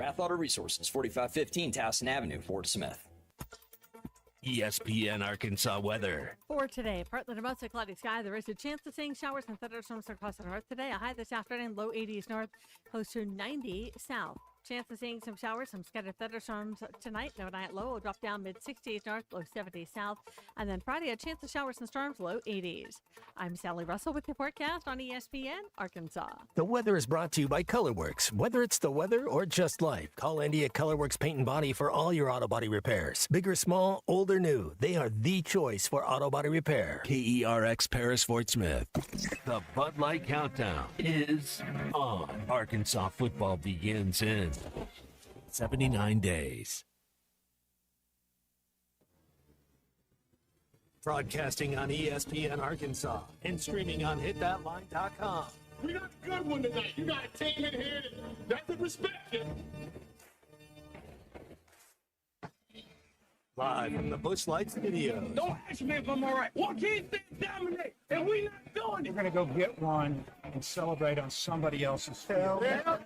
Path Auto Resources, 4515 Towson Avenue, Fort Smith. ESPN Arkansas weather. For today, partly to mostly cloudy sky. There is a chance of seeing showers and thunderstorms across the north today. A high this afternoon, low 80s north, close to 90 south. Chance of seeing some showers, some scattered thunderstorms tonight. No night low will drop down mid-60s north, low 70s south. And then Friday, a chance of showers and storms, low 80s. I'm Sally Russell with the forecast on ESPN Arkansas. The weather is brought to you by Colorworks. Whether it's the weather or just life, call Andy at Colorworks Paint and Body for all your auto body repairs. Big or small, old or new, they are the choice for auto body repair. KERX Paris Fort Smith. The Bud Light Countdown is on. Arkansas football begins in 79 days. Broadcasting on ESPN Arkansas and streaming on hitthatline.com. We got a good one tonight. You got a team in here that can respect you. Live from the Busch Light Studios. Don't ask me if I'm all right. Joaquin said dominate, and we not doing it. We're going to go get one and celebrate on somebody else's field. Yeah.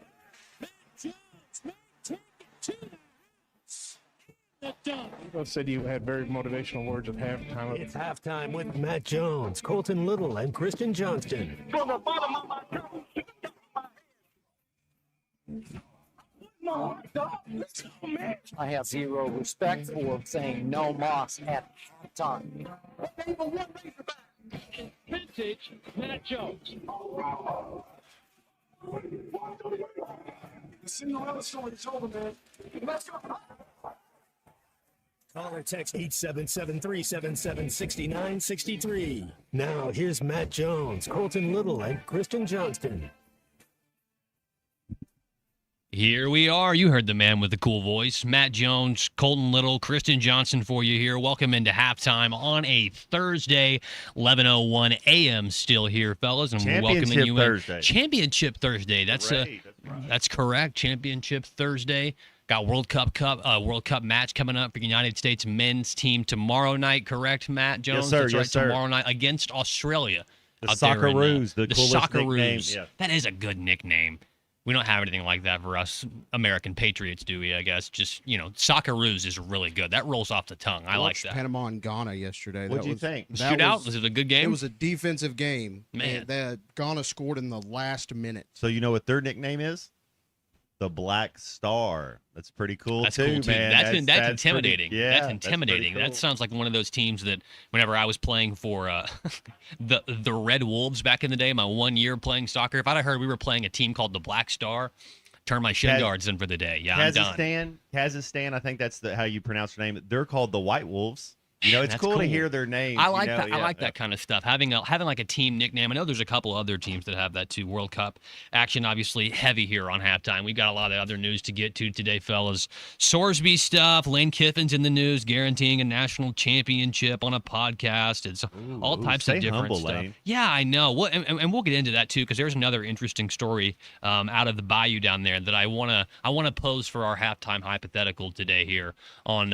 Both said you had very motivational words at halftime. It's halftime with Matt Jones, Colton Little, and Christian Johnston. From the bottom of my throat. Let's go, man. I have zero respect for saying no Moss at halftime. Vintage Matt Jones. The Cinderella story is over, man. Let's go. Call or text 877-377-6963. Now, here's Matt Jones, Colton Little, and Christian Johnston. Here we are. You heard the man with the cool voice. Matt Jones, Colton Little, Christian Johnson for you here. Welcome into halftime on a Thursday, 11:01 a.m. still here, fellas. And we're welcoming you Thursday. in. Championship Thursday. That's right. That's correct. Championship Thursday. Got World Cup match coming up for the United States men's team tomorrow night, correct, Matt Jones? Yes, sir. That's yes, right, sir. tomorrow night against Australia. The out there in, Socceroos, the coolest nickname. Socceroos. Yeah. That is a good nickname. We don't have anything like that for us American patriots, do we? I guess just Socceroos is really good. That rolls off the tongue. I like that. Panama and Ghana yesterday. What'd you think? Shootout? Was it a good game? It was a defensive game. Man. Ghana scored in the last minute. So you know what their nickname is? The Black Star. That's pretty cool, That's too, cool too. man. That's intimidating. Pretty, yeah, that's intimidating. pretty That cool. sounds like one of those teams that whenever I was playing for the Red Wolves back in the day, my 1 year playing soccer, if I'd have heard we were playing a team called the Black Star, turn my shin guards in for the day. Yeah, I'm done. Kazakhstan, I think that's how you pronounce their name. They're called the White Wolves. You know, it's That's cool to hear their names. I like you know? that. Yeah, I like that kind of stuff. Having like a team nickname. I know there's a couple other teams that have that too. World Cup action, obviously heavy here on halftime. We've got a lot of other news to get to today, fellas. Sorsby stuff. Lane Kiffin's in the news, guaranteeing a national championship on a podcast. It's all types of different humble, stuff. Lane. Yeah, I know. Well, and we'll get into that too because there's another interesting story out of the Bayou down there that I wanna pose for our halftime hypothetical today here on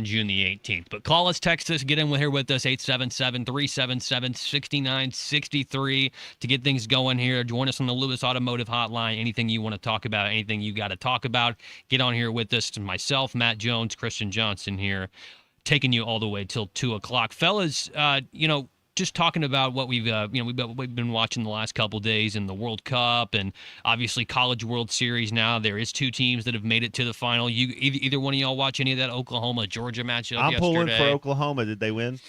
June the 18th. But call us, text us, get in here with us 877-377-6963 to get things going here. Join us on the Lewis Automotive Hotline. Anything you want to talk about, anything you got to talk about, get on here with us. It's myself, Matt Jones, Christian Johnson here, taking you all the way till 2 o'clock, fellas. Just talking about what we've been watching the last couple days in the World Cup and obviously College World Series. Now there is two teams that have made it to the final. You either one of y'all watch any of that Oklahoma Georgia matchup? I'm yesterday? pulling for Oklahoma. Did they win?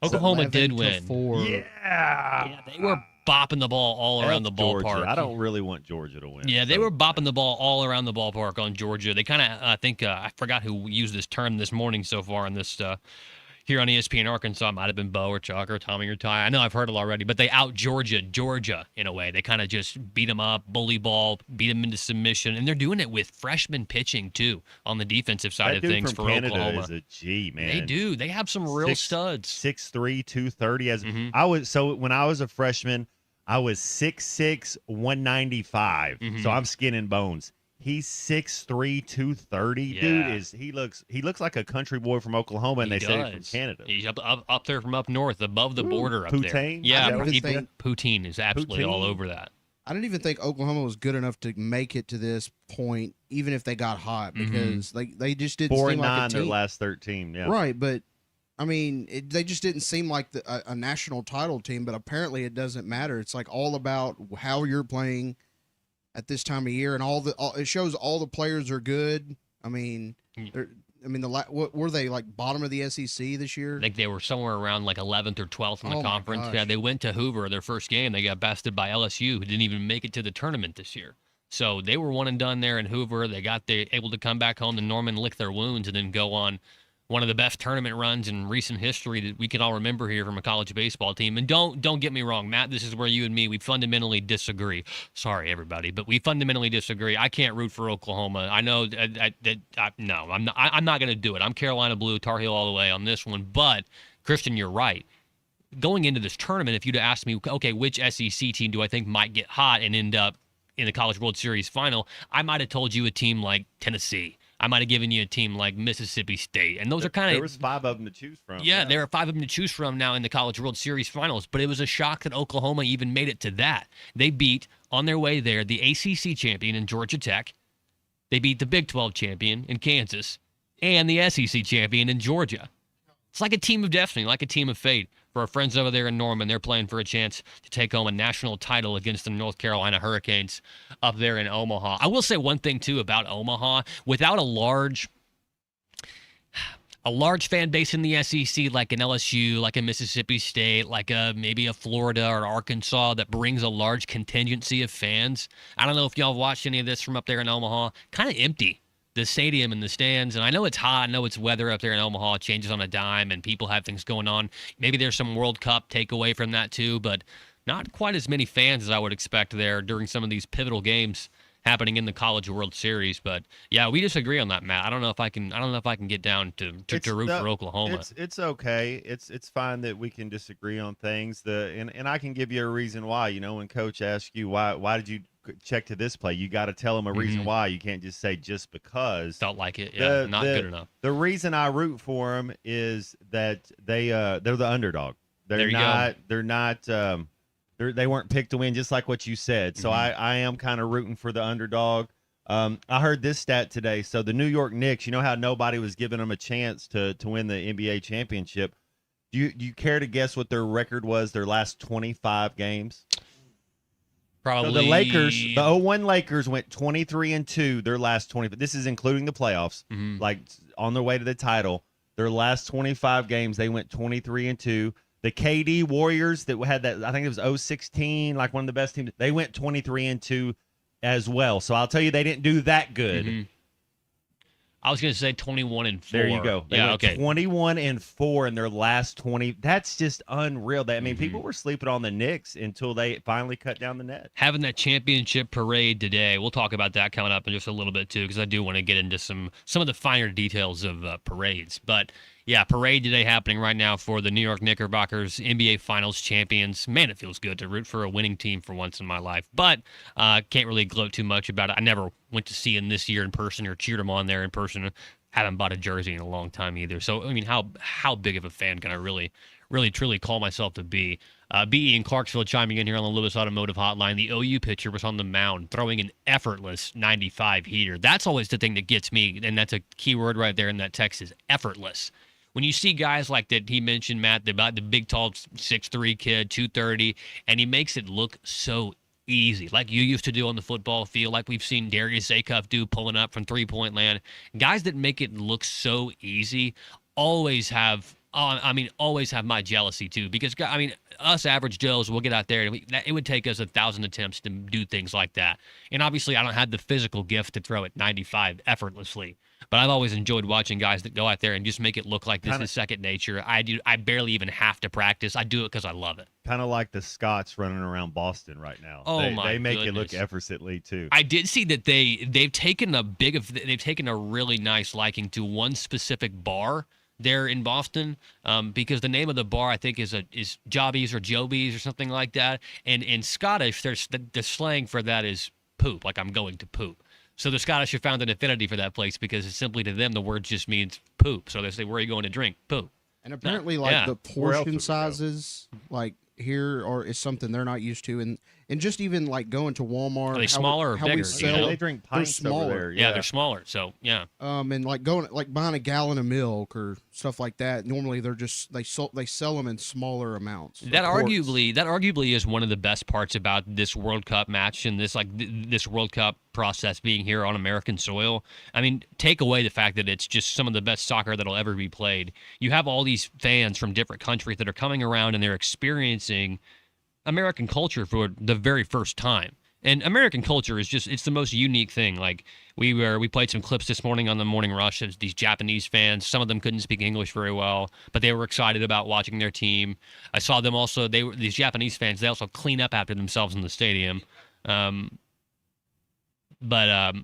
Oklahoma did win. 11-4. Yeah, they were bopping the ball all around the Georgia. ballpark. I don't really want Georgia to win. Yeah, they were bopping the ball all around the ballpark on Georgia. They kind of, I think, I forgot who used this term this morning so far in this. Here on ESPN Arkansas, it might have been Bo or Chuck or Tommy or Ty. I know I've heard it already, but they out Georgia in a way. They kind of just beat them up, bully ball, beat them into submission, and they're doing it with freshman pitching too on the defensive side of things for Canada Oklahoma. Is a G, man. They do. They have some real studs. 6'3", 230. Mm-hmm. When I was a freshman, I was 6'6", 195. Mm-hmm. So I'm skin and bones. He's 6'3", 230. Yeah. Dude he looks like a country boy from Oklahoma, and they say he's from Canada. He's up there from up north, above the border up there. Poutine? Yeah, Is that what his name? Poutine is absolutely all over that. I didn't even think Oklahoma was good enough to make it to this point, even if they got hot, because they just didn't 4-9 seem like a their team. last 13. Yeah. Right, but I mean, they just didn't seem like a national title team. But apparently, it doesn't matter. It's like all about how you're playing at this time of year, and it shows all the players are good. I mean, what were they, like bottom of the SEC this year? I think they were somewhere around like 11th or 12th in the Oh my conference. gosh. Yeah, they went to Hoover their first game. They got bested by LSU, who didn't even make it to the tournament this year. So they were one and done there in Hoover. They able to come back home to Norman, lick their wounds, and then go on one of the best tournament runs in recent history that we can all remember here from a college baseball team. And don't get me wrong, Matt, this is where you and me, we fundamentally disagree. Sorry, everybody, but we fundamentally disagree. I can't root for Oklahoma. I know no, I'm not going to do it. I'm Carolina Blue, Tar Heel all the way on this one. But, Christian, you're right. Going into this tournament, if you'd have asked me, okay, which SEC team do I think might get hot and end up in the College World Series final, I might have told you a team like Tennessee. I might have given you a team like Mississippi State. And those are kind of... There was 5 of them to choose from. Yeah, there are 5 of them to choose from now in the College World Series finals. But it was a shock that Oklahoma even made it to that. They beat, on their way there, the ACC champion in Georgia Tech. They beat the Big 12 champion in Kansas. And the SEC champion in Georgia. It's like a team of destiny, like a team of fate. For our friends over there in Norman, they're playing for a chance to take home a national title against the North Carolina Hurricanes up there in Omaha. I will say one thing, too, about Omaha. Without a large fan base in the SEC, like an LSU, like a Mississippi State, like maybe a Florida or Arkansas that brings a large contingency of fans. I don't know if y'all have watched any of this from up there in Omaha. Kind of empty. The stadium and the stands, and I know it's hot. I know it's weather up there in Omaha. It changes on a dime, and people have things going on. Maybe there's some World Cup takeaway from that too, but not quite as many fans as I would expect there during some of these pivotal games happening in the College World Series. But yeah, we disagree on that, Matt. I don't know if I can get down to root for Oklahoma. It's okay. It's fine that we can disagree on things. And I can give you a reason why. You know, when Coach asks you why did you check to this play, you got to tell them a reason why. You can't just say just because. Felt like it. Yeah, not good enough. The reason I root for them is that they're the underdog. They weren't picked to win, just like what you said. So I am kind of rooting for the underdog. I heard this stat today. So the New York Knicks, you know how nobody was giving them a chance to win the NBA championship. Do you care to guess what their record was their last 25 games? Probably. So the Lakers, the 0-1 Lakers went 23-2 their last 20. But this is including the playoffs, like on their way to the title. Their last 25 games, they went 23-2. The KD Warriors that had that, I think it was 016, like one of the best teams. They went 23-2 as well. So I'll tell you, they didn't do that good. I was going to say 21-4. There you go. They went okay. 21-4 in their last 20. That's just unreal. I mean, people were sleeping on the Knicks until they finally cut down the net. Having that championship parade today, we'll talk about that coming up in just a little bit too, because I do want to get into some of the finer details of parades. But yeah, parade today happening right now for the New York Knickerbockers, NBA Finals champions. Man, it feels good to root for a winning team for once in my life. But can't really gloat too much about it. I never went to see them this year in person or cheered them on there in person. Haven't bought a jersey in a long time either. So, I mean, how big of a fan can I really, truly call myself to be? B.E. in Clarksville chiming in here on the Lewis Automotive Hotline. The OU pitcher was on the mound throwing an effortless 95 heater. That's always the thing that gets me, and that's a key word right there in that text is effortless. When you see guys like that he mentioned, Matt, about the big, tall, 6'3" kid, 230, and he makes it look so easy, like you used to do on the football field, like we've seen Darius Acuff do pulling up from three-point land. Guys that make it look so easy always have my jealousy too, because I mean, us average Joes, we'll get out there and it would take us 1,000 attempts to do things like that. And obviously, I don't have the physical gift to throw it 95 effortlessly. But I've always enjoyed watching guys that go out there and just make it look like this is second nature. I barely even have to practice. I do it because I love it. Kind of like the Scots running around Boston right now. Oh, they make it look effortlessly too. I did see that they've taken a really nice liking to one specific bar there in Boston, because the name of the bar I think is Jobbies or Jobies or something like that. And in Scottish, the slang for that is poop, like I'm going to poop. So the Scottish have found an affinity for that place because it's simply to them the word just means poop. So they say, "Where are you going to drink? Poop." And apparently, the portion sizes like here is something they're not used to. In and just even like going to Walmart. Are they smaller or how we bigger? sell Yeah, it, they drink they're pints over smaller. there. Yeah, they're smaller. So yeah. And like buying a gallon of milk or stuff like that. Normally they're just they sell them in smaller amounts. That or quarts. arguably is one of the best parts about this World Cup match and this this World Cup process being here on American soil. I mean, take away the fact that it's just some of the best soccer that'll ever be played. You have all these fans from different countries that are coming around and they're experiencing American culture for the very first time. And American culture is it's the most unique thing. Like we played some clips this morning on the Morning Rush of these Japanese fans. Some of them couldn't speak English very well, but they were excited about watching their team. I saw them also. These Japanese fans. They also clean up after themselves in the stadium. But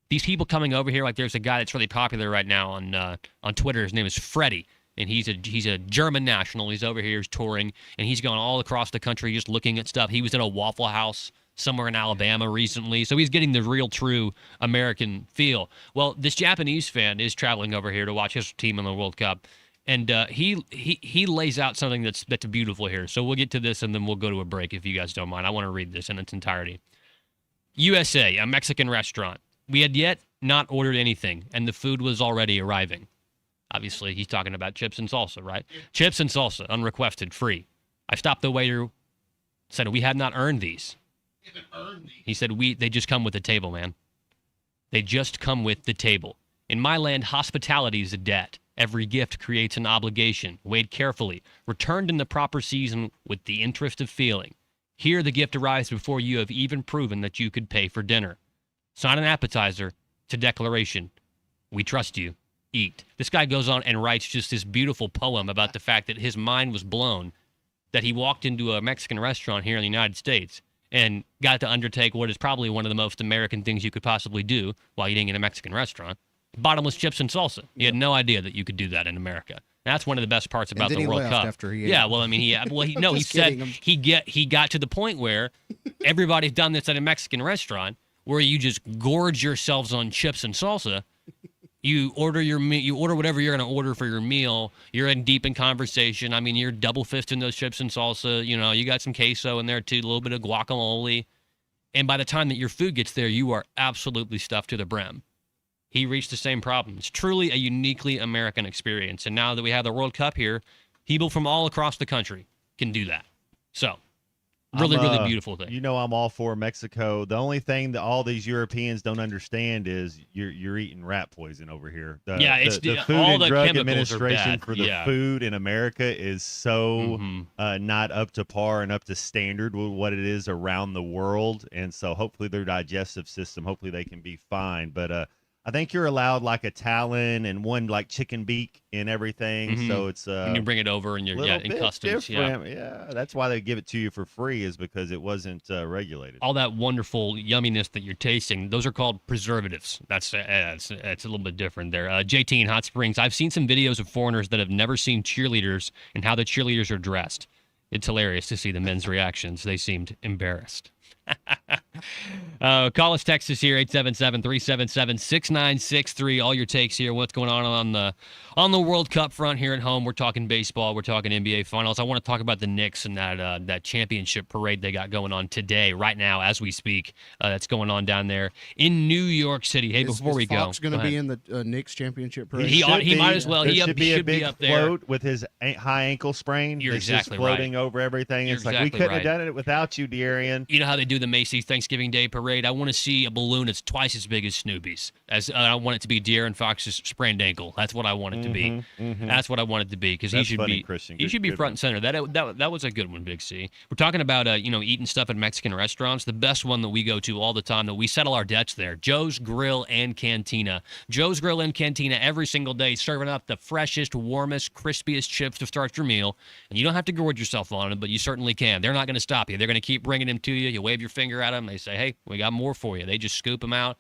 these people coming over here, like there's a guy that's really popular right now on Twitter. His name is Freddie. And he's a German national. He's over here, he's touring, and he's gone all across the country just looking at stuff. He was at a Waffle House somewhere in Alabama recently, so he's getting the real, true American feel. Well, this Japanese fan is traveling over here to watch his team in the World Cup, and he lays out something that's beautiful here. So we'll get to this, and then we'll go to a break if you guys don't mind. I want to read this in its entirety. USA, a Mexican restaurant. We had yet not ordered anything, and the food was already arriving. Obviously, he's talking about chips and salsa, right? Chips and salsa, unrequested, free. I stopped the waiter, said, we have not earned these. He said, they just come with the table, man. They just come with the table. In my land, hospitality is a debt. Every gift creates an obligation, weighed carefully, returned in the proper season with the interest of feeling. Here the gift arrives before you have even proven that you could pay for dinner. It's not an appetizer, it's a declaration. We trust you. Eat. This guy goes on and writes just this beautiful poem about the fact that his mind was blown, that he walked into a Mexican restaurant here in the United States and got to undertake what is probably one of the most American things you could possibly do while eating in a Mexican restaurant. Bottomless chips and salsa. He had no idea that you could do that in America. That's one of the best parts about the World Cup. After he yeah, well, I mean, he said he got to the point where everybody's done this at a Mexican restaurant where you just gorge yourselves on chips and salsa. You order you order whatever you're going to order for your meal. You're in deep in conversation. I mean, you're double fisting those chips and salsa. You know, you got some queso in there too, a little bit of guacamole. And by the time that your food gets there, you are absolutely stuffed to the brim. He reached the same problem. It's truly a uniquely American experience. And now that we have the World Cup here, people from all across the country can do that. So, really beautiful thing. You know, I'm all for Mexico. The only thing that all these Europeans don't understand is you're eating rat poison over here. The Food all and the Drug chemicals are Administration bad. for the food in America is so not up to par and up to standard with what it is around the world. And so hopefully their digestive system, hopefully they can be fine. But I think you're allowed like a talon and one like chicken beak and everything. So it's and you bring it over and you're in customs. Yeah, that's why they give it to you for free, is because it wasn't regulated. All that wonderful yumminess that you're tasting, those are called preservatives. That's it's a little bit different there. JT in Hot Springs, I've seen some videos of foreigners that have never seen cheerleaders and how the cheerleaders are dressed. It's hilarious to see the men's reactions. They seemed embarrassed. Call us, text us here, 877-377-6963. All your takes here. What's going on the World Cup front here at home? We're talking baseball. We're talking NBA Finals. I want to talk about the Knicks and that championship parade they got going on today, right now, as we speak. That's going on down there in New York City. Hey, before we go, Fox going to be in the Knicks championship parade? He might as well. There He should be a big up there. float with his high ankle sprain. You're It's exactly just floating right. over everything. You're It's like we exactly couldn't right. have done it without you, De'Arian. You know how they do the Macy's Thanksgiving Day parade? I want to see a balloon that's twice as big as Snoopy's. I want it to be De'Aaron Fox's sprained ankle. That's what I want it to be. That's what I want it to be, because he should be Christian. he should be Good front one. and center. That was a good one, Big C. We're talking about eating stuff at Mexican restaurants. The best one that we go to all the time, that we settle our debts there, Joe's Grill and Cantina. Joe's Grill and Cantina every single day, serving up the freshest, warmest, crispiest chips to start your meal. And you don't have to gorge yourself on them, but you certainly can. They're not going to stop you. They're going to keep bringing them to you. You wave your finger at them. They say, hey, we got more for you. They just scoop them out.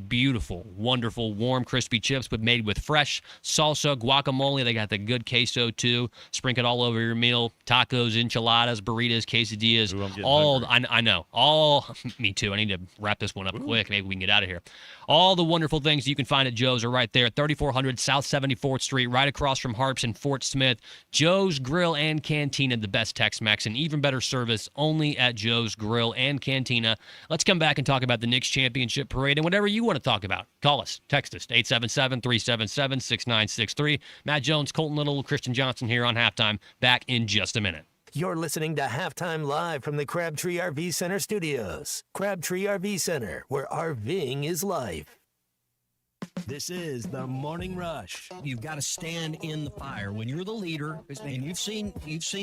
beautiful, wonderful, warm, crispy chips, but made with fresh salsa, guacamole. They got the good queso too. Sprinkle it all over your meal. Tacos, enchiladas, burritos, quesadillas. Ooh, I'm getting all hungry. I know. All me too. I need to wrap this one up quick. Maybe we can get out of here. All the wonderful things you can find at Joe's are right there at 3400 South 74th Street, right across from Harps in Fort Smith. Joe's Grill and Cantina, the best Tex-Mex, and even better service only at Joe's Grill and Cantina. Let's come back and talk about the Knicks championship parade and whatever you want to talk about. Call us, text us, 877-377-6963. Matt Jones, Colton Little, Christian Johnson here on Halftime. Back in just a minute. You're listening to Halftime Live from the Crabtree RV Center studios. Crabtree RV Center, where RVing is life. This is the Morning Rush. You've got to stand in the fire when you're the leader, and you've seen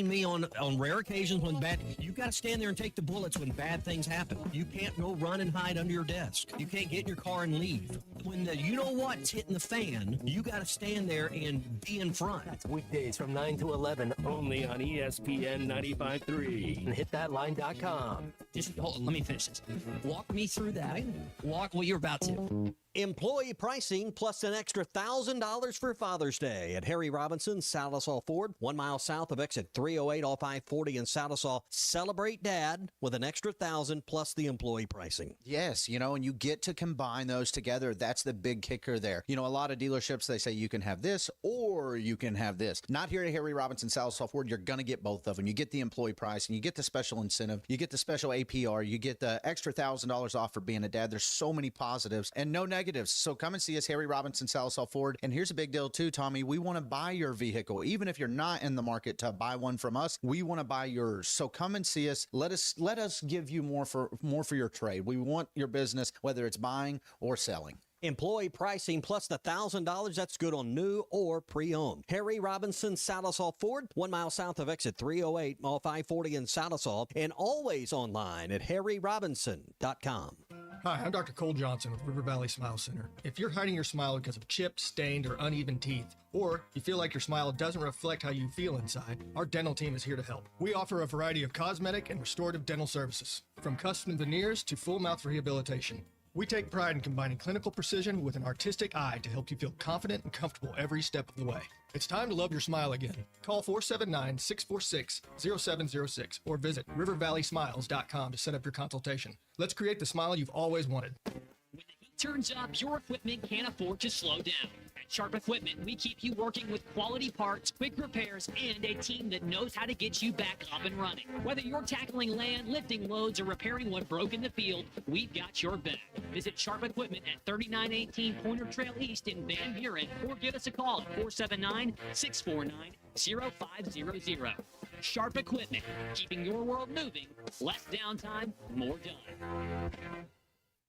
me on rare occasions when you've got to stand there and take the bullets when bad things happen. You can't go run and hide under your desk. You can't get in your car and leave. When the you know what's hitting the fan, you got to stand there and be in front. That's weekdays from 9 to 11 only on ESPN 95.3 and hitthatline.com. Just hold on, let me finish this. Walk me through that. Walk what you're about to. Employee pricing plus an extra $1,000 for Father's Day at Harry Robinson, Salisaw Ford, 1 mile south of exit 308 off I-40 in Salisaw. Celebrate Dad with an extra $1,000 plus the employee pricing. Yes, and you get to combine those together. That's the big kicker there. A lot of dealerships, they say you can have this or you can have this. Not here at Harry Robinson, Salisaw Ford. You're going to get both of them. You get the employee price and you get the special incentive. You get the special APR. You get the extra $1,000 off for being a dad. There's so many positives and no negatives. So come and see us, Harry Robinson, Salisaw Ford. And here's a big deal too, Tommy. We want to buy your vehicle. Even if you're not in the market to buy one from us, we want to buy yours. So come and see us. Let us give you more for your trade. We want your business, whether it's buying or selling. Employee pricing plus the $1,000, that's good on new or pre-owned. Harry Robinson, Salisaw Ford, 1 mile south of exit 308 off I-40 in Salisaw, and always online at harryrobinson.com. Hi, I'm Dr. Cole Johnson with River Valley Smile Center. If you're hiding your smile because of chipped, stained, or uneven teeth, or you feel like your smile doesn't reflect how you feel inside, our dental team is here to help. We offer a variety of cosmetic and restorative dental services, from custom veneers to full mouth rehabilitation. We take pride in combining clinical precision with an artistic eye to help you feel confident and comfortable every step of the way. It's time to love your smile again. Call 479-646-0706 or visit rivervalleysmiles.com to set up your consultation. Let's create the smile you've always wanted. When the heat turns up, your equipment can't afford to slow down. At Sharp Equipment, we keep you working with quality parts, quick repairs, and a team that knows how to get you back up and running. Whether you're tackling land, lifting loads, or repairing what broke in the field, we've got your back. Visit Sharp Equipment at 3918 Pointer Trail East in Van Buren, or give us a call at 479-649-0500. Sharp Equipment, keeping your world moving, less downtime, more done.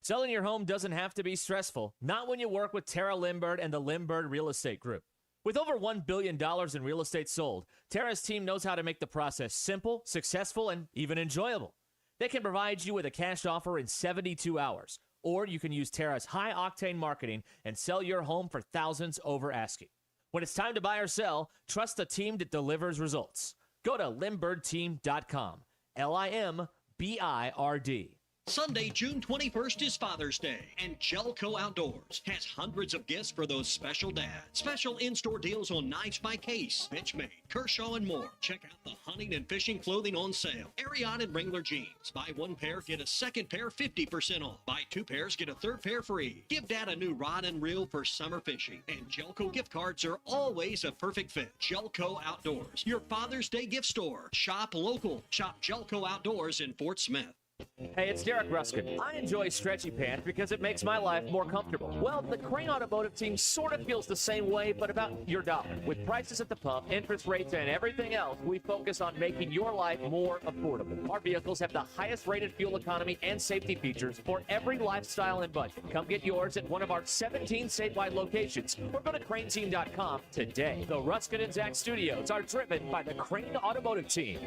Selling your home doesn't have to be stressful, not when you work with Tara Limbird and the Limbird Real Estate Group. With over $1 billion in real estate sold, Tara's team knows how to make the process simple, successful, and even enjoyable. They can provide you with a cash offer in 72 hours, or you can use Tara's high-octane marketing and sell your home for thousands over asking. When it's time to buy or sell, trust the team that delivers results. Go to LimbirdTeam.com, LIMBIRD. Sunday, June 21st is Father's Day, and Jelco Outdoors has hundreds of gifts for those special dads. Special in-store deals on knives by Case, Benchmade, Kershaw, and more. Check out the hunting and fishing clothing on sale. Ariat and Wrangler jeans. Buy one pair, get a second pair 50% off. Buy two pairs, get a third pair free. Give Dad a new rod and reel for summer fishing. And Jelco gift cards are always a perfect fit. Jelco Outdoors, your Father's Day gift store. Shop local. Shop Jelco Outdoors in Fort Smith. Hey, it's Derek Ruskin. I enjoy stretchy pants because it makes my life more comfortable. Well, the Crane Automotive team sort of feels the same way, but about your dollar. With prices at the pump, interest rates, and everything else, we focus on making your life more affordable. Our vehicles have the highest rated fuel economy and safety features for every lifestyle and budget. Come get yours at one of our 17 statewide locations or go to craneteam.com today. The Ruskin and Zach studios are driven by the Crane Automotive team.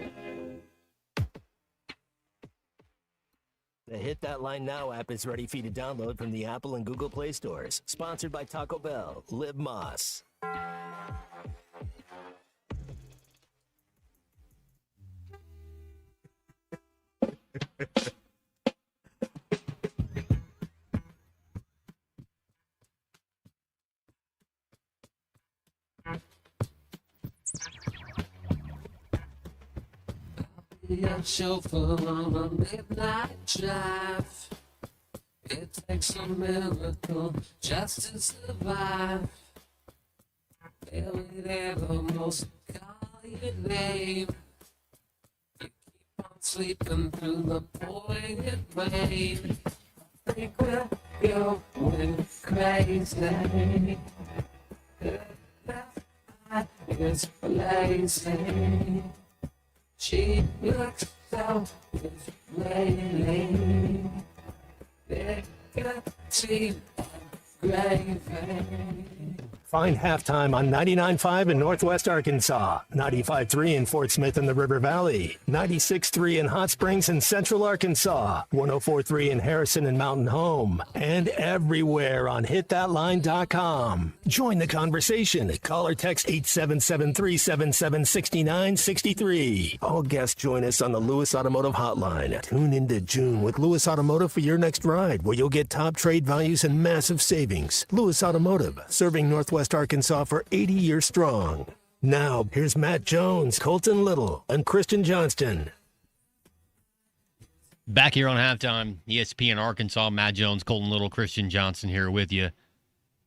The Hit That Line Now app is ready for you to download from the Apple and Google Play stores. Sponsored by Taco Bell. Live Moss. your chauffeur on a midnight drive. It takes a miracle just to survive. Barely ever most call your name. You keep on sleeping through the pouring rain. I think we're going crazy. It's blazing. She looks so lately. Bigger team gravy. Find halftime on 99.5 in Northwest Arkansas, 95.3 in Fort Smith and the River Valley, 96.3 in Hot Springs and Central Arkansas, 104.3 in Harrison and Mountain Home, and everywhere on hitthatline.com. Join the conversation. Call or text 877-377-6963. All guests join us on the Lewis Automotive Hotline. Tune into June with Lewis Automotive for your next ride, where you'll get top trade values and massive savings. Lewis Automotive, serving Northwest Arkansas for 80 years strong. Now, here's Matt Jones, Colton Little, and Christian Johnston. Back here on halftime, ESPN Arkansas, Matt Jones, Colton Little, Christian Johnson here with you.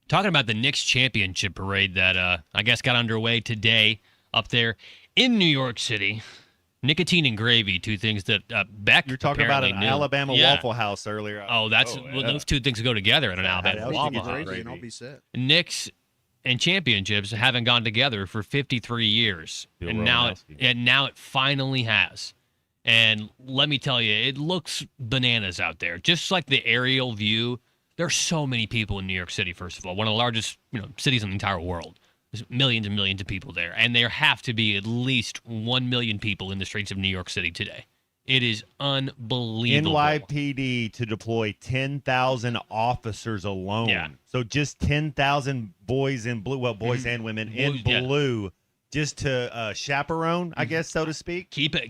Talking about the Knicks championship parade that I guess got underway today up there in New York City. Nicotine and gravy, two things that Beck You're talking about an knew. Alabama Waffle House earlier. Oh, those two things go together in an Alabama Waffle House. And I'll be set. Knicks and championships haven't gone together for 53 years, and now it finally has. And let me tell you, it looks bananas out there. Just like the aerial view, there's so many people in New York City. First of all, one of the largest cities in the entire world. There's millions and millions of people there, and there have to be at least 1 million people in the streets of New York City today. It is unbelievable. NYPD to deploy 10,000 officers alone. Yeah. So just 10,000 boys in blue, boys and women in blue, just to chaperone, I guess, so to speak. But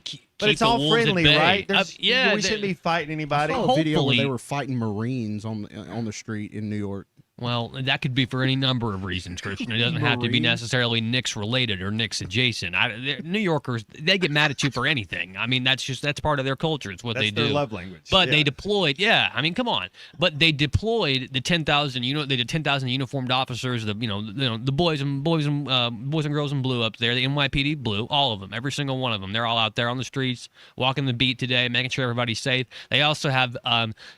it's all friendly, right? We shouldn't be fighting anybody. I saw a video where they were fighting Marines on the street in New York. Well, that could be for any number of reasons, Christian. It doesn't have to be necessarily Knicks related or Knicks adjacent. New Yorkers, they get mad at you for anything. I mean, that's part of their culture. It's what they do. That's their love language. But they deployed, I mean, come on. But they deployed the 10,000. They did 10,000 uniformed officers. The boys and girls in blue up there. The NYPD blue, all of them, every single one of them. They're all out there on the streets, walking the beat today, making sure everybody's safe. They also have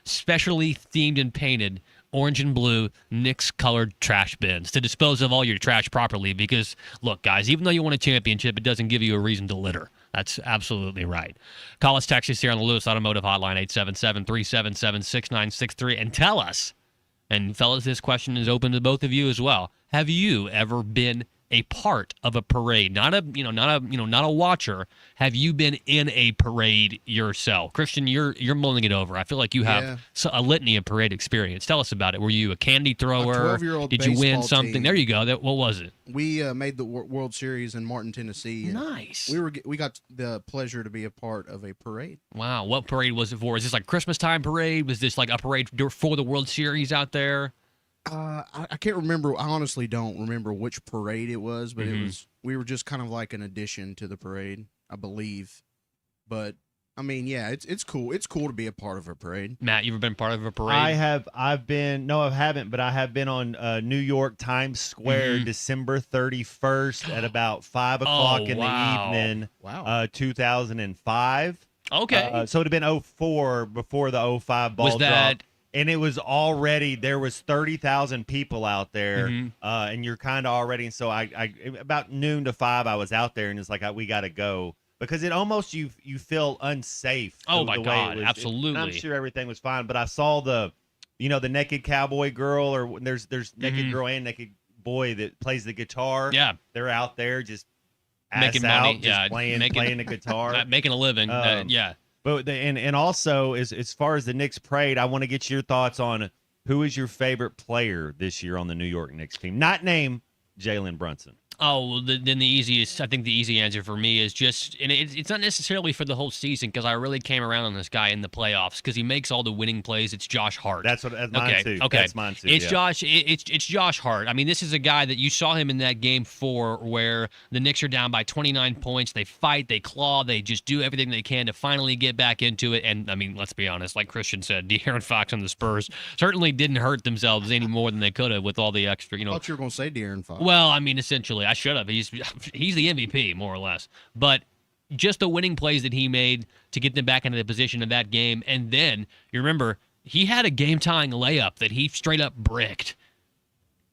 specially themed and painted orange and blue Knicks-colored trash bins to dispose of all your trash properly because, look, guys, even though you won a championship, it doesn't give you a reason to litter. That's absolutely right. Call us, text us here on the Lewis Automotive Hotline, 877-377-6963, and tell us, and fellas, this question is open to both of you as well, have you ever been a part of a parade, not a watcher? Have you been in a parade yourself? Christian, you're mulling it over. I feel like you have a litany of parade experience. Tell us about it. Were you a candy thrower? 12-year-old Did you win something? team. There you go. What was it? We made the World Series in Martin, Tennessee. And nice. We got the pleasure to be a part of a parade. Wow. What parade was it for? Is this like Christmas time parade? Was this like a parade for the World Series out there? I can't remember. I honestly don't remember which parade it was, but we were just kind of like an addition to the parade, I believe. But I mean, yeah, it's cool. It's cool to be a part of a parade. Matt, you ever been part of a parade? I haven't, but I have been on New York Times Square December 31st at about 5 o'clock in the evening. Wow. 2005. Okay. So it would have been 04 before the 05 ball drop. And it was already, there was 30,000 people out there, and you're kind of already, and so I about noon to 5, I was out there, and it's like, we got to go. Because it almost, you feel unsafe. Oh, my God, absolutely. And I'm sure everything was fine, but I saw the naked cowboy girl, or there's naked girl and naked boy that plays the guitar. Yeah. They're out there just making out, money, just playing the guitar. Making a living, yeah. But and also as far as the Knicks parade, I want to get your thoughts on who is your favorite player this year on the New York Knicks team. Not name Jalen Brunson. Oh, well, then the easiest, I think the easy answer for me is just, and it's not necessarily for the whole season because I really came around on this guy in the playoffs because he makes all the winning plays. It's Josh Hart. That's mine too. Okay, That's mine too. It's yeah. Josh. It's Josh Hart. I mean, this is a guy that you saw him in that game 4 where the Knicks are down by 29 points. They fight, they claw, they just do everything they can to finally get back into it. And I mean, let's be honest, like Christian said, De'Aaron Fox and the Spurs certainly didn't hurt themselves any more than they could have with all the extra, I thought you were going to say De'Aaron Fox. Well, I mean, essentially, I should have. He's the MVP, more or less. But just the winning plays that he made to get them back into the position of that game. And then, you remember, he had a game-tying layup that he straight up bricked.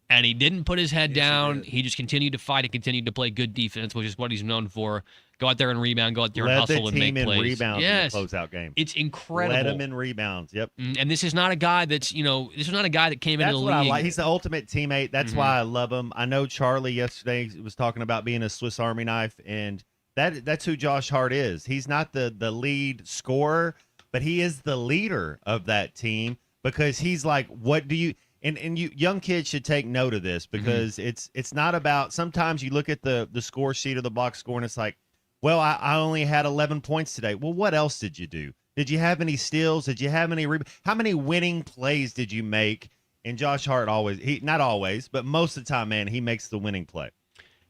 And he didn't put his head down. He just continued to fight and continued to play good defense, which is what he's known for. Go out there and rebound, go out there and hustle and make plays. Led the team in rebounds yes. in the closeout game. It's incredible. Led him in rebounds, yep. And this is not a guy that's, this is not a guy that came into the league. That's what I like. He's the ultimate teammate. That's why I love him. I know Charlie yesterday was talking about being a Swiss Army knife, and that's who Josh Hart is. He's not the lead scorer, but he is the leader of that team because he's like, what do you – and you young kids should take note of this because it's not about – sometimes you look at the score sheet or the box score and it's like, well, I only had 11 points today. Well, what else did you do? Did you have any steals? Did you have any how many winning plays did you make? And Josh Hart not always, but most of the time, man, he makes the winning play.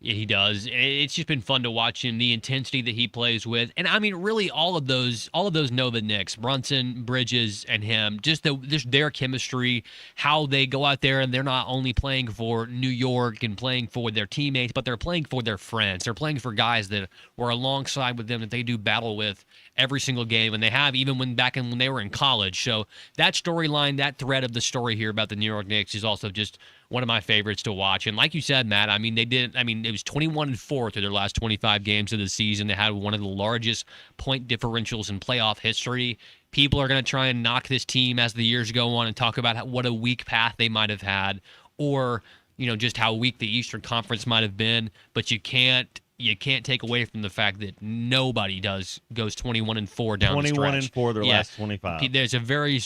Yeah, he does. It's just been fun to watch him, the intensity that he plays with. And I mean, really all of those know the Knicks, Brunson, Bridges, and him, just their chemistry, how they go out there and they're not only playing for New York and playing for their teammates, but they're playing for their friends. They're playing for guys that were alongside with them that they do battle with every single game, and they have even when they were in college. So that storyline, that thread of the story here about the New York Knicks is also just one of my favorites to watch. And like you said, Matt, I mean, it was 21-4 through their last 25 games of the season. They had one of the largest point differentials in playoff history. People are going to try and knock this team as the years go on and talk about what a weak path they might have had, or just how weak the Eastern Conference might have been. But you can't take away from the fact that nobody goes 21-4 down the stretch. 21-4 their last 25. There's a very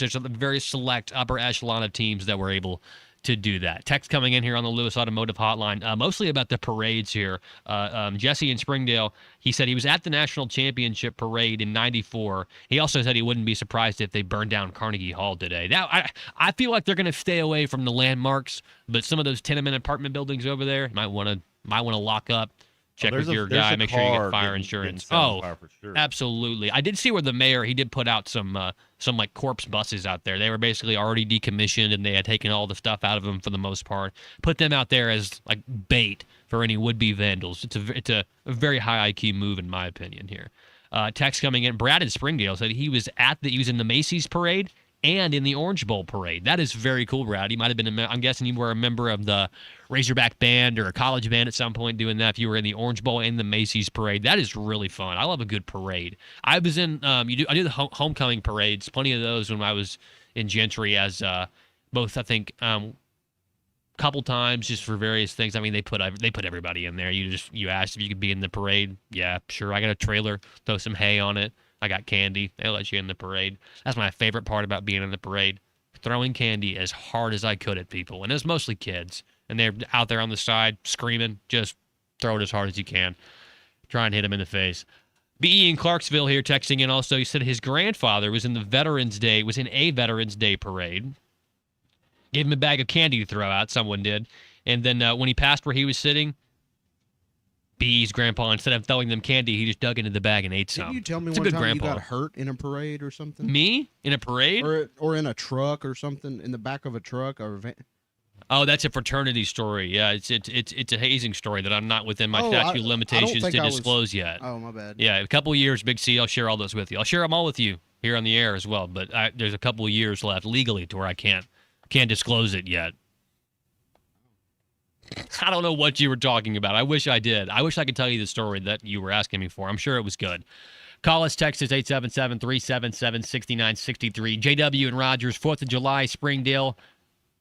select upper echelon of teams that were able to do that. Text coming in here on the Lewis Automotive Hotline, mostly about the parades here. Jesse in Springdale, he said he was at the National Championship Parade in '94. He also said he wouldn't be surprised if they burned down Carnegie Hall today. Now, I feel like they're going to stay away from the landmarks, but some of those tenement apartment buildings over there might want to lock up. Check with your guy, make sure you get fire insurance. Fire for sure. Absolutely. I did see where the mayor, he did put out some like corpse buses out there. They were basically already decommissioned and they had taken all the stuff out of them for the most part. Put them out there as like bait for any would-be vandals. It's a very high IQ move in my opinion here. Text coming in. Brad in Springdale said he was in the Macy's parade and in the Orange Bowl parade. That is very cool, Brad. You might have been, I'm guessing you were a member of the Razorback band or a college band at some point doing that. If you were in the Orange Bowl and the Macy's parade, that is really fun. I love a good parade. I was in, I do the homecoming parades, plenty of those when I was in Gentry as both, I think, couple times just for various things. I mean, they put everybody in there. You asked if you could be in the parade. Yeah, sure. I got a trailer, throw some hay on it. I got candy. They'll let you in the parade. That's my favorite part about being in the parade. Throwing candy as hard as I could at people. And it was mostly kids. And they're out there on the side screaming. Just throw it as hard as you can. Try and hit them in the face. B.E. in Clarksville here texting in also. He said his grandfather was in a Veterans Day parade. Gave him a bag of candy to throw out. Someone did. And then when he passed where he was sitting, B.E.'s grandpa, instead of throwing them candy, he just dug into the bag and ate some. Didn't you tell me it's one a good time grandpa. you got hurt in a parade or something? Me? In a parade? Or in a truck or something, in the back of a truck or a van? Oh, that's a fraternity story. Yeah, it's a hazing story that I'm not within my statute of limitations to disclose yet. Oh, my bad. Yeah, a couple of years, Big C. I'll share all those with you. I'll share them all with you here on the air as well. But there's a couple of years left legally to where I can't disclose it yet. I don't know what you were talking about. I wish I did. I wish I could tell you the story that you were asking me for. I'm sure it was good. Call us, text us 877-377-6963. JW and Rogers, 4th of July, Springdale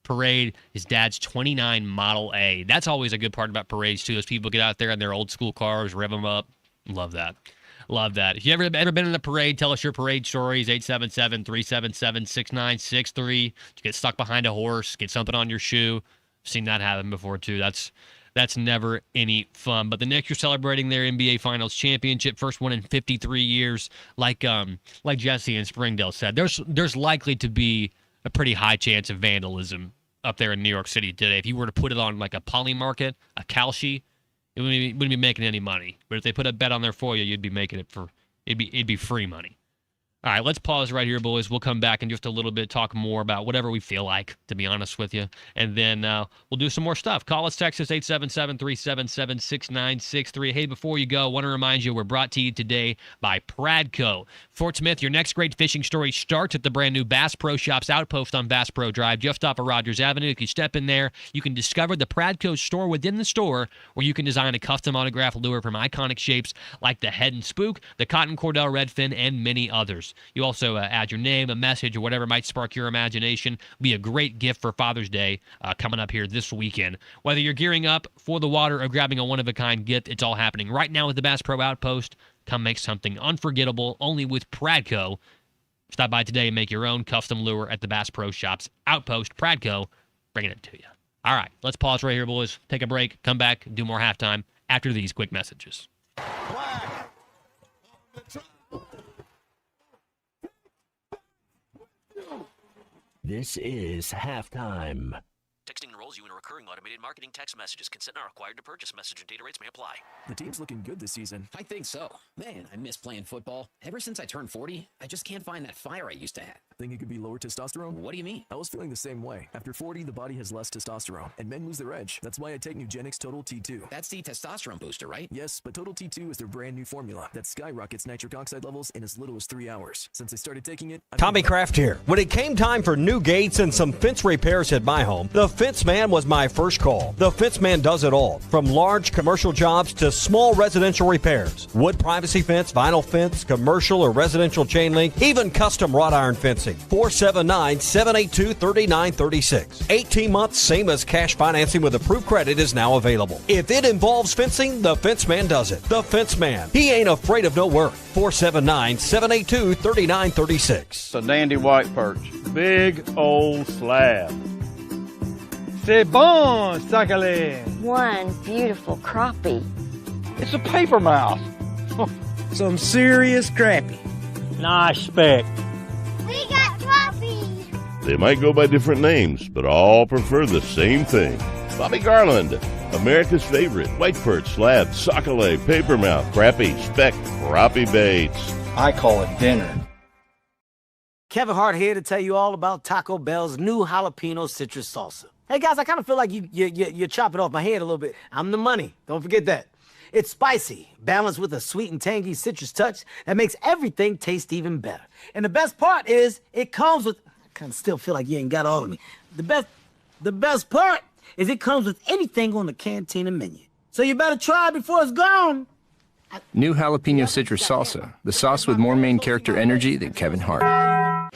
parade. His dad's 29 Model A. That's always a good part about parades, too. Those people get out there in their old school cars, rev them up. Love that. Love that. If you ever been in a parade, tell us your parade stories. 877-377-6963. Did you get stuck behind a horse? Get something on your shoe? Seen that happen before too. That's That's never any fun. But the Knicks are celebrating their NBA Finals championship, first one in 53 years. Like Jesse in Springdale said, there's likely to be a pretty high chance of vandalism up there in New York City today. If you were to put it on like a Poly Market, a Kalshi, it wouldn't be making any money. But if they put a bet on there for you, you'd be making it for it'd be free money. All right, let's pause right here, boys. We'll come back in just a little bit, talk more about whatever we feel like, to be honest with you. And then we'll do some more stuff. Call us, text us, 877-377-6963. Hey, before you go, I want to remind you we're brought to you today by Pradco. Fort Smith, your next great fishing story starts at the brand-new Bass Pro Shops Outpost on Bass Pro Drive, just off of Rogers Avenue. If you step in there, you can discover the Pradco store within the store, where you can design a custom autograph lure from iconic shapes like the Head and Spook, the Cotton Cordell Redfin, and many others. You also add your name, a message, or whatever might spark your imagination. Be a great gift for Father's Day coming up here this weekend. Whether you're gearing up for the water or grabbing a one-of-a-kind gift, it's all happening right now with the Bass Pro Outpost. Come make something unforgettable only with Pradco. Stop by today and make your own custom lure at the Bass Pro Shops Outpost. Pradco, bringing it to you. All right, let's pause right here, boys. Take a break, come back, do more halftime after these quick messages. This is halftime. Texting enrolls you in a recurring automated marketing text messages. Consent not required to purchase. Message and data rates may apply. The team's looking good this season. I think so. Man, I miss playing football. Ever since I turned 40, I just can't find that fire I used to have. Think it could be lower testosterone? What do you mean? I was feeling the same way. After 40, the body has less testosterone, and men lose their edge. That's why I take Nugenix Total T2. That's the testosterone booster, right? Yes, but Total T2 is their brand new formula that skyrockets nitric oxide levels in as little as 3 hours. Since I started taking it, Tommy Kraft here. When it came time for new gates and some fence repairs at my home, the Fence Man was my first call. The Fence Man does it all, from large commercial jobs to small residential repairs. Wood privacy fence, vinyl fence, commercial or residential chain link, even custom wrought iron fencing. 479-782-3936. 18 months, same as cash financing with approved credit is now available. If it involves fencing, the Fence Man does it. The Fence Man. He ain't afraid of no work. 479-782-3936. It's a dandy white perch. Big old slab. C'est bon, sacale. One beautiful crappie. It's a paper mouse. Some serious crappie. Nice speck. We got crappies. They might go by different names, but all prefer the same thing. Bobby Garland, America's favorite white perch, slab, sockeye, papermouth, crappie, speck, crappie baits. I call it dinner. Kevin Hart here to tell you all about Taco Bell's new jalapeno citrus salsa. Hey guys, I kind of feel like you're chopping off my head a little bit. I'm the money. Don't forget that. It's spicy, balanced with a sweet and tangy citrus touch that makes everything taste even better. And the best part is it comes with, I kind of still feel like you ain't got all of me. The best part is it comes with anything on the Cantina menu. So you better try it before it's gone. New jalapeno citrus salsa, the sauce with more main character energy than Kevin Hart.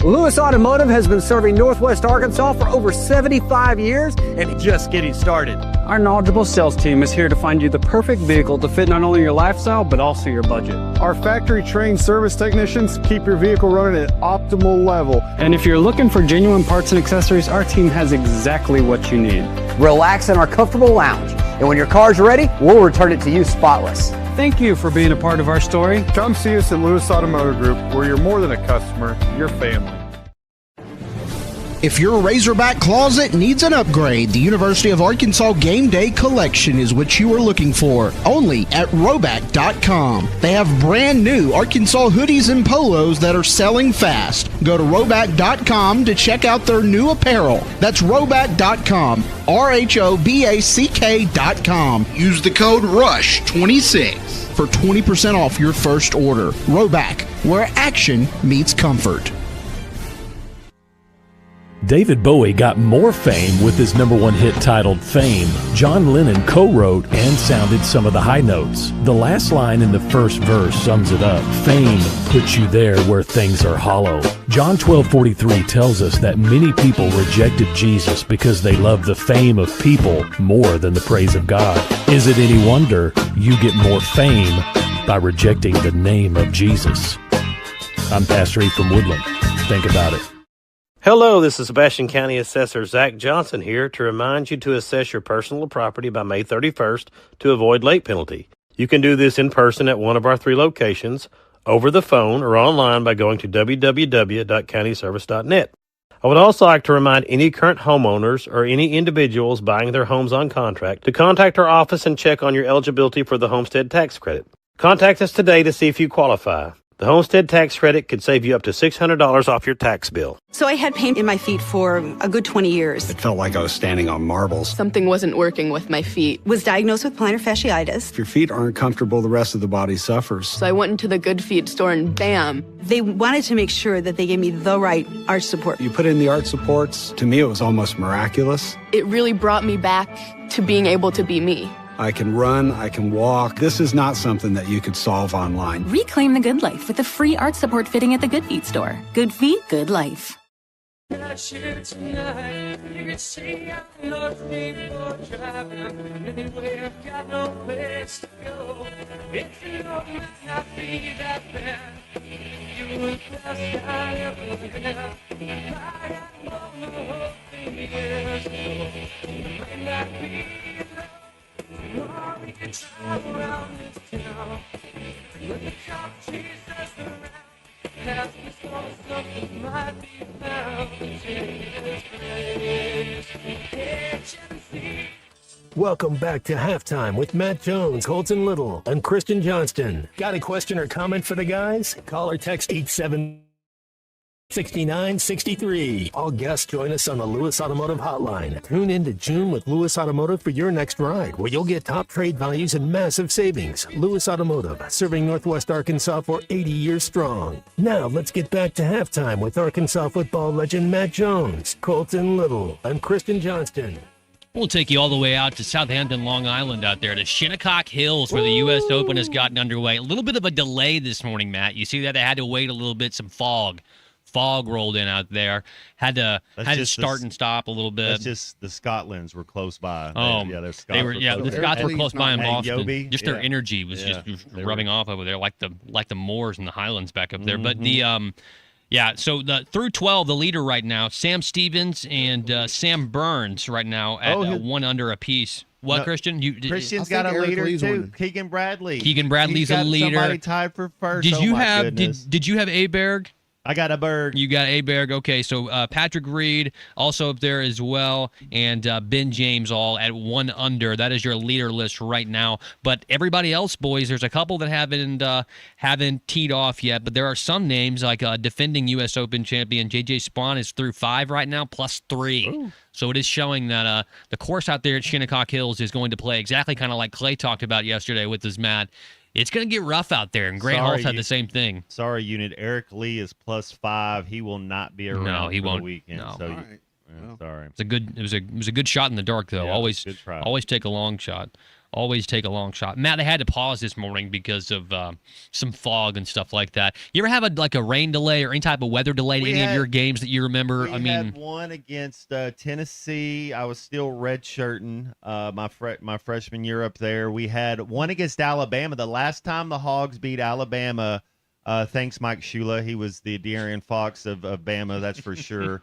Lewis Automotive has been serving Northwest Arkansas for over 75 years and just getting started. Our knowledgeable sales team is here to find you the perfect vehicle to fit not only your lifestyle, but also your budget. Our factory-trained service technicians keep your vehicle running at optimal level. And if you're looking for genuine parts and accessories, our team has exactly what you need. Relax in our comfortable lounge, and when your car's ready, we'll return it to you spotless. Thank you for being a part of our story. Come see us at Lewis Automotive Group, where you're more than a customer, you're family. If your Razorback closet needs an upgrade, the University of Arkansas Game Day Collection is what you are looking for, only at Roback.com. They have brand new Arkansas hoodies and polos that are selling fast. Go to Roback.com to check out their new apparel. That's Roback.com, RHOBACK.com. Use the code RUSH26 for 20% off your first order. Roback, where action meets comfort. David Bowie got more fame with his #1 hit titled Fame. John Lennon co-wrote and sounded some of the high notes. The last line in the first verse sums it up. Fame puts you there where things are hollow. John 12:43 tells us that many people rejected Jesus because they loved the fame of people more than the praise of God. Is it any wonder you get more fame by rejecting the name of Jesus? I'm Pastor E from Woodland. Think about it. Hello, this is Sebastian County Assessor Zach Johnson here to remind you to assess your personal property by May 31st to avoid late penalty. You can do this in person at one of our 3 locations, over the phone, or online by going to www.countyservice.net. I would also like to remind any current homeowners or any individuals buying their homes on contract to contact our office and check on your eligibility for the homestead tax credit. Contact us today to see if you qualify. The homestead tax credit could save you up to $600 off your tax bill. So I had pain in my feet for a good 20 years. It felt like I was standing on marbles. Something wasn't working with my feet. Was diagnosed with plantar fasciitis. If your feet aren't comfortable, the rest of the body suffers. So I went into the Good Feet store and bam. They wanted to make sure that they gave me the right arch support. You put in the arch supports. To me, it was almost miraculous. It really brought me back to being able to be me. I can run, I can walk. This is not something that you could solve online. Reclaim the good life with a free arch support fitting at the Good Feet store. Good feet, good life. Welcome back to Halftime with Matt Jones, Colton Little, and Christian Johnston. Got a question or comment for the guys? Call or text 877-6963. All guests join us on the Lewis Automotive Hotline. Tune in to June with Lewis Automotive for your next ride, where you'll get top trade values and massive savings. Lewis Automotive, serving Northwest Arkansas for 80 years strong. Now let's get back to Halftime with Arkansas football legend Matt Jones, Colton Little, and Christian Johnston. We'll take you all the way out to Southampton, Long Island out there to Shinnecock Hills where the U.S. Open has gotten underway. A little bit of a delay this morning, Matt. You see that? They had to wait a little bit. Some fog rolled in out there. Had to start and stop a little bit. That's just the Scotlands were close by. The Scots were close by in Boston. Just their energy was just rubbing off over there, like the moors and the Highlands back up there. But so through 12, the leader right now, Sam Stevens and Sam Burns right now at 1 under apiece. What, no, Christian? Christian's got a leader too. Keegan Bradley. Keegan Bradley's a leader. Somebody tied for first. Did you have Aberg? I got a Berg. You got Aberg. Okay, so Patrick Reed also up there as well, and Ben James all at 1 under. That is your leader list right now. But everybody else, boys, there's a couple that haven't teed off yet, but there are some names like defending U.S. Open champion J.J. Spawn is through 5 right now, plus 3. Ooh. So it is showing that the course out there at Shinnecock Hills is going to play exactly kind of like Clay talked about yesterday with his Matt. It's going to get rough out there, and Great Hall's had the same thing. Sorry, unit. Eric Lee is plus 5. He will not be around. No, he for won't. The weekend. No. So sorry. It was a good shot in the dark though. Yeah, always take a long shot. Always take a long shot. Matt, I had to pause this morning because of some fog and stuff like that. You ever have a rain delay or any type of weather delay in any of your games that you remember? We had one against Tennessee. I was still redshirting my freshman year up there. We had one against Alabama. The last time the Hogs beat Alabama, thanks Mike Shula. He was the De'Aaron Fox of Bama, that's for sure.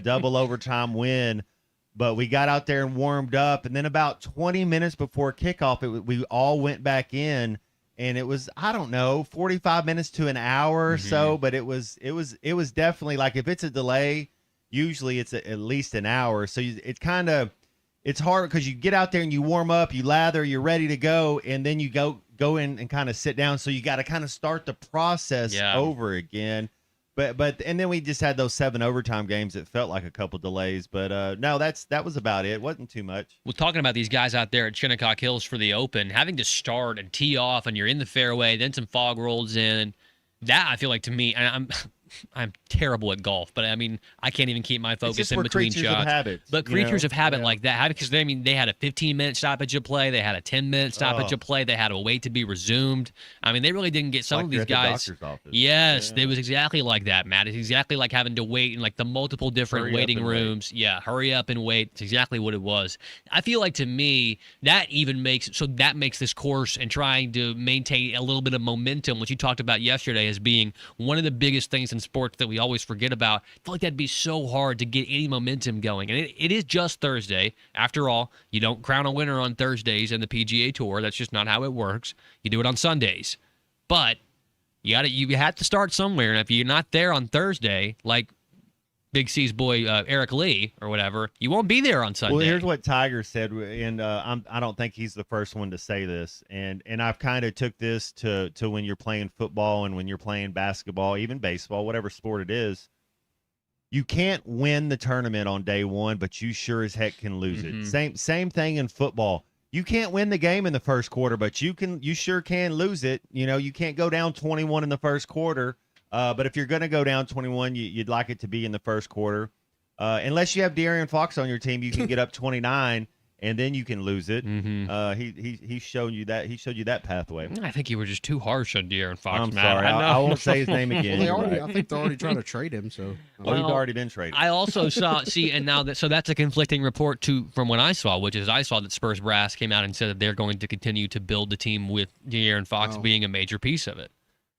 Double overtime win. But we got out there and warmed up, and then about 20 minutes before kickoff, we all went back in, and it was, I don't know, 45 minutes to an hour or so. But it was definitely like, if it's a delay, usually it's at least an hour. So it's hard because you get out there and you warm up, you lather, you're ready to go, and then you go in and kind of sit down. So you got to kind of start the process over again. But and then we just had those 7 overtime games. It felt like a couple delays, but no, that was about it. It wasn't too much. Well, talking about these guys out there at Shinnecock Hills for the Open, having to start and tee off, and you're in the fairway, then some fog rolls in. That I feel like, to me, and I'm terrible at golf, but I mean, I can't even keep my focus in between shots. But creatures of habit like that, because they had a 15-minute stoppage of play, they had a 10-minute stoppage of play, they had to wait to be resumed. I mean, they really didn't get some of these guys. Yes, it was exactly like that, Matt. It's exactly like having to wait in like the multiple different waiting rooms. Yeah, hurry up and wait. It's exactly what it was. I feel like, to me, that makes this course and trying to maintain a little bit of momentum, which you talked about yesterday, as being one of the biggest things in sports that we always forget about. I feel like that'd be so hard to get any momentum going. And it is just Thursday. After all, you don't crown a winner on Thursdays in the PGA Tour. That's just not how it works. You do it on Sundays. But you have to start somewhere. And if you're not there on Thursday, like Big C's boy Eric Lee or whatever, you won't be there on Sunday. Well, here's what Tiger said, and I don't think he's the first one to say this. And I've kind of took this to when you're playing football and when you're playing basketball, even baseball, whatever sport it is. You can't win the tournament on day one, but you sure as heck can lose it. Same thing in football. You can't win the game in the first quarter, but you sure can lose it. You know, you can't go down 21 in the first quarter. But if you're going to go down 21, you'd like it to be in the first quarter. Unless you have De'Aaron Fox on your team, you can get up 29 and then you can lose it. He showed you that. He showed you that pathway. I think you were just too harsh on De'Aaron Fox. I'm sorry. I won't say his name again. I think they're already trying to trade him. So he's already been traded. I also saw and now so that's a conflicting report from what I saw, which is I saw that Spurs brass came out and said that they're going to continue to build the team with De'Aaron Fox being a major piece of it.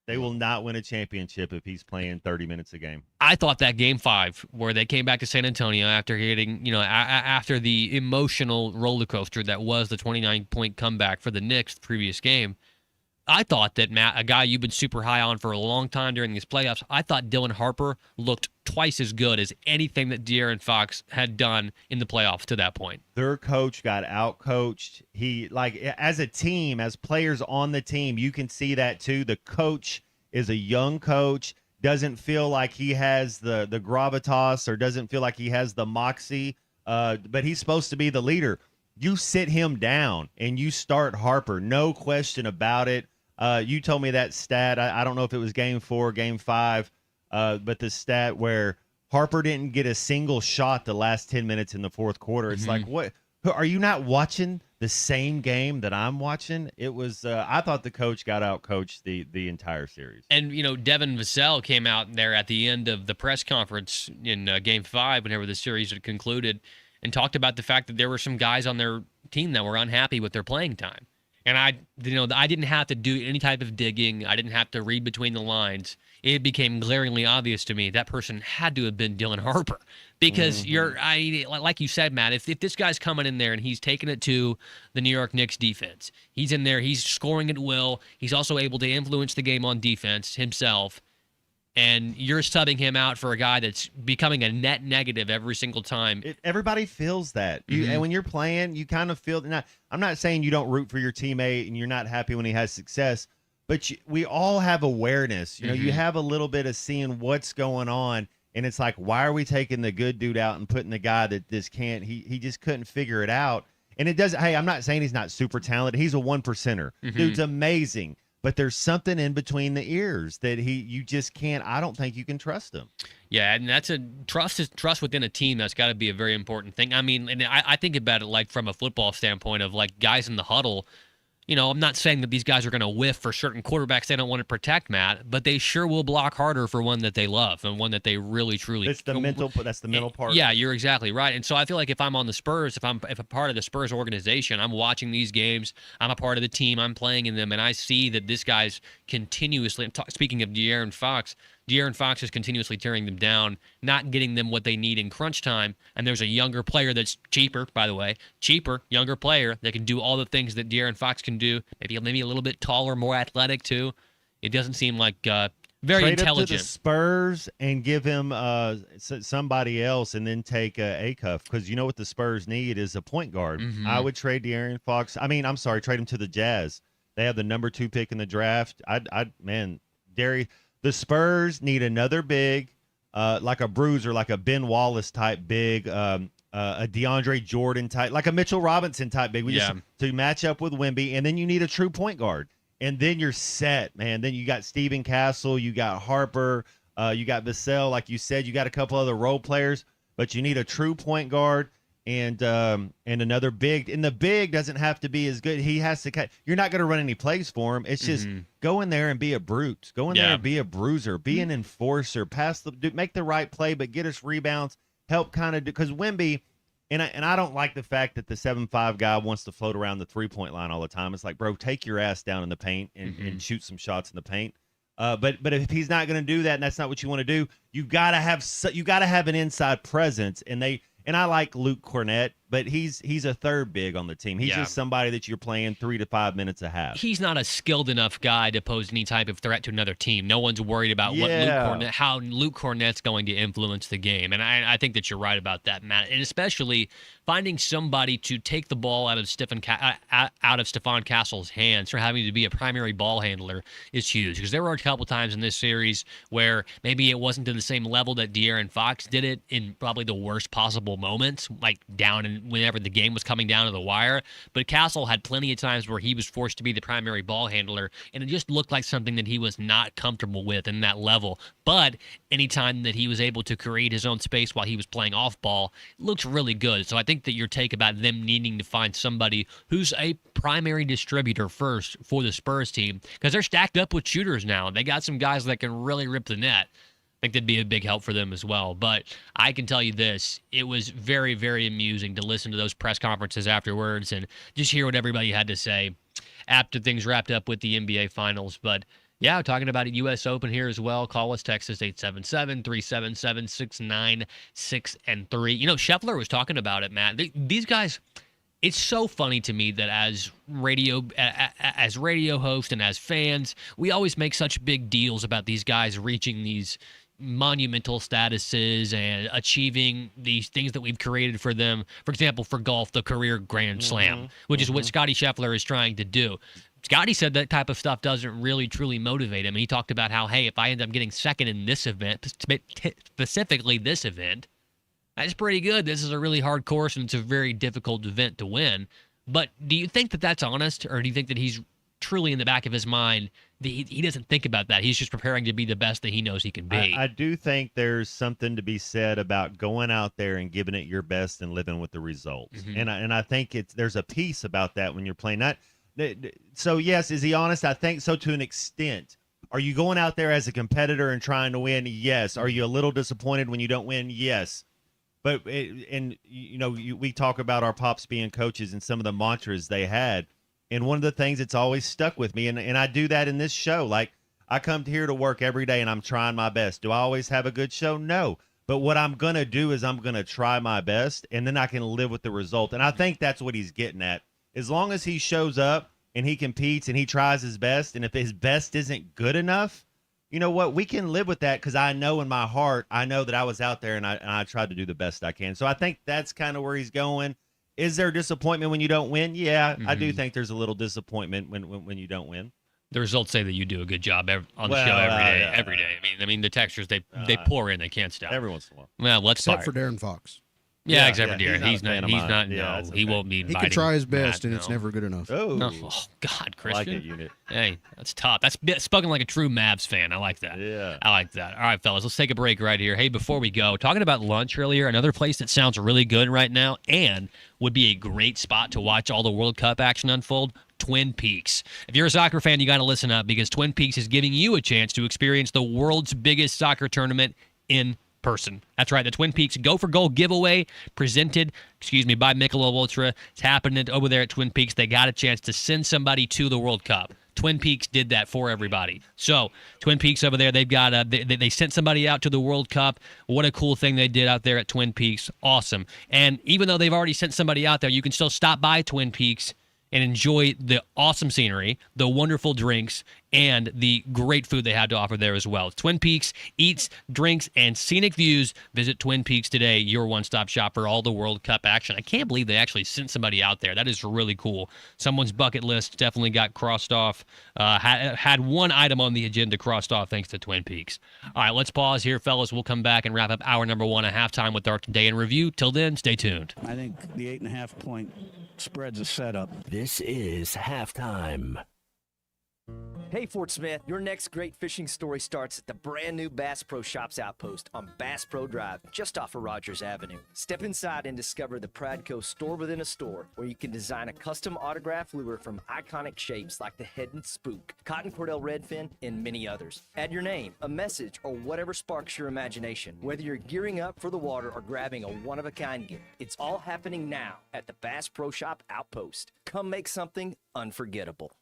They will not win a championship if he's playing 30 minutes a game. I thought that Game 5, where they came back to San Antonio after getting, after the emotional roller coaster that was the 29-point comeback for the Knicks the previous game, I thought that Matt, a guy you've been super high on for a long time during these playoffs, I thought Dylan Harper looked twice as good as anything that De'Aaron Fox had done in the playoffs to that point. Their coach got out-coached. As a team, as players on the team, you can see that too. The coach is a young coach, doesn't feel like he has the gravitas or doesn't feel like he has the moxie, but he's supposed to be the leader. You sit him down and you start Harper, no question about it. You told me that stat. I don't know if it was Game 4, Game 5, but the stat where Harper didn't get a single shot the last 10 minutes in the fourth quarter. It's like, what? Are you not watching the same game that I'm watching? It was. I thought the coach got out-coached the entire series. And, Devin Vassell came out there at the end of the press conference in Game 5, whenever the series had concluded, and talked about the fact that there were some guys on their team that were unhappy with their playing time. And I didn't have to do any type of digging. I didn't have to read between the lines. It became glaringly obvious to me that person had to have been Dylan Harper, because like you said, Matt, if this guy's coming in there and he's taking it to the New York Knicks defense, he's in there, he's scoring at will. He's also able to influence the game on defense himself. And you're subbing him out for a guy that's becoming a net negative every single time. Everybody feels that. And when you're playing, you kind of feel that. I'm not saying you don't root for your teammate and you're not happy when he has success, but we all have awareness. You have a little bit of seeing what's going on, and it's like, why are we taking the good dude out and putting the guy that he just couldn't figure it out? And it doesn't. Hey, I'm not saying he's not super talented. He's a 1%er. Dude's amazing. But there's something in between the ears that you just can't. I don't think you can trust him. Yeah, and that's trust within a team. That's got to be a very important thing. I mean, and I think about it like from a football standpoint of like guys in the huddle. I'm not saying that these guys are going to whiff for certain quarterbacks they don't want to protect, Matt, but they sure will block harder for one that they love and one that they really truly. That's the mental part. Yeah, you're exactly right. And so I feel like if I'm on the Spurs, if a part of the Spurs organization, I'm watching these games, I'm a part of the team, I'm playing in them, and I see that this guy's continuously. Speaking of De'Aaron Fox is continuously tearing them down, not getting them what they need in crunch time. And there's a younger player that's cheaper, by the way, younger player that can do all the things that De'Aaron Fox can do. Maybe a little bit taller, more athletic too. It doesn't seem like very Trade intelligent. Up to the Spurs and give him somebody else, and then take Acuff, because you know what the Spurs need is a point guard. I would trade De'Aaron Fox. Trade him to the Jazz. They have the number 2 pick in the draft. The Spurs need another big, like a bruiser, like a Ben Wallace type big, a DeAndre Jordan type, like a Mitchell Robinson type big. To match up with Wemby, and then you need a true point guard, and then you're set, man. Then you got Stephen Castle, you got Harper, you got Vassell, like you said, you got a couple other role players, but you need a true point guard. And another big, and the big doesn't have to be as good. He has to you're not going to run any plays for him. It's just go in there and be a brute. Go in there and be a bruiser. Be an enforcer. Make the right play, but get us rebounds. Help kind of because Wemby, and I don't like the fact that the 7'5" guy wants to float around the 3-point line all the time. It's like, bro, take your ass down in the paint and shoot some shots in the paint. But if he's not going to do that, and that's not what you want to do, you gotta have an inside presence. And I like Luke Cornett, but he's a third big on the team. He's just somebody that you're playing 3 to 5 minutes a half. He's not a skilled enough guy to pose any type of threat to another team. No one's worried about how Luke Cornett's going to influence the game. And I think that you're right about that, Matt. And especially finding somebody to take the ball out of Stephon Castle's hands for having to be a primary ball handler is huge. Because there were a couple times in this series where maybe it wasn't to the same level that De'Aaron Fox did it in probably the worst possible moments, like down and whenever the game was coming down to the wire. But Castle had plenty of times where he was forced to be the primary ball handler, and it just looked like something that he was not comfortable with in that level. But anytime that he was able to create his own space while he was playing off ball, it looks really good. So I think that your take about them needing to find somebody who's a primary distributor first for the Spurs team, because they're stacked up with shooters now. They got some guys that can really rip the net. I think that'd be a big help for them as well. But I can tell you this, it was very, very amusing to listen to those press conferences afterwards and just hear what everybody had to say after things wrapped up with the NBA Finals. But yeah, talking about a U.S. Open here as well. Call us, text us 877-377-6963. You know, Scheffler was talking about it, Matt. These guys, it's so funny to me that as radio hosts and as fans, we always make such big deals about these guys reaching these monumental statuses and achieving these things that we've created for them. For example, for golf, the career Grand Slam, which is what Scottie Scheffler is trying to do. Scottie said that type of stuff doesn't really truly motivate him. He talked about how, hey, if I end up getting second in this event, specifically this event, that's pretty good. This is a really hard course, and it's a very difficult event to win. But do you think that that's honest, or do you think that he's truly in the back of his mind, he doesn't think about that? He's just preparing to be the best that he knows he can be. I do think there's something to be said about going out there and giving it your best and living with the results. And I think there's a piece about that when you're playing. So, yes, is he honest? I think so to an extent. Are you going out there as a competitor and trying to win? Yes. Are you a little disappointed when you don't win? Yes. But, we talk about our pops being coaches and some of the mantras they had. And one of the things that's always stuck with me, and I do that in this show, like I come here to work every day and I'm trying my best. Do I always have a good show? No. But what I'm going to do is I'm going to try my best, and then I can live with the result. And I think that's what he's getting at. As long as he shows up and he competes and he tries his best, and if his best isn't good enough, you know what? We can live with that, because I know in my heart, I know that I was out there and I tried to do the best I can. So I think that's kind of where he's going. Is there disappointment when you don't win? Yeah, I do think there's a little disappointment when you don't win. The results say that you do a good job on the show every day. I mean, the textures they pour in, they can't stop. Every once in a while. Well, except for Darren Fox. Yeah, except for De'Aaron. He's not. He won't be. He can try his best, and it's never good enough. Oh God, Christian. I like it, Unit. Hey, that's tough. That's spoken like a true Mavs fan. I like that. Yeah, I like that. All right, fellas, let's take a break right here. Hey, before we go, talking about lunch earlier, another place that sounds really good right now and would be a great spot to watch all the World Cup action unfold. Twin Peaks. If you're a soccer fan, you got to listen up, because Twin Peaks is giving you a chance to experience the world's biggest soccer tournament in person. That's right, the Twin Peaks Go for Goal giveaway presented by Michelob Ultra. It's happening over there at Twin Peaks. They got a chance to send somebody to the World Cup. Twin Peaks did that for everybody. So Twin Peaks over there, they've got they sent somebody out to the World Cup. What a cool thing they did out there at Twin Peaks. Awesome. And even though they've already sent somebody out there, you can still stop by Twin Peaks and enjoy the awesome scenery, the wonderful drinks, and the great food they had to offer there as well. Twin Peaks eats, drinks, and scenic views. Visit Twin Peaks today, your one-stop shop for all the World Cup action. I can't believe they actually sent somebody out there. That is really cool. Someone's bucket list definitely got crossed off. Had one item on the agenda crossed off thanks to Twin Peaks. All right, let's pause here, fellas. We'll come back and wrap up hour number 1 at halftime with our Today in Review. Till then, stay tuned. I think the 8.5 point spread's a setup. This is halftime. Hey, Fort Smith, your next great fishing story starts at the brand new Bass Pro Shops outpost on Bass Pro Drive, just off of Rogers Avenue. Step inside and discover the Pradco store within a store, where you can design a custom autograph lure from iconic shapes like the Head and Spook, Cotton Cordell Redfin, and many others. Add your name, a message, or whatever sparks your imagination. Whether you're gearing up for the water or grabbing a one-of-a-kind gift, it's all happening now at the Bass Pro Shop outpost. Come make something unforgettable.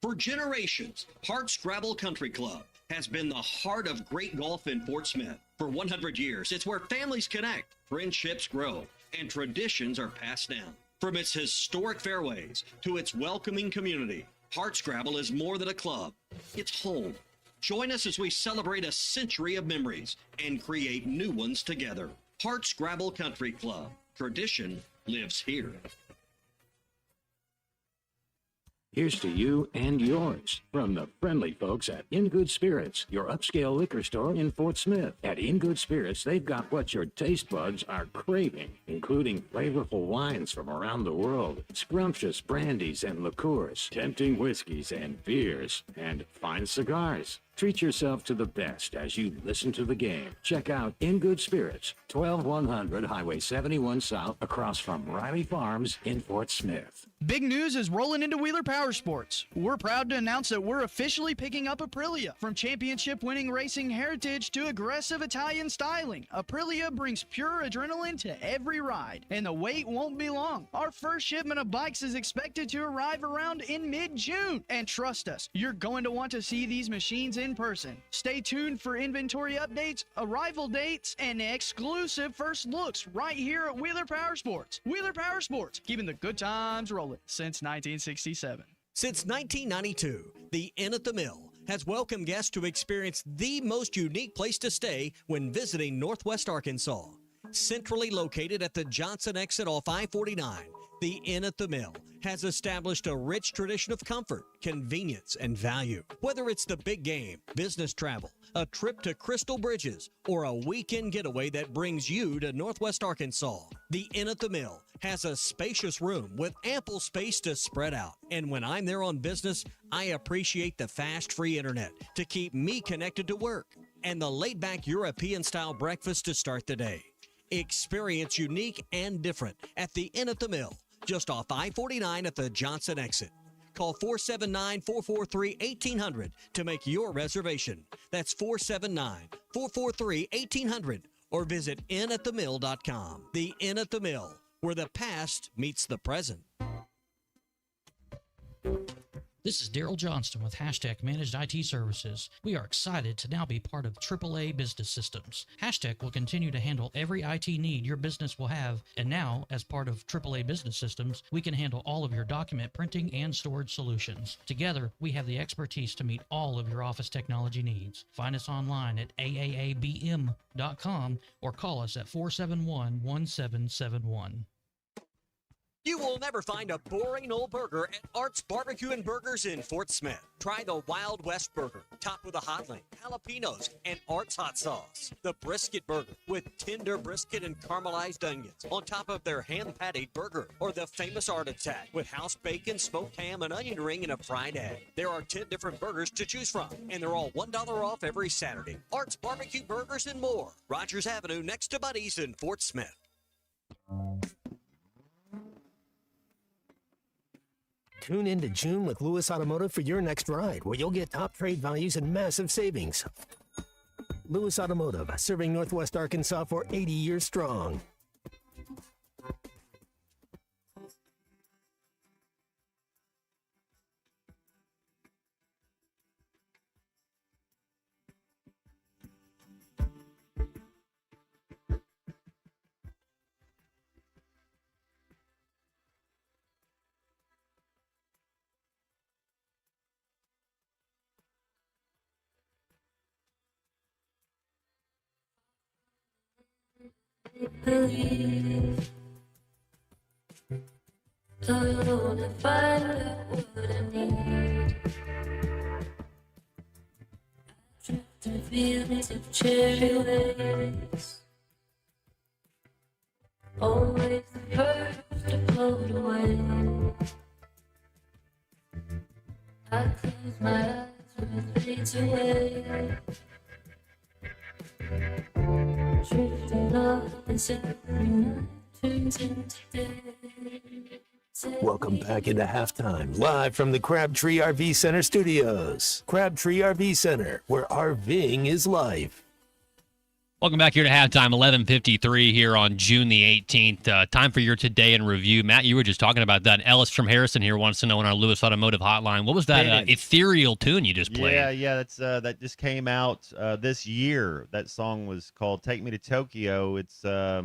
For generations, Hardscrabble Country Club has been the heart of great golf in Fort Smith. For 100 years, it's where families connect, friendships grow, and traditions are passed down. From its historic fairways to its welcoming community, Hardscrabble is more than a club. It's home. Join us as we celebrate a century of memories and create new ones together. Hardscrabble Country Club. Tradition lives here. Here's to you and yours from the friendly folks at In Good Spirits, your upscale liquor store in Fort Smith. At In Good Spirits, they've got what your taste buds are craving, including flavorful wines from around the world, scrumptious brandies and liqueurs, tempting whiskeys and beers, and fine cigars. Treat yourself to the best as you listen to the game. Check out In Good Spirits, 12100 Highway 71 South, across from Riley Farms in Fort Smith. Big news is rolling into Wheeler Power Sports. We're proud to announce that we're officially picking up Aprilia. From championship-winning racing heritage to aggressive Italian styling, Aprilia brings pure adrenaline to every ride, and the wait won't be long. Our first shipment of bikes is expected to arrive around in mid-June. And trust us, you're going to want to see these machines in person. Stay tuned for inventory updates, arrival dates, and exclusive first looks right here at Wheeler Power Sports. Wheeler Power Sports, keeping the good times rolling since 1967. Since 1992, the Inn at the Mill has welcomed guests to experience the most unique place to stay when visiting Northwest Arkansas. Centrally located at the Johnson exit off I-49, the Inn at the Mill has established a rich tradition of comfort, convenience, and value. Whether it's the big game, business travel, a trip to Crystal Bridges, or a weekend getaway that brings you to Northwest Arkansas, the Inn at the Mill has a spacious room with ample space to spread out. And when I'm there on business, I appreciate the fast, free internet to keep me connected to work and the laid-back European-style breakfast to start the day. Experience unique and different at the Inn at the Mill, just off I-49 at the Johnson exit. Call 479-443-1800 to make your reservation. That's 479-443-1800 or visit inatthemill.com. The Inn at the Mill, where the past meets the present. This is Daryl Johnston with Hashtag Managed IT Services. We are excited to now be part of AAA Business Systems. Hashtag will continue to handle every IT need your business will have, and now, as part of AAA Business Systems, we can handle all of your document printing and storage solutions. Together, we have the expertise to meet all of your office technology needs. Find us online at aaabm.com or call us at 471-1771. You will never find a boring old burger at Art's Barbecue and Burgers in Fort Smith. Try the Wild West Burger, topped with a hot link, jalapenos, and Art's hot sauce. The Brisket Burger, with tender brisket and caramelized onions on top of their hand-patted burger. Or the famous Art Attack, with house bacon, smoked ham, an onion ring, and a fried egg. There are 10 different burgers to choose from, and they're all $1 off every Saturday. Art's Barbecue Burgers and more. Rogers Avenue, next to Buddy's in Fort Smith. Tune in to June with Lewis Automotive for your next ride, where you'll get top trade values and massive savings. Lewis Automotive, serving Northwest Arkansas for 80 years strong. Believe, alone to find out what I need. I drift in feelings of cherry waves, always the first to float away. I close my eyes when it fades away. Drifting off as every night turns into day. Welcome back into halftime, live from the Crabtree RV Center studios. Crabtree RV Center, where RVing is life. Welcome back here to halftime, 11:53 here on June the 18th. Time for your Today in Review. Matt, you were just talking about that. Ellis from Harrison here wants to know on our Lewis Automotive Hotline, what was that ethereal tune you just played? Yeah, that's that just came out this year. That song was called "Take Me to Tokyo." It's I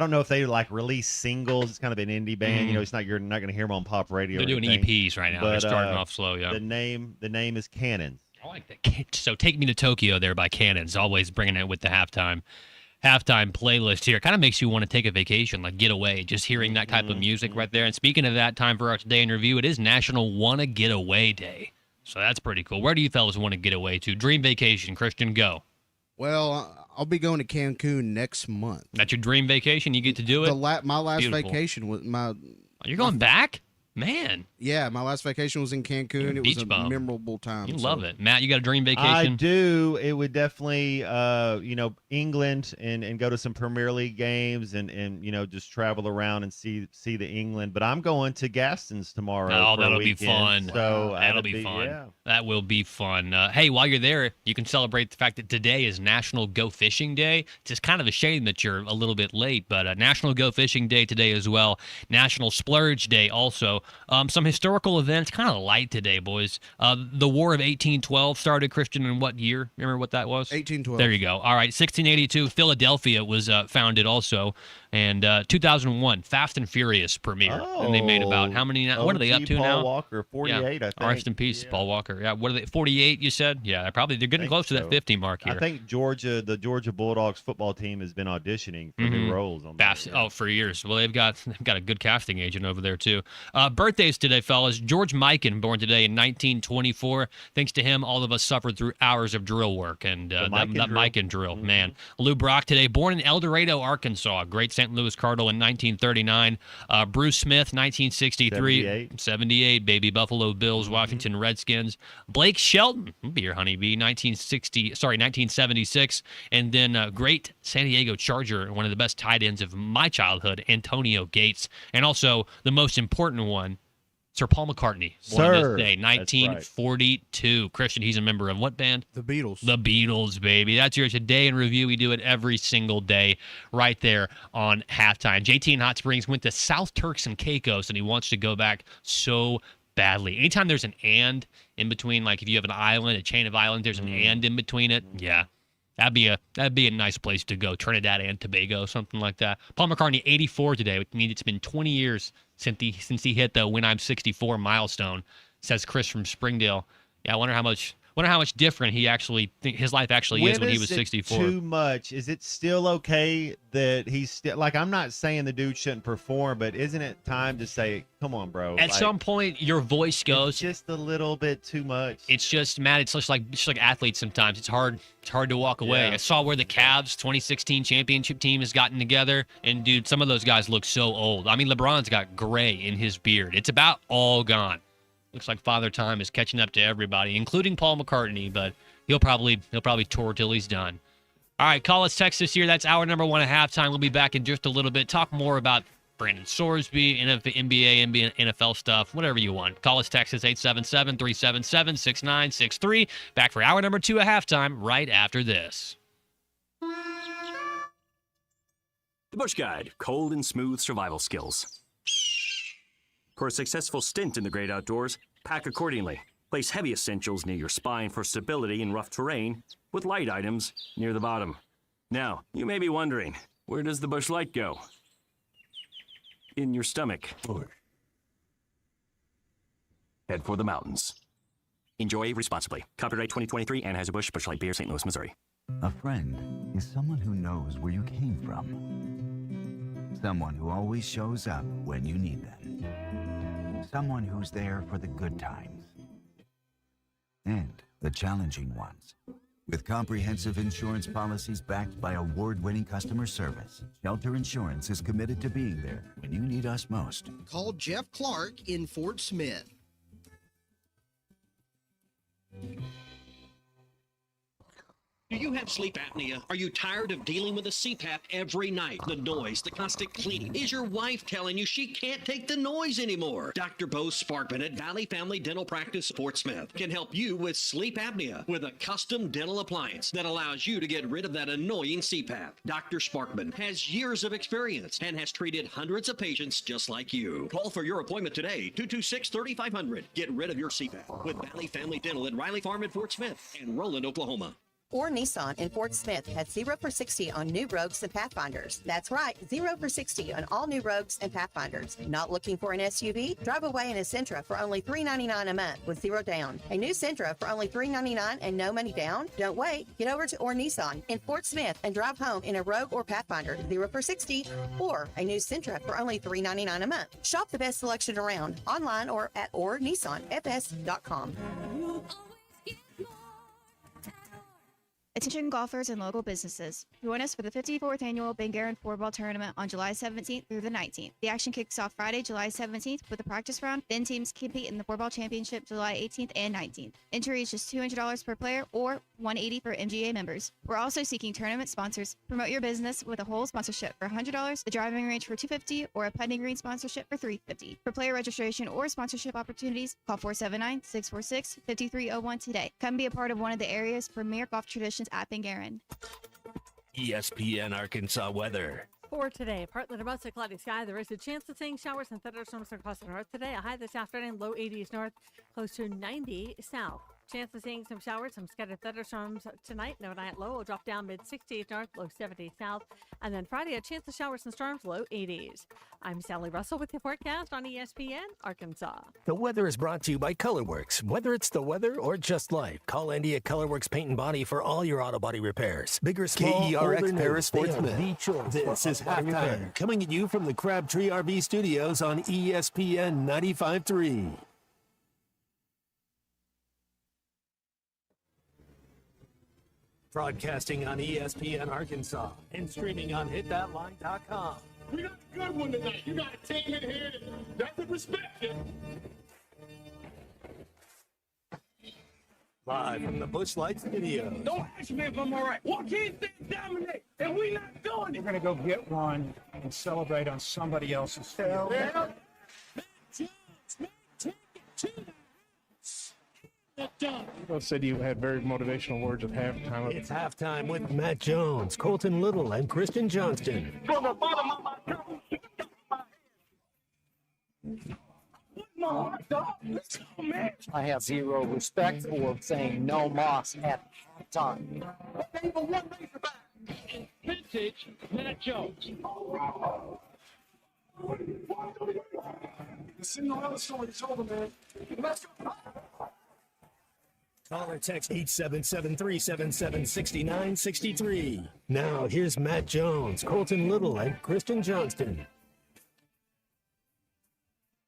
don't know if they like release singles. It's kind of an indie band. You know, it's not you're not going to hear them on pop radio. They're doing EPs right now. They're starting off slow. Yeah. The name is Cannons. I like that. So Take Me to Tokyo there by Cannons, always bringing it with the halftime playlist here. Kind of makes you want to take a vacation, like get away, just hearing that type of music right there. And speaking of that, time for our Today in Review. It is National Wanna Get Away Day. So that's pretty cool. Where do you fellas want to get away to? Dream vacation. Christian, go. Well, I'll be going to Cancun next month. That's your dream vacation? You get to do it? My last Beautiful. vacation was my... You're going back? Man. Yeah, my last vacation was in Cancun. It was a memorable time. You love it. Matt, you got a dream vacation? I do. It would definitely, England and go to some Premier League games and just travel around and see the England. But I'm going to Gaston's tomorrow. Oh, for that'll a be weekend, fun. So that'll be fun. Yeah. That will be fun. Hey, while you're there, you can celebrate the fact that today is National Go Fishing Day. It's just kind of a shame that you're a little bit late, but National Go Fishing Day today as well. National Splurge Day also. Some historical events, kind of light today, boys. The War of 1812 started, Christian, in what year? Remember what that was? 1812. There you go. All right, 1682, Philadelphia was founded also. And 2001, Fast and Furious premiere. And they made about how many now? What are they up to Paul now? Walker, 48, I think. Rest in peace, Paul Walker. Yeah, what are they, 48, you said? Yeah, they're getting close to that 50 mark here. I think the Georgia Bulldogs football team has been auditioning for new roles on that. Oh, for years. Well, they've got a good casting agent over there, too. Birthdays today, fellas. George Mikan, born today in 1924. Thanks to him, all of us suffered through hours of drill work. And that Mikan drill, man. Lou Brock today, born in El Dorado, Arkansas. Great St. Louis Cardinal in 1939. Bruce Smith, 1963. 78, baby. Buffalo Bills, Washington Redskins. Blake Shelton, will be your honeybee, 1976. And then great San Diego Charger, one of the best tight ends of my childhood, Antonio Gates. And also the most important one, Sir Paul McCartney, born this day, 1942. Right. Christian, he's a member of what band? The Beatles. The Beatles, baby. That's your Today in Review. We do it every single day right there on halftime. JT in Hot Springs went to South Turks and Caicos, and he wants to go back so badly. Anytime there's an and in between, like if you have an island, a chain of islands, there's an and in between it. Yeah. That'd be a nice place to go. Trinidad and Tobago, something like that. Paul McCartney, 84 today, which means it's been 20 years since he hit the When I'm 64 milestone, says Chris from Springdale. Yeah, I wonder how much different his life actually is when he was 64. Too much. Is it still okay that he's still like? I'm not saying the dude shouldn't perform, but isn't it time to say, "Come on, bro"? At some point, your voice goes it's just a little bit too much. It's just, Matt. It's just like athletes. Sometimes it's hard to walk away. Yeah. I saw where the Cavs 2016 championship team has gotten together, and dude, some of those guys look so old. I mean, LeBron's got gray in his beard. It's about all gone. Looks like Father Time is catching up to everybody, including Paul McCartney, but he'll probably tour till he's done. All right, call us, text us here. That's hour number 1 at halftime. We'll be back in just a little bit. Talk more about Brandon Sorsby, NBA, NFL stuff, whatever you want. Call us, text us, 877-377-6963. Back for hour number 2 at halftime right after this. The Bush Guide, cold and smooth survival skills. For a successful stint in the great outdoors, pack accordingly. Place heavy essentials near your spine for stability in rough terrain, with light items near the bottom. Now, you may be wondering, where does the Bush Light go? In your stomach. Head for the mountains. Enjoy responsibly. Copyright 2023 Anheuser-Busch Bush Light Beer, St. Louis, Missouri. A friend is someone who knows where you came from. Someone who always shows up when you need them. Someone who's there for the good times and the challenging ones. With comprehensive insurance policies backed by award-winning customer service, Shelter Insurance is committed to being there when you need us most. Call Jeff Clark in Fort Smith. Do you have sleep apnea? Are you tired of dealing with a CPAP every night? The noise, the constant cleaning. Is your wife telling you she can't take the noise anymore? Dr. Bo Sparkman at Valley Family Dental Practice, Fort Smith, can help you with sleep apnea with a custom dental appliance that allows you to get rid of that annoying CPAP. Dr. Sparkman has years of experience and has treated hundreds of patients just like you. Call for your appointment today, 226-3500. Get rid of your CPAP with Valley Family Dental at Riley Farm in Fort Smith and Roland, Oklahoma. Or Nissan in Fort Smith had 0 for 60 on new Rogues and Pathfinders. That's right, 0 for 60 on all new Rogues and Pathfinders. Not looking for an SUV? Drive away in a Sentra for only $399 a month with 0 down. A new Sentra for only $399 and no money down? Don't wait. Get over to Or Nissan in Fort Smith and drive home in a Rogue or Pathfinder, 0 for 60, or a new Sentra for only $399 a month. Shop the best selection around, online or at ornissanfs.com. Attention golfers and local businesses. Join us for the 54th Annual Ben Guerin Floorball Tournament on July 17th through the 19th. The action kicks off Friday, July 17th with a practice round. Then teams compete in the Floorball Championship July 18th and 19th. Entry is just $200 per player or $180 for MGA members. We're also seeking tournament sponsors. Promote your business with a hole sponsorship for $100, the driving range for $250, or a putting green sponsorship for $350. For player registration or sponsorship opportunities, call 479-646-5301 today. Come be a part of one of the area's premier golf traditions at Ben Guerin. ESPN Arkansas weather. For today, partly to mostly cloudy sky. There is a chance of seeing showers and thunderstorms across the north today. A high this afternoon, low 80s north, close to 90 south. Chance of seeing some showers, some scattered thunderstorms tonight. Overnight low will drop down mid-60s north, low 70s south. And then Friday, a chance of showers and storms, low 80s. I'm Sally Russell with the forecast on ESPN Arkansas. The weather is brought to you by ColorWorks. Whether it's the weather or just life, call Andy at ColorWorks Paint and Body for all your auto body repairs. Big or small, KERX older, Paris new, Sportsman. the choice. This is halftime. Coming at you from the Crabtree RV Studios on ESPN 95.3. Broadcasting on ESPN Arkansas and streaming on hitthatline.com. We got a good one tonight. You got a team in here that doesn't respect you. Live from the Busch Light Studio. Don't ask me if I'm all right. Joaquin said dominate, and we not doing it. We're going to go get one and celebrate on somebody else's field. Yeah. Both said you had very motivational words at halftime. It's halftime with Matt Jones, Colton Little, and Christian Johnston. From the bottom of my heart, dog. Let's go, man. I have zero respect for saying no Moss at halftime. Okay, but one Razorback. Vintage Matt Jones. The Cinderella story is over, man. Let's go. Call or text 877-377-6963. Now, here's Matt Jones, Colton Little, and Christian Johnston.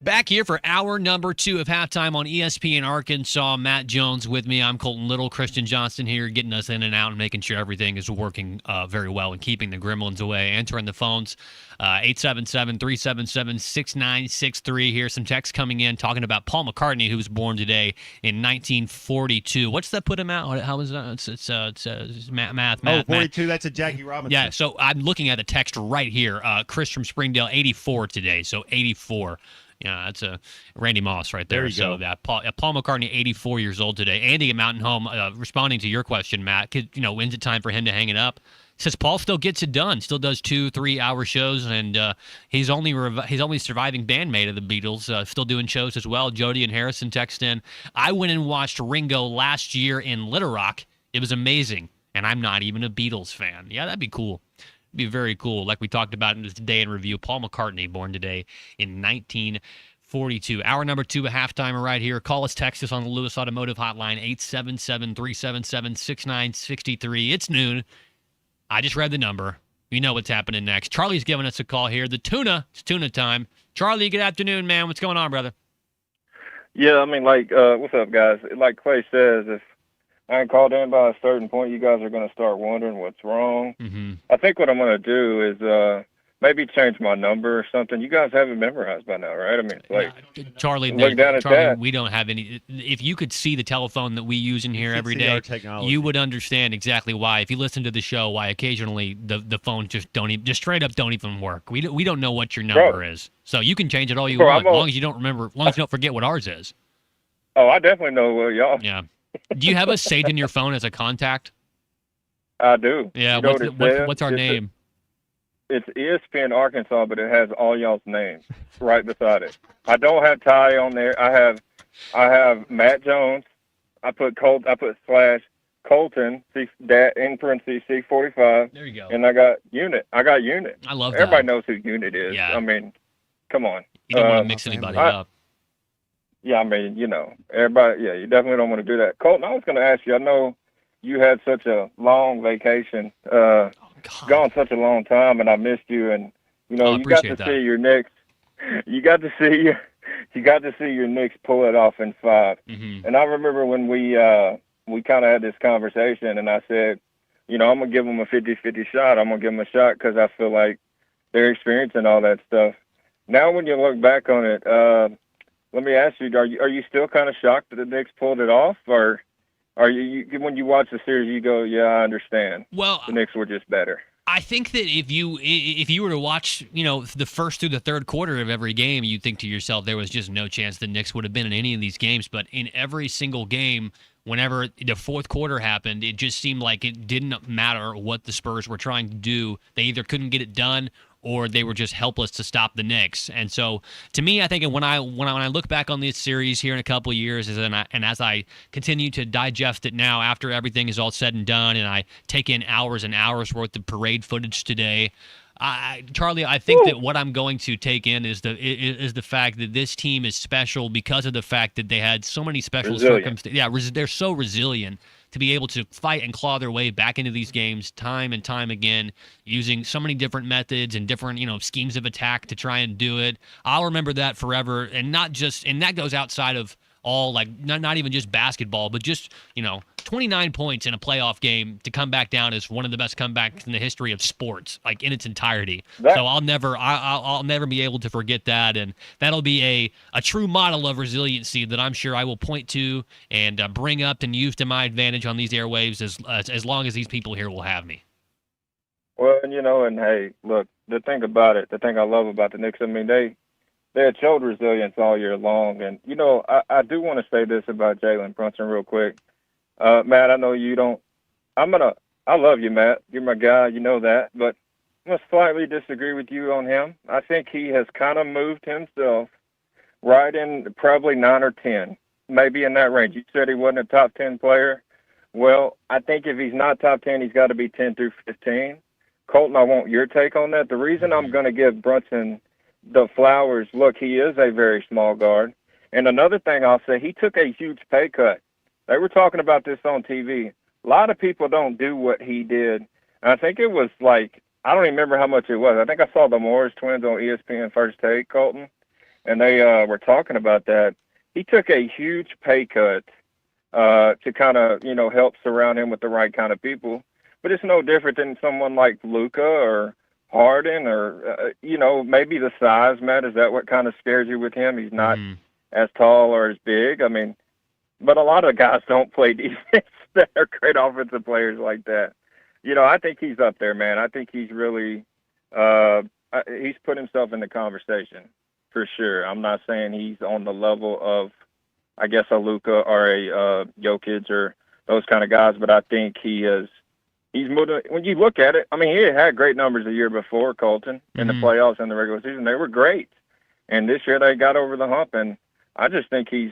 Back here for hour number 2 of halftime on ESPN Arkansas. Matt Jones with me. I'm Colton Little. Christian Johnston here, getting us in and out and making sure everything is working very well and keeping the gremlins away. Answering the phones, 877-377-6963. Here's some text coming in talking about Paul McCartney, who was born today in 1942. What's that put him out? How was that? It's math. 42, that's a Jackie Robinson. Yeah, so I'm looking at the text right here. Chris from Springdale, 84 today, so 84. Yeah, that's a Randy Moss right there. There you so go. that Paul McCartney, 84 years old today. Andy at Mountain Home, responding to your question, Matt. When's it time for him to hang it up? Says Paul still gets it done. Still does 2-3 hour shows, and he's only surviving bandmate of the Beatles. Still doing shows as well. Jody and Harrison text in. I went and watched Ringo last year in Little Rock. It was amazing, and I'm not even a Beatles fan. Yeah, that'd be cool. Be very cool. Like we talked about in this day in review, Paul McCartney, born today in 1942. Hour number 2 of halftime right here. Call us, text us on the Lewis Automotive Hotline, 877-377-6963. It's noon. I just read the number. You know what's happening next. Charlie's giving us a call here. The tuna. It's tuna time. Charlie, good afternoon, man. What's going on, brother? Yeah, I mean, what's up, guys? Like Clay says, if I ain't called in by a certain point, you guys are going to start wondering what's wrong. Mm-hmm. I think what I'm going to do is maybe change my number or something. You guys have it memorized by now, right? I mean, like, Charlie, look down at Charlie, that. we don't have any. If you could see the telephone that we use in here every see our day, technology. you would understand exactly why. If you listen to the show, why occasionally the phones just don't even, just straight up don't even work. We don't know what your number is, so you can change it all you want, as long as you don't remember, as long as you don't forget what ours is. Oh, I definitely know y'all. Yeah. Do you have us saved in your phone as a contact? I do. Yeah. You know what it says? What's our name? It's ESPN Arkansas, but it has all y'all's names right beside it. I don't have Ty on there. I have Matt Jones. I put slash Colton in parentheses C45. There you go. And I got Unit. I love that. Everybody knows who Unit is. Yeah. I mean, come on. You don't want to mix anybody up. Yeah, I mean, everybody. Yeah, you definitely don't want to do that. Colton, I was going to ask you. I know you had such a long vacation. Gone such a long time, and I missed you. And you got to see your Knicks. You got to see your Knicks pull it off in 5. Mm-hmm. And I remember when we kind of had this conversation, and I said, I'm gonna give them a 50-50 shot. I'm gonna give them a shot because I feel like they're experiencing all that stuff. Now, when you look back on it, let me ask you: Are you still kind of shocked that the Knicks pulled it off, or? Are you when you watch the series, you go, yeah, I understand. Well, the Knicks were just better. I think that if you were to watch, the first through the third quarter of every game, you'd think to yourself there was just no chance the Knicks would have been in any of these games. But in every single game, whenever the fourth quarter happened, it just seemed like it didn't matter what the Spurs were trying to do. They either couldn't get it done or they were just helpless to stop the Knicks. And so, to me, I think when I look back on this series here in a couple of years, and as I continue to digest it now after everything is all said and done, and I take in hours and hours worth of parade footage today, Charlie, I think that what I'm going to take in is the fact that this team is special because of the fact that they had so many special circumstances. Yeah, they're so resilient to be able to fight and claw their way back into these games time and time again, using so many different methods and different, schemes of attack to try and do it. I'll remember that forever, and that goes outside of all, like, not even just basketball, but just 29 points in a playoff game to come back down is one of the best comebacks in the history of sports, like in its entirety. So I'll never be able to forget that, and that'll be a true model of resiliency that I'm sure I will point to and bring up and use to my advantage on these airwaves as long as these people here will have me. Well, and hey, look, the thing I love about the Knicks, I mean, they had showed resilience all year long. And, I do want to say this about Jalen Brunson real quick. Matt, I know you don't – I love you, Matt. You're my guy. You know that. But I'm going to slightly disagree with you on him. I think he has kind of moved himself right in probably 9 or 10, maybe in that range. You said he wasn't a top 10 player. Well, I think if he's not top 10, he's got to be 10 through 15. Colton, I want your take on that. The reason I'm going to give Brunson the flowers, look, he is a very small guard. And another thing I'll say, he took a huge pay cut. They were talking about this on TV. A lot of people don't do what he did. And I think it was like, I don't even remember how much it was. I think I saw the Morris twins on ESPN First Take, Colton, and they were talking about that. He took a huge pay cut to kind of, help surround him with the right kind of people. But it's no different than someone like Luka or Harden or, maybe the size, Matt. Is that what kind of scares you with him? He's not as tall or as big. I mean, but a lot of guys don't play defense that are great offensive players like that. I think he's up there, man. I think he's really he's put himself in the conversation for sure. I'm not saying he's on the level of, I guess, a Luka or a Jokic or those kind of guys, but I think he is. He's moving. When you look at it, I mean, he had great numbers the year before, Colton, in the playoffs and the regular season. They were great, and this year they got over the hump. And I just think he's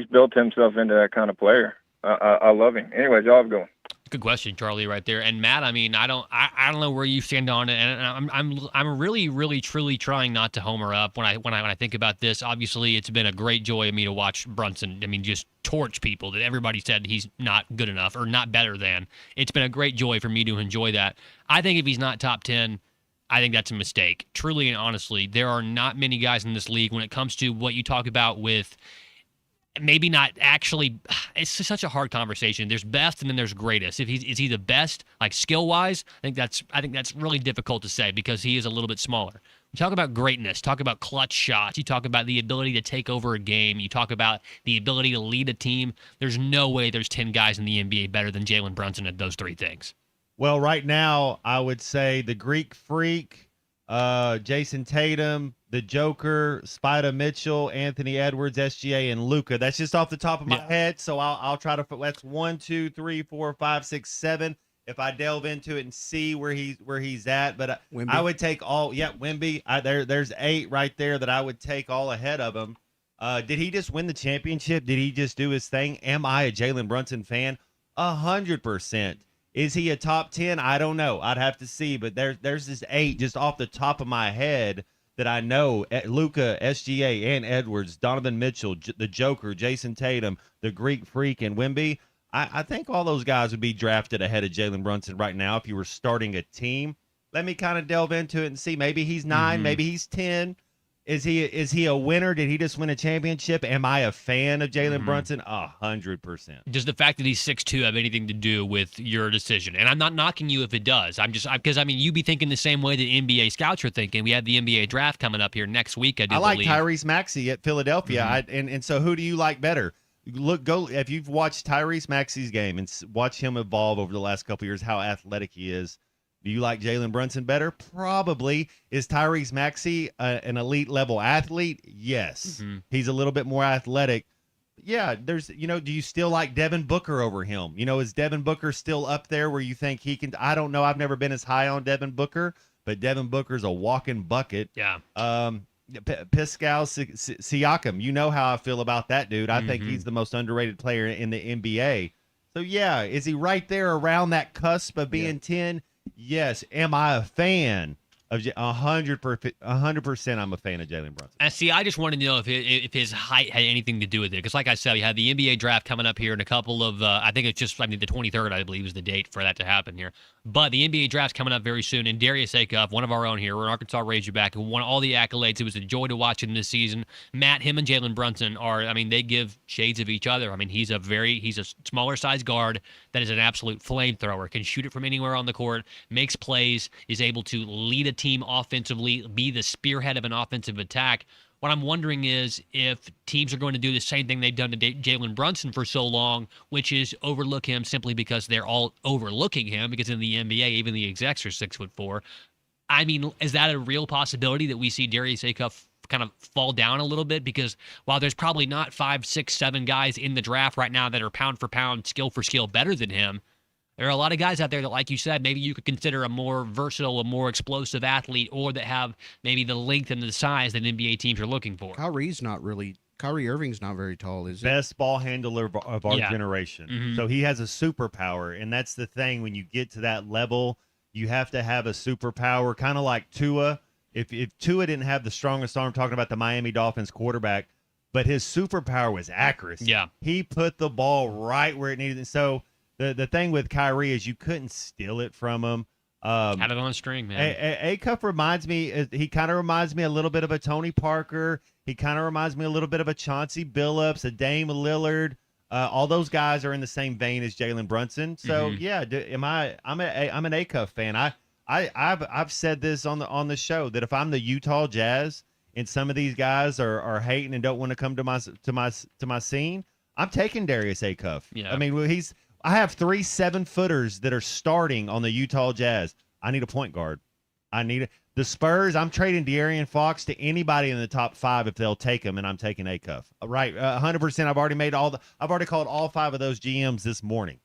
built himself into that kind of player. I love him. Anyways, y'all have a good one. Good question, Charlie, right there. And Matt, I mean, I don't know where you stand on it, and I'm really, really, truly trying not to homer up when I think about this. Obviously, it's been a great joy of me to watch Brunson. I mean, just torch people that everybody said he's not good enough or not better than. It's been a great joy for me to enjoy that. I think if he's not top 10, I think that's a mistake. Truly and honestly, there are not many guys in this league when it comes to what you talk about with maybe not actually. It's just such a hard conversation. There's best and then there's greatest. Is he the best, like skill wise? I think that's really difficult to say because he is a little bit smaller. You talk about greatness, talk about clutch shots, you talk about the ability to take over a game, you talk about the ability to lead a team. There's no way there's 10 guys in the NBA better than Jalen Brunson at those three things. Well, right now, I would say the Greek Freak, Jason Tatum, the Joker, Spida Mitchell, Anthony Edwards, SGA, and Luka. That's just off the top of my head, so I'll try to. That's 1, 2, 3, 4, 5, 6, 7. If I delve into it and see where he's at, but I would take all. Yeah, Wemby. There's 8 right there that I would take all ahead of him. Did he just win the championship? Did he just do his thing? Am I a Jalen Brunson fan? 100%. Is he a top 10? I don't know. I'd have to see. But there's this 8 just off the top of my head that I know. Luka, SGA, and Edwards, Donovan Mitchell, the Joker, Jason Tatum, the Greek Freak, and Wemby. I think all those guys would be drafted ahead of Jalen Brunson right now if you were starting a team. Let me kind of delve into it and see. Maybe he's 9, maybe he's 10. Is he a winner? Did he just win a championship? Am I a fan of Jalen Brunson? 100%. Does the fact that he's 6'2" have anything to do with your decision? And I'm not knocking you if it does. Because you'd be thinking the same way that NBA scouts are thinking. We have the NBA draft coming up here next week. I like believe. Tyrese Maxey at Philadelphia. And so who do you like better? Go if you've watched Tyrese Maxey's game and watch him evolve over the last couple of years, how athletic he is. Do you like Jalen Brunson better? Probably. Is Tyrese Maxey an elite level athlete? Yes. He's a little bit more athletic. Yeah, do you still like Devin Booker over him? Is Devin Booker still up there where you think he can? I don't know. I've never been as high on Devin Booker, but Devin Booker's a walking bucket. Yeah. Pascal Siakam, you know how I feel about that dude. I think he's the most underrated player in the NBA. So, yeah, is he right there around that cusp of being 10? Yes. Am I a fan of 100%? I'm a fan of Jalen Brunson. And see, I just wanted to know if his height had anything to do with it. Because like I said, we have the NBA draft coming up here in a couple of, I think it's just, the 23rd, I believe, is the date for that to happen here. But the NBA draft's coming up very soon. And Darius Acuff, one of our own here, we're an Arkansas Razorback, who won all the accolades. It was a joy to watch him this season. Matt, him and Jalen Brunson they give shades of each other. He's a smaller size guard that is an absolute flamethrower, can shoot it from anywhere on the court, makes plays, is able to lead a team offensively, be the spearhead of an offensive attack. What I'm wondering is if teams are going to do the same thing they've done to Jalen Brunson for so long, which is overlook him simply because they're all overlooking him, because in the NBA, even the execs are 6'4". Is that a real possibility that we see Darius Acuff kind of fall down a little bit? Because while there's probably not 5, 6, 7 guys in the draft right now that are pound for pound, skill for skill better than him, there are a lot of guys out there that, like you said, maybe you could consider a more versatile, a more explosive athlete, or that have maybe the length and the size that NBA teams are looking for. Kyrie Irving's not very tall, is he? Best ball handler of our generation. So he has a superpower, and that's the thing. When you get to that level, you have to have a superpower, kind of like Tua. If Tua didn't have the strongest arm, talking about the Miami Dolphins quarterback, but his superpower was accuracy. Yeah. He put the ball right where it needed. And so the thing with Kyrie is you couldn't steal it from him. Had it on a string, man. Acuff reminds me, he kind of reminds me a little bit of a Tony Parker. He kind of reminds me a little bit of a Chauncey Billups, a Dame Lillard. All those guys are in the same vein as Jalen Brunson. So yeah, I'm an Acuff fan. I've said this on the show that if I'm the Utah Jazz and some of these guys are hating and don't want to come to my scene, I'm taking Darius Acuff. Yeah. I have 3 7-footers that are starting on the Utah Jazz. I need a point guard. The Spurs, I'm trading De'Aaron Fox to anybody in the top 5 if they'll take him, and I'm taking Acuff. Right, 100%. I've already called all 5 of those GMs this morning.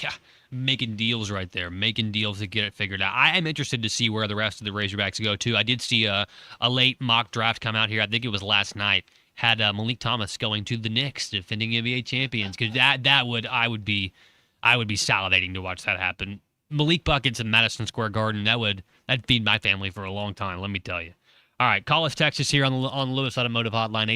Yeah, making deals right there, making deals to get it figured out. I am interested to see where the rest of the Razorbacks go, too. I did see a late mock draft come out here. I think it was last night. Had Malik Thomas going to the Knicks, defending NBA champions, because I would be salivating to watch that happen. Malik buckets in Madison Square Garden, that'd feed my family for a long time, let me tell you. All right, call us, text us here on Lewis Automotive Hotline,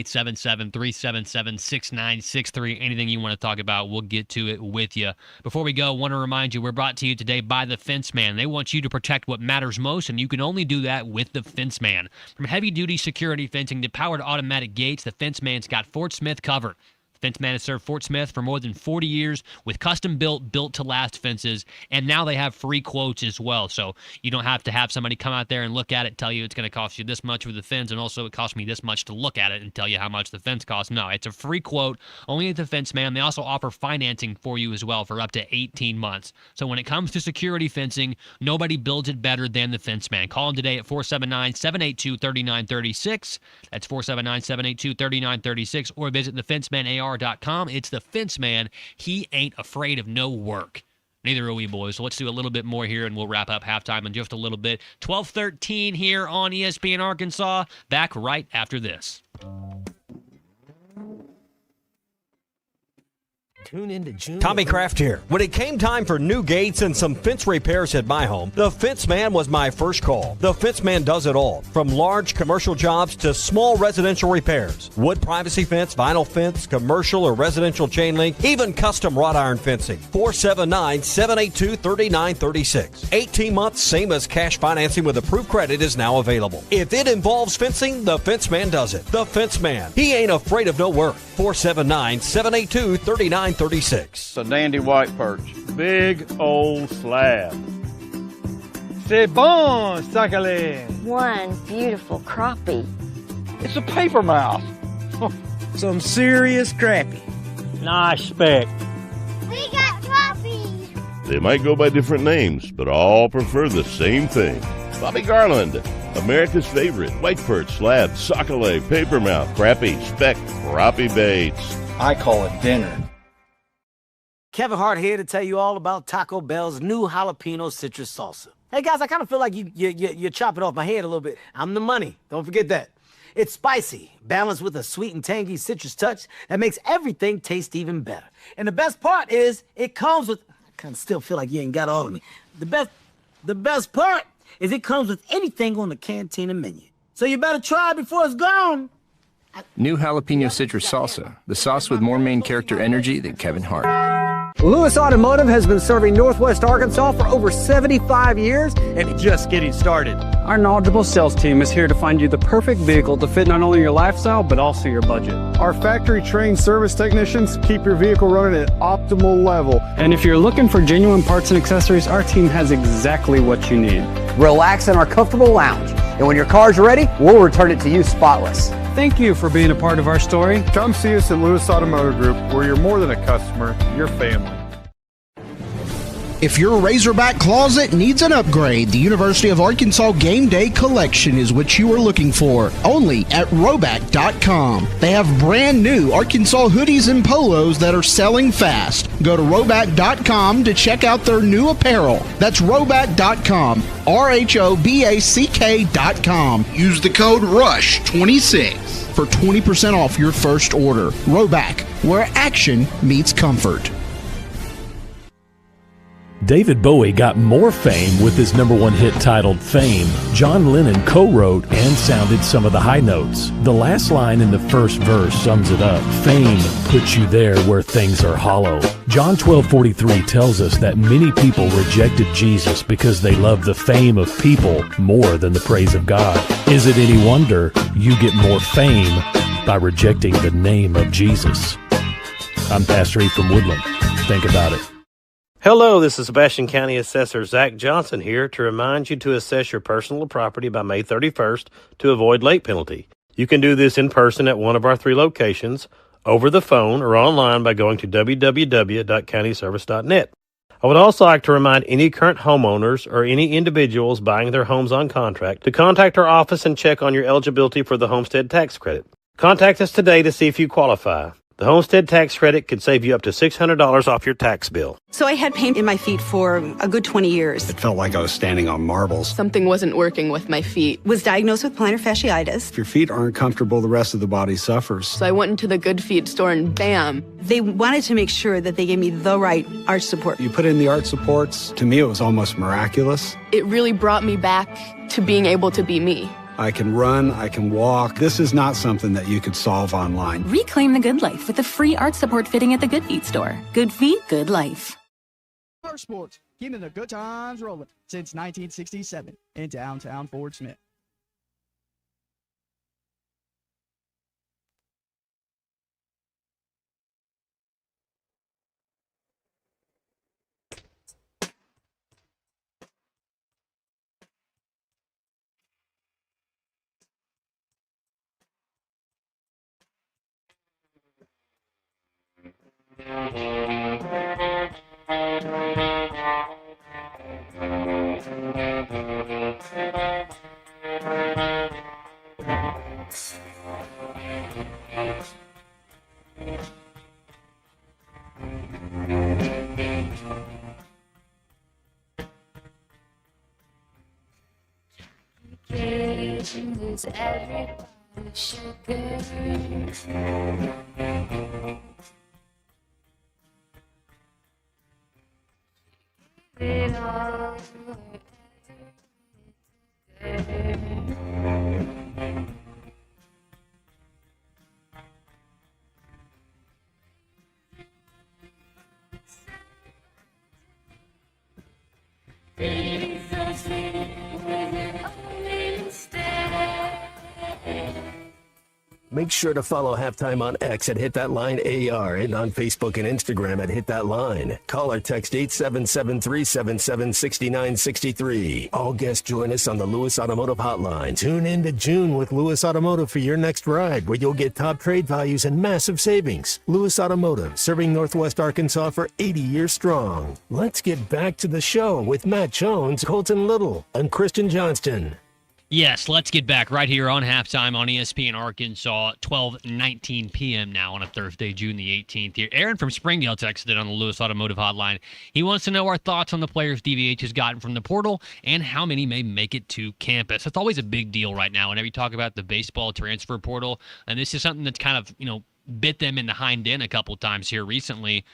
877-377-6963. Anything you want to talk about, we'll get to it with you. Before we go, I want to remind you, we're brought to you today by The Fence Man. They want you to protect what matters most, and you can only do that with The Fence Man. From heavy-duty security fencing to powered automatic gates, The Fence Man's got Fort Smith covered. Fenceman has served Fort Smith for more than 40 years with custom-built, built-to-last fences, and now they have free quotes as well. So you don't have to have somebody come out there and look at it, tell you it's going to cost you this much with the fence, and also it cost me this much to look at it and tell you how much the fence costs. No, it's a free quote only at the Fenceman. They also offer financing for you as well for up to 18 months. So when it comes to security fencing, nobody builds it better than the Fenceman. Call them today at 479-782-3936. That's 479-782-3936, or visit thefencemanAR.com. It's the Fenceman. He ain't afraid of no work. Neither are we, boys. So let's do a little bit more here, and we'll wrap up halftime in just a little bit. 12:13 here on ESPN Arkansas. Back right after this. Tune into June. Tommy Kraft here. When it came time for new gates and some fence repairs at my home, the Fenceman was my first call. The Fenceman does it all, from large commercial jobs to small residential repairs. Wood privacy fence, vinyl fence, commercial or residential chain link, even custom wrought iron fencing. 479-782-3936. 18 months, same as cash financing with approved credit is now available. If it involves fencing, the Fenceman does it. The Fenceman. He ain't afraid of no work. 479-782-3936. It's a dandy white perch. Big old slab. C'est bon, sacalé. One beautiful crappie. It's a paper mouth. Some serious crappie. Nice speck. We got crappies. They might go by different names, but all prefer the same thing. Bobby Garland, America's favorite white perch, slab, sockeye, papermouth, crappie, speck, crappie baits. I call it dinner. Kevin Hart here to tell you all about Taco Bell's new jalapeno citrus salsa. Hey guys, I kind of feel like you're chopping off my head a little bit. I'm the money. Don't forget that. It's spicy, balanced with a sweet and tangy citrus touch that makes everything taste even better. And the best part is it comes with, I kind of still feel like you ain't got all of me. The best part is it comes with anything on the Cantina menu. So you better try it before it's gone. New jalapeno citrus salsa, the sauce with more main character energy than Kevin Hart. Lewis Automotive has been serving Northwest Arkansas for over 75 years and just getting started. Our knowledgeable sales team is here to find you the perfect vehicle to fit not only your lifestyle, but also your budget. Our factory-trained service technicians keep your vehicle running at optimal level. And if you're looking for genuine parts and accessories, our team has exactly what you need. Relax in our comfortable lounge, and when your car's ready, we'll return it to you spotless. Thank you for being a part of our story. Come see us at Lewis Automotive Group, where you're more than a customer, you're family. If your Razorback closet needs an upgrade, the University of Arkansas Game Day Collection is what you are looking for, only at Roback.com. They have brand new Arkansas hoodies and polos that are selling fast. Go to Roback.com to check out their new apparel. That's Roback.com, RHOBACK.com. Use the code RUSH26 for 20% off your first order. Roback, where action meets comfort. David Bowie got more fame with his #1 hit titled Fame. John Lennon co-wrote and sounded some of the high notes. The last line in the first verse sums it up. Fame puts you there where things are hollow. John 12:43 tells us that many people rejected Jesus because they loved the fame of people more than the praise of God. Is it any wonder you get more fame by rejecting the name of Jesus? I'm Pastor E from Woodland. Think about it. Hello, this is Sebastian County Assessor Zach Johnson here to remind you to assess your personal property by May 31st to avoid late penalty. You can do this in person at one of our 3 locations, over the phone, or online by going to www.countyservice.net. I would also like to remind any current homeowners or any individuals buying their homes on contract to contact our office and check on your eligibility for the homestead tax credit. Contact us today to see if you qualify. The homestead tax credit could save you up to $600 off your tax bill. So I had pain in my feet for a good 20 years. It felt like I was standing on marbles. Something wasn't working with my feet. Was diagnosed with plantar fasciitis. If your feet aren't comfortable, the rest of the body suffers. So I went into the Good Feet store and bam. They wanted to make sure that they gave me the right arch support. You put in the arch supports. To me, it was almost miraculous. It really brought me back to being able to be me. I can run, I can walk. This is not something that you could solve online. Reclaim the good life with a free arch support fitting at the Good Feet store. Good feet, good life. Our sports, keeping the good times rolling since 1967 in downtown Fort Smith. Lose everybody sugar. It all baby, so sweet with your only mistake. Make sure to follow Halftime on X at Hit That Line AR and on Facebook and Instagram at Hit That Line. Call or text 877-377-6963. All guests join us on the Lewis Automotive Hotline. Tune in to June with Lewis Automotive for your next ride, where you'll get top trade values and massive savings. Lewis Automotive, serving Northwest Arkansas for 80 years strong. Let's get back to the show with Matt Jones, Colton Little, and Christian Johnston. Yes, let's get back right here on Halftime on ESPN Arkansas, 12:19 p.m. now on a Thursday, June the 18th here. Aaron from Springdale texted in on the Lewis Automotive Hotline. He wants to know our thoughts on the players DVH has gotten from the portal and how many may make it to campus. It's always a big deal right now whenever you talk about the baseball transfer portal, and this is something that's kind of, bit them in the hind end a couple times here recently.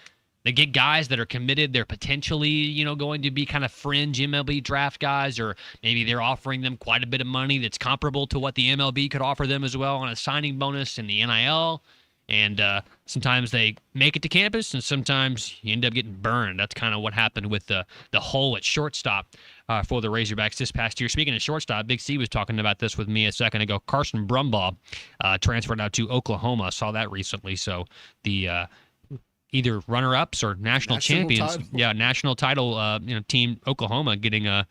They get guys that are committed. They're potentially, going to be kind of fringe MLB draft guys, or maybe they're offering them quite a bit of money that's comparable to what the MLB could offer them as well on a signing bonus in the NIL. And sometimes they make it to campus, and sometimes you end up getting burned. That's kind of what happened with the hole at shortstop for the Razorbacks this past year. Speaking of shortstop, Big C was talking about this with me a second ago. Carson Brumbaugh transferred out to Oklahoma. Saw that recently. So the either runner-ups or national champions. Title. Yeah, national title team Oklahoma getting a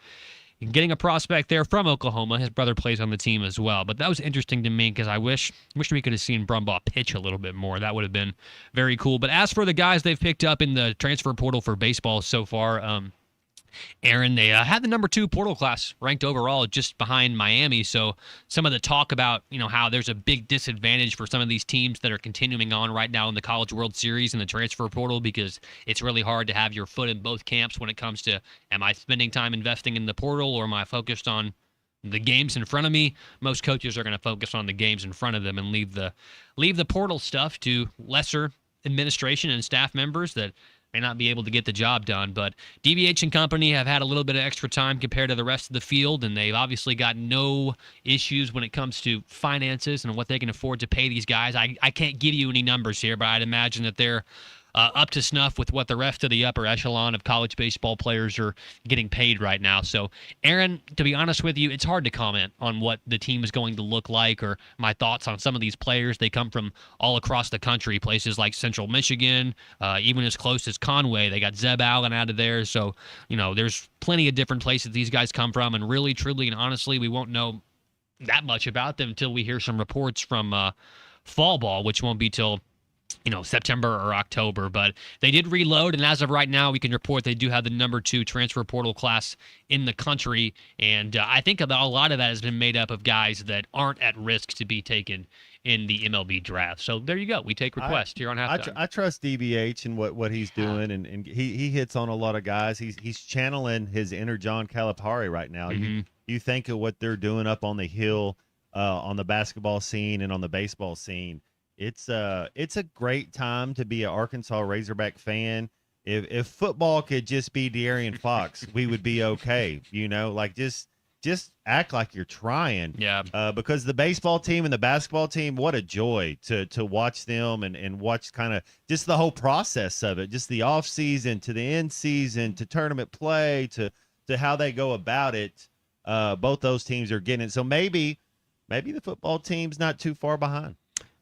prospect there from Oklahoma. His brother plays on the team as well. But that was interesting to me because I wish we could have seen Brumbaugh pitch a little bit more. That would have been very cool. But as for the guys they've picked up in the transfer portal for baseball so far, Aaron, they had the number 2 portal class ranked overall just behind Miami. So some of the talk about, how there's a big disadvantage for some of these teams that are continuing on right now in the College World Series and the transfer portal, because it's really hard to have your foot in both camps when it comes to, am I spending time investing in the portal, or am I focused on the games in front of me? Most coaches are going to focus on the games in front of them and leave the portal stuff to lesser administration and staff members that may not be able to get the job done. But DVH and company have had a little bit of extra time compared to the rest of the field, and they've obviously got no issues when it comes to finances and what they can afford to pay these guys. I can't give you any numbers here, but I'd imagine that they're up to snuff with what the rest of the upper echelon of college baseball players are getting paid right now. So, Aaron, to be honest with you, it's hard to comment on what the team is going to look like or my thoughts on some of these players. They come from all across the country, places like Central Michigan, even as close as Conway. They got Zeb Allen out of there. So, there's plenty of different places these guys come from, and really, truly, and honestly, we won't know that much about them until we hear some reports from fall ball, which won't be till September or October. But they did reload, and as of right now, we can report they do have the number 2 transfer portal class in the country. And I think a lot of that has been made up of guys that aren't at risk to be taken in the MLB draft. So there you go. We take requests here on Halftime. I trust DVH and what he's doing, and he hits on a lot of guys. He's channeling his inner John Calipari right now. Mm-hmm. You think of what they're doing up on the hill, on the basketball scene and on the baseball scene. It's a great time to be an Arkansas Razorback fan. If football could just be De'Aaron Fox, we would be okay. Just act like you're trying. Yeah. Because the baseball team and the basketball team, what a joy to watch them and watch kind of just the whole process of it, just the off season to the end season to tournament play to how they go about it. Both those teams are getting it. So maybe the football team's not too far behind.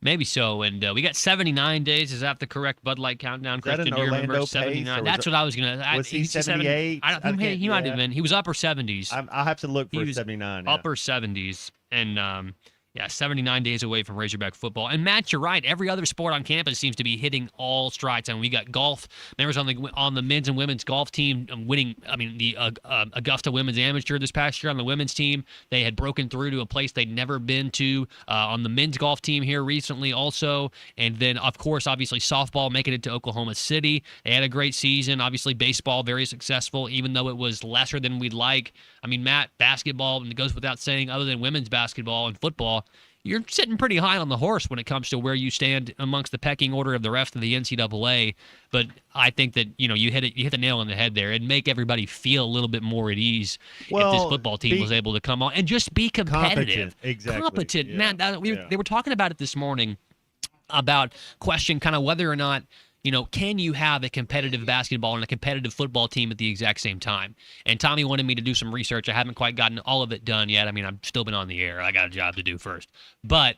Maybe so, and we got 79 days. Is that the correct Bud Light countdown, Christian? Is that Do an you remember Orlando 79? pace, That's what I was going to... Was he 78? He might have been. He was upper 70s. I'll have to look for 79. Upper 70s, and Yeah, 79 days away from Razorback football. And Matt, you're right. Every other sport on campus seems to be hitting all strides. And we got golf. Members on the men's and women's golf team winning. I mean, the Augusta Women's Amateur this past year on the women's team. They had broken through to a place they'd never been to on the men's golf team here recently also. And then, of course, obviously softball making it to Oklahoma City. They had a great season. Obviously, baseball very successful, even though it was lesser than we'd like. I mean, Matt, basketball, and it goes without saying, other than women's basketball and football, you're sitting pretty high on the horse when it comes to where you stand amongst the pecking order of the rest of the NCAA. But I think that you hit the nail on the head there and make everybody feel a little bit more at ease if this football team was able to come on and just be competitive, competent. Yeah. Man, they were talking about it this morning about question kind of whether or not. Can you have a competitive basketball and a competitive football team at the exact same time? And Tommy wanted me to do some research. I haven't quite gotten all of it done yet. I mean, I've still been on the air. I got a job to do first. But,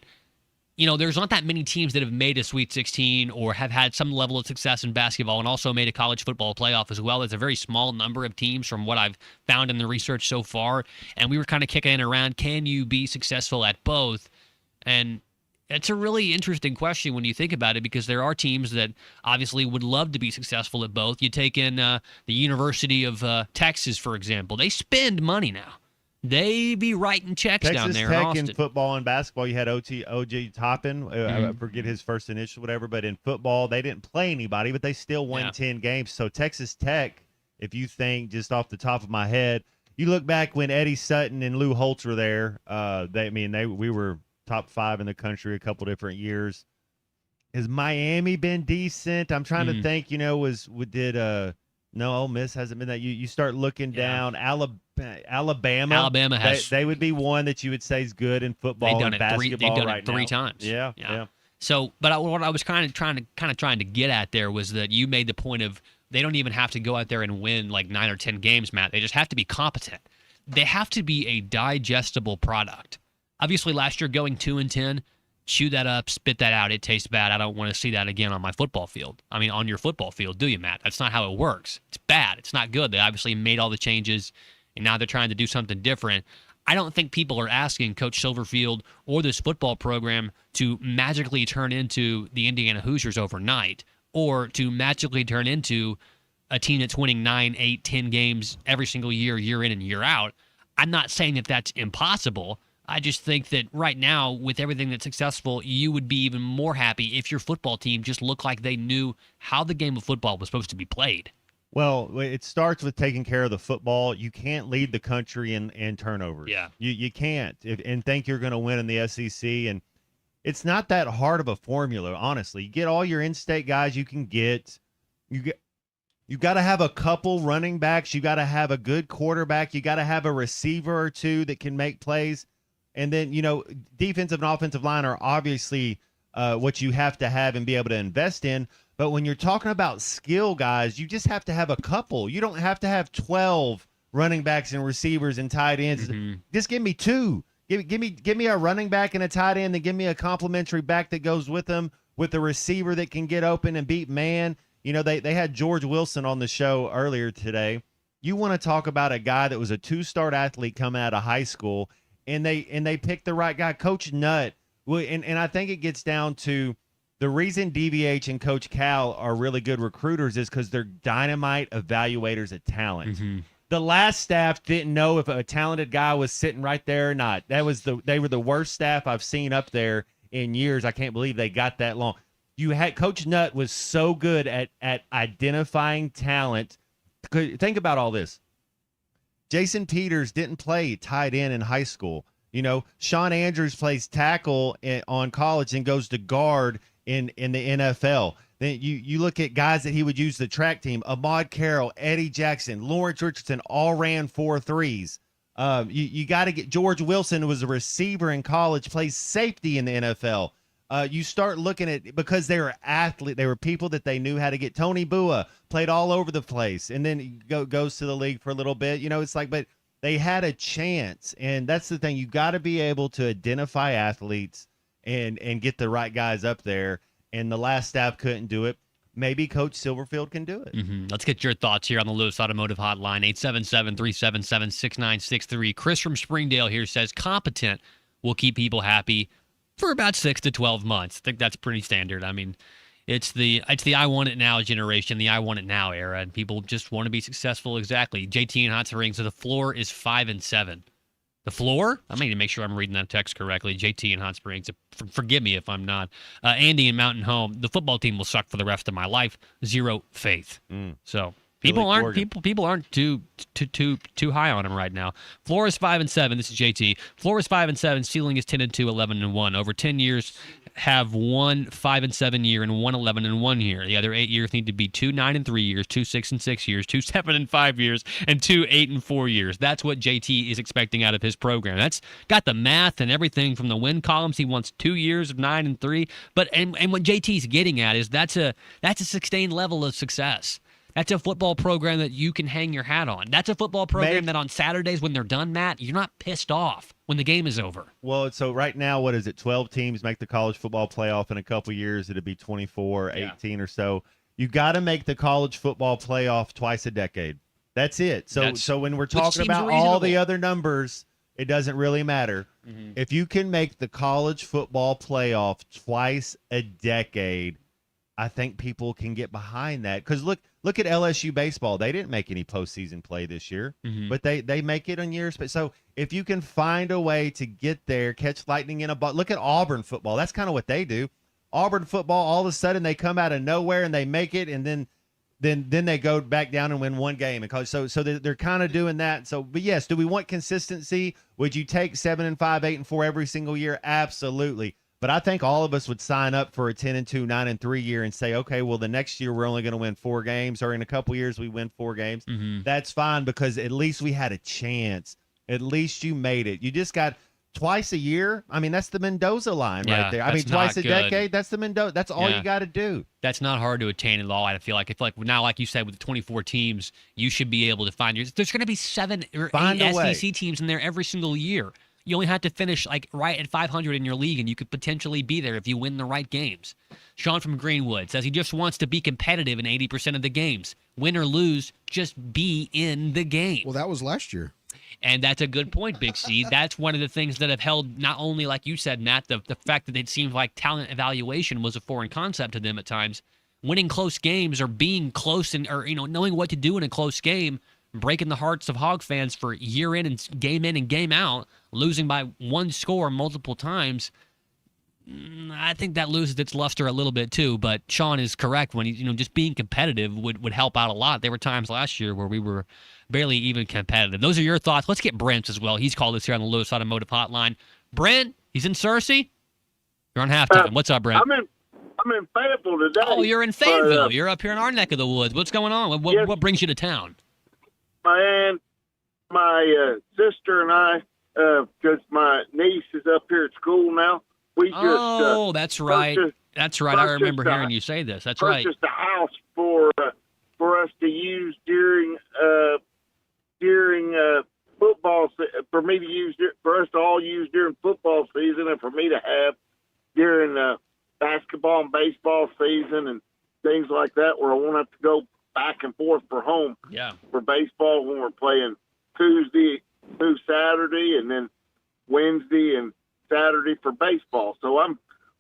there's not that many teams that have made a Sweet 16 or have had some level of success in basketball and also made a college football playoff as well. It's a very small number of teams from what I've found in the research so far. And we were kind of kicking it around, can you be successful at both? And it's a really interesting question when you think about it, because there are teams that obviously would love to be successful at both. You take in the University of Texas, for example. They spend money now. They be writing checks down there in Austin. In football and basketball, you had OG Toppin. I forget his first initial, whatever. But in football, they didn't play anybody, but they still won 10 games. So Texas Tech, if you think just off the top of my head, you look back when Eddie Sutton and Lou Holtz were there. We were top 5 in the country a couple different years. Has Miami been decent? I'm trying to think, no, Ole Miss hasn't been that. You start looking down, Alabama. Alabama has. They would be one that you would say is good in football and basketball. They've done it three times. Yeah. So, but what I was trying to get at there was that you made the point of they don't even have to go out there and win like 9 or 10 games, Matt. They just have to be competent. They have to be a digestible product. Obviously, last year going 2-10, chew that up, spit that out. It tastes bad. I don't want to see that again on my football field. I mean, on your football field, do you, Matt? That's not how it works. It's bad. It's not good. They obviously made all the changes, and now they're trying to do something different. I don't think people are asking Coach Silverfield or this football program to magically turn into the Indiana Hoosiers overnight, or to magically turn into a team that's winning 9, 8, 10 games every single year in and year out. I'm not saying that that's impossible. I just think that right now, with everything that's successful, you would be even more happy if your football team just looked like they knew how the game of football was supposed to be played. Well, it starts with taking care of the football. You can't lead the country in turnovers. Yeah. You can't and think you're going to win in the SEC. And it's not that hard of a formula, honestly. You get all your in-state guys you can get. You got to have a couple running backs. You got to have a good quarterback. You got to have a receiver or two that can make plays. And then, defensive and offensive line are obviously what you have to have and be able to invest in. But when you're talking about skill guys, you just have to have a couple. You don't have to have 12 running backs and receivers and tight ends. Mm-hmm. Just give me 2. Give me a running back and a tight end, and give me a complimentary back that goes with them, with a receiver that can get open and beat man. They had George Wilson on the show earlier today. You want to talk about a guy that was a 2-star athlete coming out of high school, and they picked the right guy. Coach Nutt, and I think it gets down to the reason DVH and Coach Cal are really good recruiters is because they're dynamite evaluators of talent. Mm-hmm. The last staff didn't know if a talented guy was sitting right there or not. They were the worst staff I've seen up there in years. I can't believe they got that long. Coach Nutt was so good at identifying talent. Think about all this. Jason Peters didn't play tight end in high school. Sean Andrews plays tackle on college and goes to guard in the NFL. Then you look at guys that he would use the track team. Ahmad Carroll, Eddie Jackson, Lawrence Richardson all ran 4.3s. You got to get George Wilson, who was a receiver in college, plays safety in the NFL. You start looking at, because they were athletes, they were people that they knew how to get. Tony Bua played all over the place, and then he goes to the league for a little bit. It's like, but they had a chance, and that's the thing. You got to be able to identify athletes and get the right guys up there. And the last staff couldn't do it. Maybe Coach Silverfield can do it. Mm-hmm. Let's get your thoughts here on the Lewis Automotive Hotline, 877-377-6963. Chris from Springdale here says, competent. will keep people happy for about 6 to 12 months. I think that's pretty standard. I mean, it's the I want it now generation, the I want it now era, and people just want to be successful. Exactly. JT and Hot Springs, so the floor is 5-7. The floor? I need to make sure I'm reading that text correctly. JT and Hot Springs. Forgive me if I'm not. Andy in Mountain Home. The football team will suck for the rest of my life. Zero faith. So people aren't too high on him right now. Floor is 5-7. This is JT. Floor is 5-7. Ceiling is 10-2, 11-1. Over 10 years, have one 5-7 year and one 11-1 year. The other 8 years need to be 2 9-3 years, 2 6-6 years, 2 7-5 years, and 2 8-4 years. That's what JT is expecting out of his program. That's got the math and everything from the win columns. He wants 2 years of 9-3. But and what JT's getting at is that's a sustained level of success. That's a football program that you can hang your hat on. That's a football program that on Saturdays when they're done, Matt, you're not pissed off when the game is over. Well, so right now, what is it? 12 teams make the college football playoff. In a couple years, it'll be 24, 18 or so. You got to make the college football playoff twice a decade. That's it. So when we're talking about all the other numbers, it doesn't really matter. If you can make the college football playoff twice a decade, I think people can get behind that. Because look at LSU baseball. They didn't make any postseason play this year, but they make it on years. But so if you can find a way to get there, catch lightning in a bottle. Look at Auburn football. That's kind of what they do. Auburn football, all of a sudden they come out of nowhere and they make it, and then they go back down and win one game in college. So they're kind of doing that. So, but yes, do we want consistency? Would you take 7-5, 8-4 every single year? Absolutely. But I think all of us would sign up for a 10-2, 9-3 year and say, okay, well, the next year we're only going to win 4 games, or in a couple years we win 4 games. That's fine, because at least we had a chance. At least you made it. You just got twice a year. I mean, that's the Mendoza line right there. I mean, twice a decade. That's the Mendoza. That's all you got to do. That's not hard to attain at all. I feel like now, like you said, with the 24 teams, you should be able to find there's going to be 7 or 8 SEC teams in there every single year. You only have to finish like right at 500 in your league, and you could potentially be there if you win the right games. Sean from Greenwood says he just wants to be competitive in 80% of the games. Win or lose, just be in the game. Well, that was last year. And that's a good point, Big C. That's one of the things that have held, not only, like you said, Matt, the fact that it seems like talent evaluation was a foreign concept to them at times. Winning close games or being close or knowing what to do in a close game, breaking the hearts of Hog fans for year in and game out, losing by 1 score multiple times. I think that loses its luster a little bit too, but Sean is correct when just being competitive would help out a lot. There were times last year where we were barely even competitive. Those are your thoughts. Let's get Brent as well. He's called us here on the Lewis Automotive Hotline. Brent, he's in Searcy. You're on halftime. What's up, Brent? I'm in Fayetteville today. Oh, you're in Fayetteville. You're up here in our neck of the woods. What's going on? What brings you to town? My aunt, my sister, and I, because my niece is up here at school now. We just that's right. That's right. I remember hearing you say this. That's right. Purchased a house for us to use during football, for me to use, for us to all use during football season, and for me to have during basketball and baseball season and things like that, where I won't have to go back and forth for home. Yeah. For baseball when we're playing Tuesday through Saturday, and then Wednesday and Saturday for baseball. So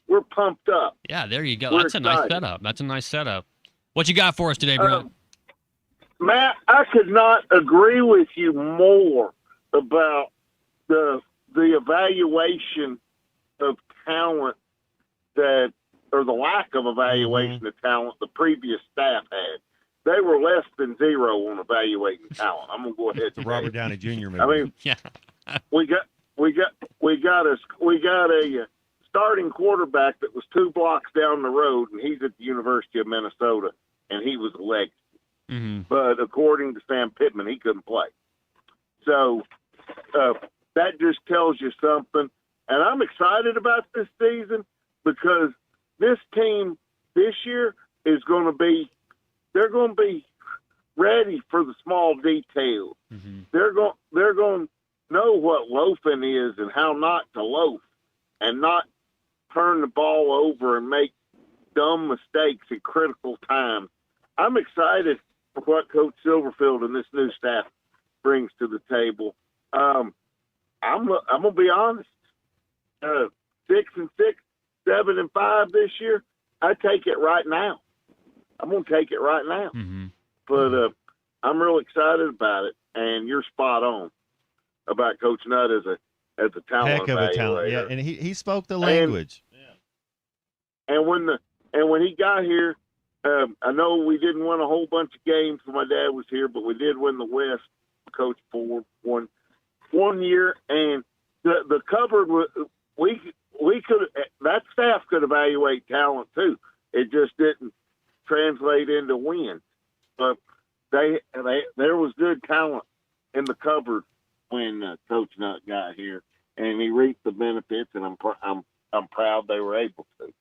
we're pumped up. Yeah, there you go. That's a nice setup. What you got for us today, bro? Matt, I could not agree with you more about the evaluation of talent or the lack of evaluation of talent the previous staff had. They were less than zero on evaluating talent. I'm gonna go ahead. It's a Robert Downey Jr. movie. I mean, yeah. we got a starting quarterback that was 2 blocks down the road, and he's at the University of Minnesota, and he was a legacy. But according to Sam Pittman, he couldn't play. So that just tells you something. And I'm excited about this season because this team this year is going to be. They're going to be ready for the small details. They're going to know what loafing is and how not to loaf and not turn the ball over and make dumb mistakes at critical times. I'm excited for what Coach Silverfield and this new staff brings to the table. I'm going to be honest. 6-6, 7-5 this year, I take it right now. I'm going to take it right now. But I'm real excited about it, and you're spot on about Coach Nutt as a talent Heck of a talent, yeah. evaluator. And he spoke the language. And when he got here, I know we didn't win a whole bunch of games when my dad was here, but we did win the West. Coach Ford one year, and the cupboard we could, that staff could evaluate talent too. It just didn't translate into wins. But there was good talent in the cupboard when Coach Nutt got here, and he reaped the benefits, and I'm proud they were able to.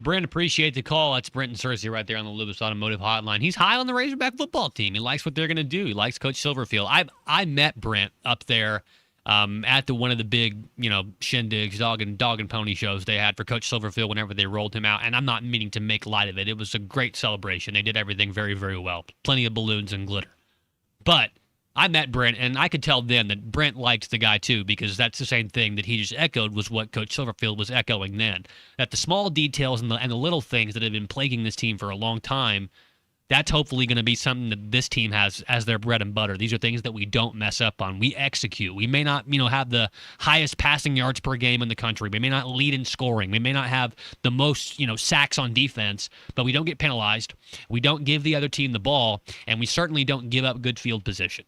Brent, appreciate the call. That's Brenton Searcy right there on the Lewis Automotive Hotline. He's high on the Razorback football team. He likes what they're going to do. He likes Coach Silverfield. I met Brent up there at one of the big, shindigs, dog and pony shows they had for Coach Silverfield whenever they rolled him out. And I'm not meaning to make light of it. It was a great celebration. They did everything very, very well. Plenty of balloons and glitter. But I met Brent, and I could tell then that Brent liked the guy too, because that's the same thing that he just echoed was what Coach Silverfield was echoing then. That the small details and the little things that have been plaguing this team for a long time, that's hopefully going to be something that this team has as their bread and butter. These are things that we don't mess up on. We execute. We may not, have the highest passing yards per game in the country. We may not lead in scoring. We may not have the most, sacks on defense, but we don't get penalized. We don't give the other team the ball, and we certainly don't give up good field position.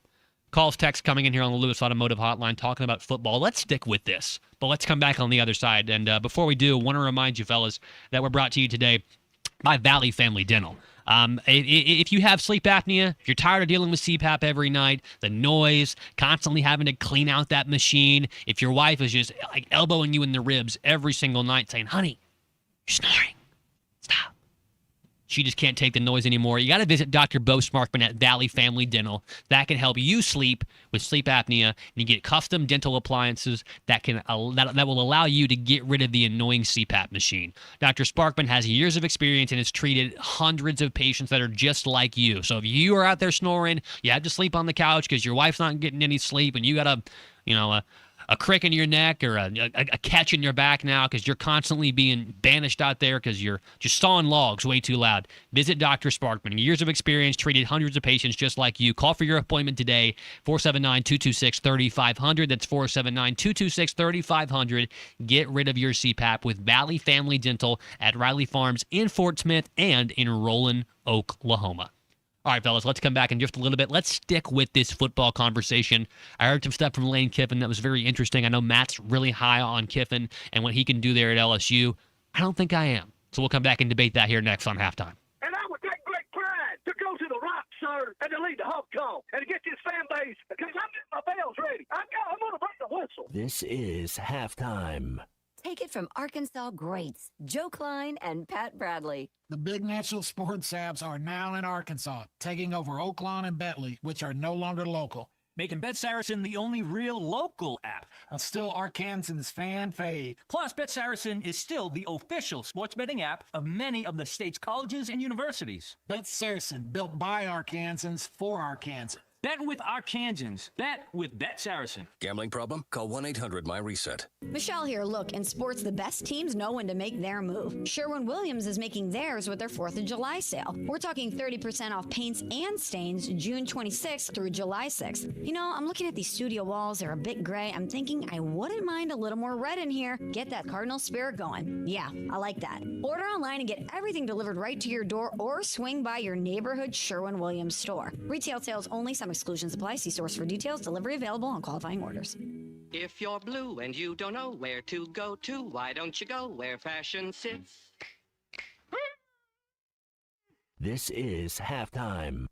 Calls, texts coming in here on the Lewis Automotive Hotline talking about football. Let's stick with this, but let's come back on the other side. And before we do, I want to remind you, fellas, that we're brought to you today by Valley Family Dental. If you have sleep apnea, if you're tired of dealing with CPAP every night, the noise, constantly having to clean out that machine, if your wife is just like elbowing you in the ribs every single night saying, honey, you're snoring, stop. She just can't take the noise anymore. You got to visit Dr. Bo Smarkman at Valley Family Dental. That can help you sleep with sleep apnea, and you get custom dental appliances that will allow you to get rid of the annoying CPAP machine. Dr. Sparkman has years of experience and has treated hundreds of patients that are just like you. So if you are out there snoring, you have to sleep on the couch because your wife's not getting any sleep, and you got a crick in your neck or a catch in your back now because you're constantly being banished out there because you're just sawing logs way too loud. Visit Dr. Sparkman. Years of experience, treated hundreds of patients just like you. Call for your appointment today, 479-226-3500. That's 479-226-3500. Get rid of your CPAP with Valley Family Dental at Riley Farms in Fort Smith and in Roland, Oklahoma. All right, fellas, let's come back in just a little bit. Let's stick with this football conversation. I heard some stuff from Lane Kiffin that was very interesting. I know Matt's really high on Kiffin and what he can do there at LSU. I don't think I am. So we'll come back and debate that here next on Halftime. And I would take great pride to go to the Rock, sir, and to lead the Hawk Call and to get this fan base because I'm getting my bells ready. I'm going to bring the whistle. This is Halftime. Take it from Arkansas greats, Joe Klein and Pat Bradley. The big national sports apps are now in Arkansas, taking over Oaklawn and Bentley, which are no longer local. Making Bet Saracen the only real local app. Still Arkansans' fan fave. Plus, Bet Saracen is still the official sports betting app of many of the state's colleges and universities. Bet Saracen, built by Arkansans for Arkansans. Bet with Arkansans. Bet with Bet Saracen. Gambling problem? Call 1-800-MY-RESET. Michelle here. Look, in sports, the best teams know when to make their move. Sherwin-Williams is making theirs with their 4th of July sale. We're talking 30% off paints and stains June 26th through July 6th. I'm looking at these studio walls. They're a bit gray. I'm thinking I wouldn't mind a little more red in here. Get that Cardinal spirit going. Yeah, I like that. Order online and get everything delivered right to your door or swing by your neighborhood Sherwin-Williams store. Retail sales only. Some exclusions apply. See source for details. Delivery available on qualifying orders. If you're blue and you don't know where to go to, why don't you go where fashion sits? This is Halftime.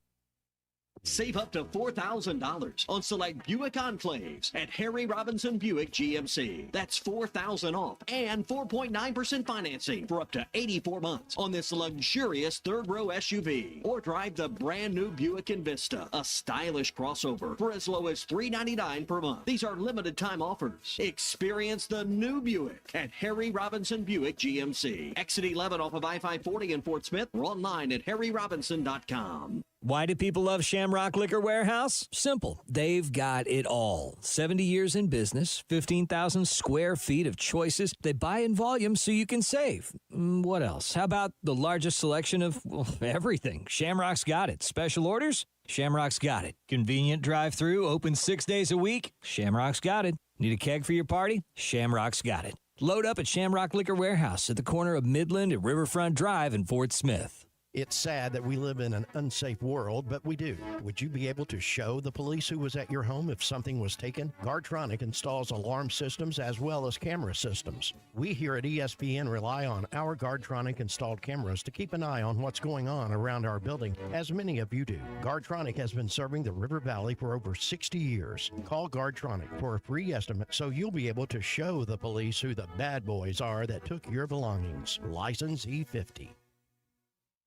Save up to $4,000 on select Buick Enclaves at Harry Robinson Buick GMC. That's $4,000 off and 4.9% financing for up to 84 months on this luxurious third-row SUV. Or drive the brand-new Buick Envista, a stylish crossover, for as low as $399 per month. These are limited-time offers. Experience the new Buick at Harry Robinson Buick GMC. Exit 11 off of I-540 in Fort Smith or online at harryrobinson.com. Why do people love Shamrock Liquor Warehouse? Simple. They've got it all. 70 years in business, 15,000 square feet of choices. They buy in volume so you can save. What else? How about the largest selection of everything? Shamrock's got it. Special orders? Shamrock's got it. Convenient drive-through, open 6 days a week? Shamrock's got it. Need a keg for your party? Shamrock's got it. Load up at Shamrock Liquor Warehouse at the corner of Midland and Riverfront Drive in Fort Smith. It's sad that we live in an unsafe world, but we do. Would you be able to show the police who was at your home if something was taken? Guardtronic installs alarm systems as well as camera systems. We here at ESPN rely on our Guardtronic installed cameras to keep an eye on what's going on around our building, as many of you do. Guardtronic has been serving the River Valley for over 60 years. Call Guardtronic for a free estimate so you'll be able to show the police who the bad boys are that took your belongings. License E50.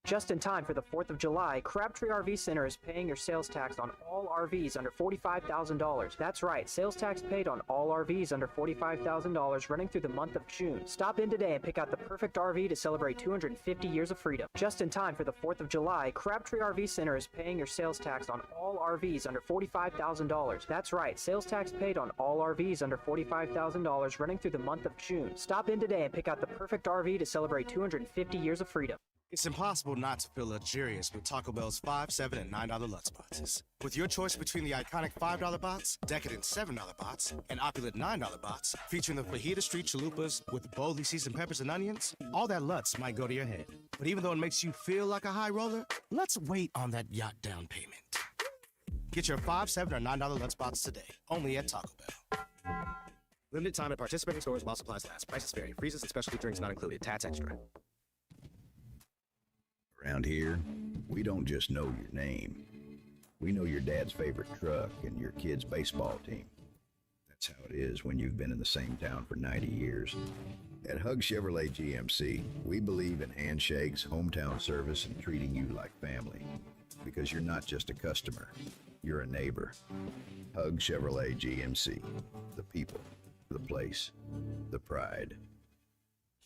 Just in time for the 4th of July, Crabtree RV Center is paying your sales tax on all RVs under $45,000. That's right, sales tax paid on all RVs under $45,000 running through the month of June. Stop in today and pick out the perfect RV to celebrate 250 years of freedom. Just in time for the 4th of July, Crabtree RV Center is paying your sales tax on all RVs under $45,000. That's right, sales tax paid on all RVs under $45,000 running through the month of June. Stop in today and pick out the perfect RV to celebrate 250 years of freedom. It's impossible not to feel luxurious with Taco Bell's $5, $7, and $9 Lutz boxes. With your choice between the iconic $5 box, decadent $7 box, and opulent $9 box, featuring the Fajita Street chalupas with boldly seasoned peppers and onions, all that Lutz might go to your head. But even though it makes you feel like a high roller, let's wait on that yacht down payment. Get your $5, $7, or $9 Lutz box today, only at Taco Bell. Limited time at participating stores while supplies last. Prices vary. Freezes and specialty drinks not included. Tax extra. Around here, we don't just know your name. We know your dad's favorite truck and your kid's baseball team. That's how it is when you've been in the same town for 90 years. At Hug Chevrolet GMC, we believe in handshakes, hometown service, and treating you like family. Because you're not just a customer, you're a neighbor. Hug Chevrolet GMC. The people, the place, the pride.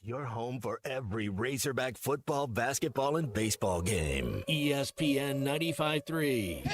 Your home for every Razorback football, basketball, and baseball game. ESPN 95.3.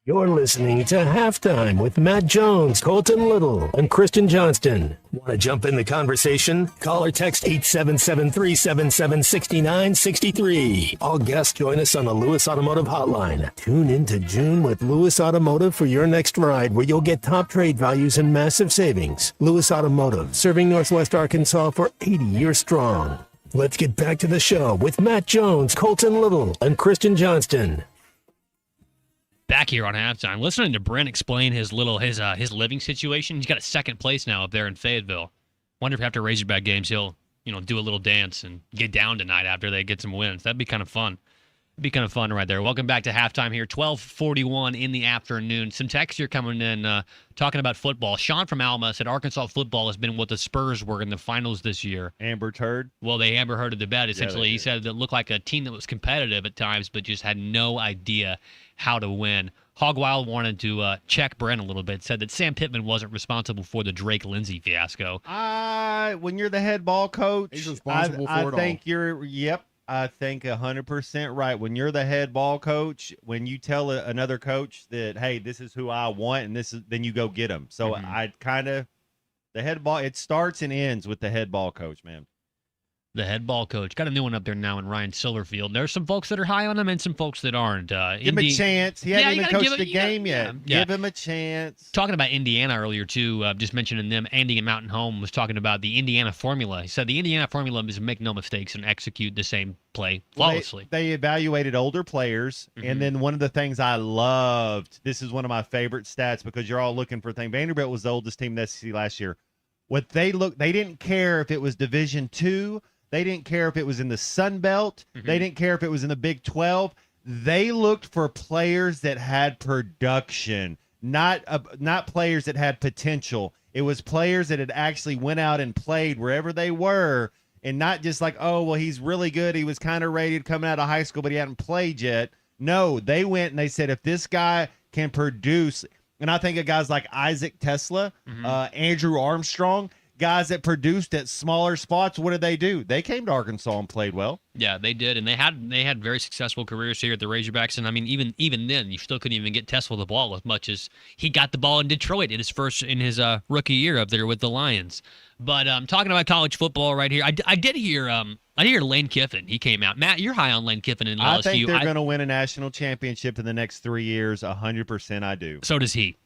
You're listening to Halftime with Matt Jones, Colton Little, and Christian Johnston. Want to jump in the conversation? Call or text 877-377-6963. All guests join us on the Lewis Automotive Hotline. Tune into June with Lewis Automotive for your next ride, where you'll get top trade values and massive savings. Lewis Automotive, serving Northwest Arkansas for 80 years strong. Let's get back to the show with Matt Jones, Colton Little, and Christian Johnston. Back here on Halftime, listening to Brent explain his living situation. He's got a second place now up there in Fayetteville. Wonder if after Razorback games he'll do a little dance and get down tonight after they get some wins. That'd be kind of fun. It'd be kind of fun right there. Welcome back to Halftime here, 12:41 in the afternoon. Some texts here coming in talking about football. Sean from Alma said Arkansas football has been what the Spurs were in the finals this year. Amber Turd? Well, they Amber Hearded the bet, essentially. Yeah, he said it looked like a team that was competitive at times, but just had no idea how to win. Hog Wild wanted to check Brent a little bit, said that Sam Pittman wasn't responsible for the Drake Lindsey fiasco. When you're the head ball coach, he's responsible for it think all. I think 100% right. When you're the head ball coach, when you tell another coach that, hey, this is who I want, and then you go get them. So the head ball, it starts and ends with the head ball coach, man. The head ball coach. Got a new one up there now in Ryan Silverfield. There's some folks that are high on him and some folks that aren't. Give him a chance. He hasn't even coached the game yet. Yeah. Give him a chance. Talking about Indiana earlier, too, just mentioning them, Andy and Mountain Home was talking about the Indiana formula. He said the Indiana formula is make no mistakes and execute the same play flawlessly. They evaluated older players, and then one of the things I loved, this is one of my favorite stats because you're all looking for things. Vanderbilt was the oldest team in the SEC last year. What they didn't care if it was Division II. They didn't care if it was in the Sun Belt. They didn't care if it was in the Big 12. They looked for players that had production, not players that had potential. It was players that had actually went out and played wherever they were, and not just like, oh, well, he's really good. He was kind of rated coming out of high school, but he hadn't played yet. No, they went and they said, if this guy can produce, and I think of guys like Isaac Tesla, Andrew Armstrong, guys that produced at smaller spots, what did they do? They came to Arkansas and played well. Yeah, they did, and they had very successful careers here at the Razorbacks. And I mean, even then, you still couldn't even get Tesla the ball as much as he got the ball in Detroit in his rookie year up there with the Lions. But talking about college football right here, I did hear Lane Kiffin. He came out. Matt, you're high on Lane Kiffin in LSU. I think they're going to win a national championship in the next 3 years. 100%, I do. So does he.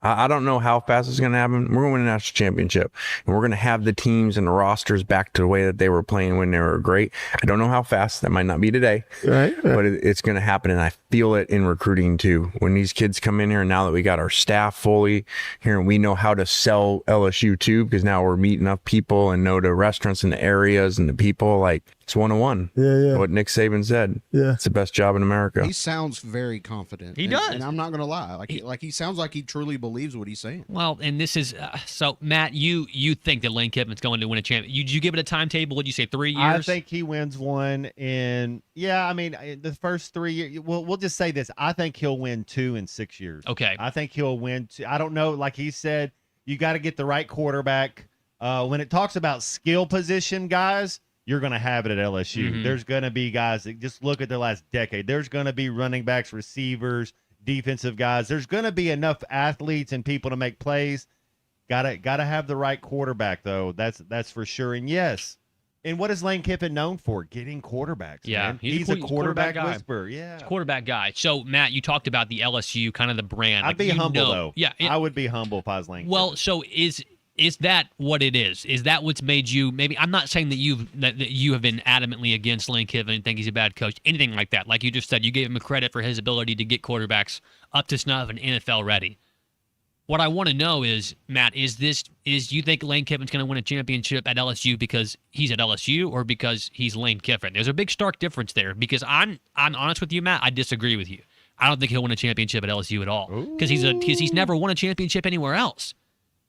I don't know how fast it's going to happen. We're going to win a national championship, and we're going to have the teams and the rosters back to the way that they were playing when they were great. I don't know how fast. That might not be today, right? But it's going to happen, and I feel it in recruiting too. When these kids come in here, and now that we got our staff fully here, and we know how to sell LSU too, because now we're meeting up people and know the restaurants and the areas and the people. Like, it's 101. Yeah. What Nick Saban said. Yeah. It's the best job in America. He sounds very confident. He does. And I'm not going to lie. He sounds like he truly believes what he's saying. Well, and this is so Matt, you think that Lane Kiffin's going to win a championship. Did you give it a timetable? Would you say 3 years? I think he wins one in, the first 3 years. We'll just say this. I think he'll win 2 in 6 years. Okay. I think he'll win 2. I don't know. Like he said, you got to get the right quarterback. When it talks about skill position guys, you're going to have it at LSU. There's going to be guys that just look at the last decade. There's going to be running backs, receivers, defensive guys. There's going to be enough athletes and people to make plays. Got to have the right quarterback, though. That's for sure. And yes, and what is Lane Kiffin known for? Getting quarterbacks. Yeah, man. He's a quarterback guy. whisperer. Yeah, he's a quarterback guy. So Matt, you talked about the LSU kind of the brand. I'd be humble though. Yeah, I would be humble if I was Lane. Well, Kiffin. so is that what it is? Is that what's made you maybe? I'm not saying that you have been adamantly against Lane Kiffin and think he's a bad coach, anything like that. Like you just said, you gave him credit for his ability to get quarterbacks up to snuff and NFL ready. What I want to know is, Matt, is you think Lane Kiffin's going to win a championship at LSU because he's at LSU or because he's Lane Kiffin? There's a big stark difference there because I'm honest with you, Matt. I disagree with you. I don't think he'll win a championship at LSU at all because he's never won a championship anywhere else.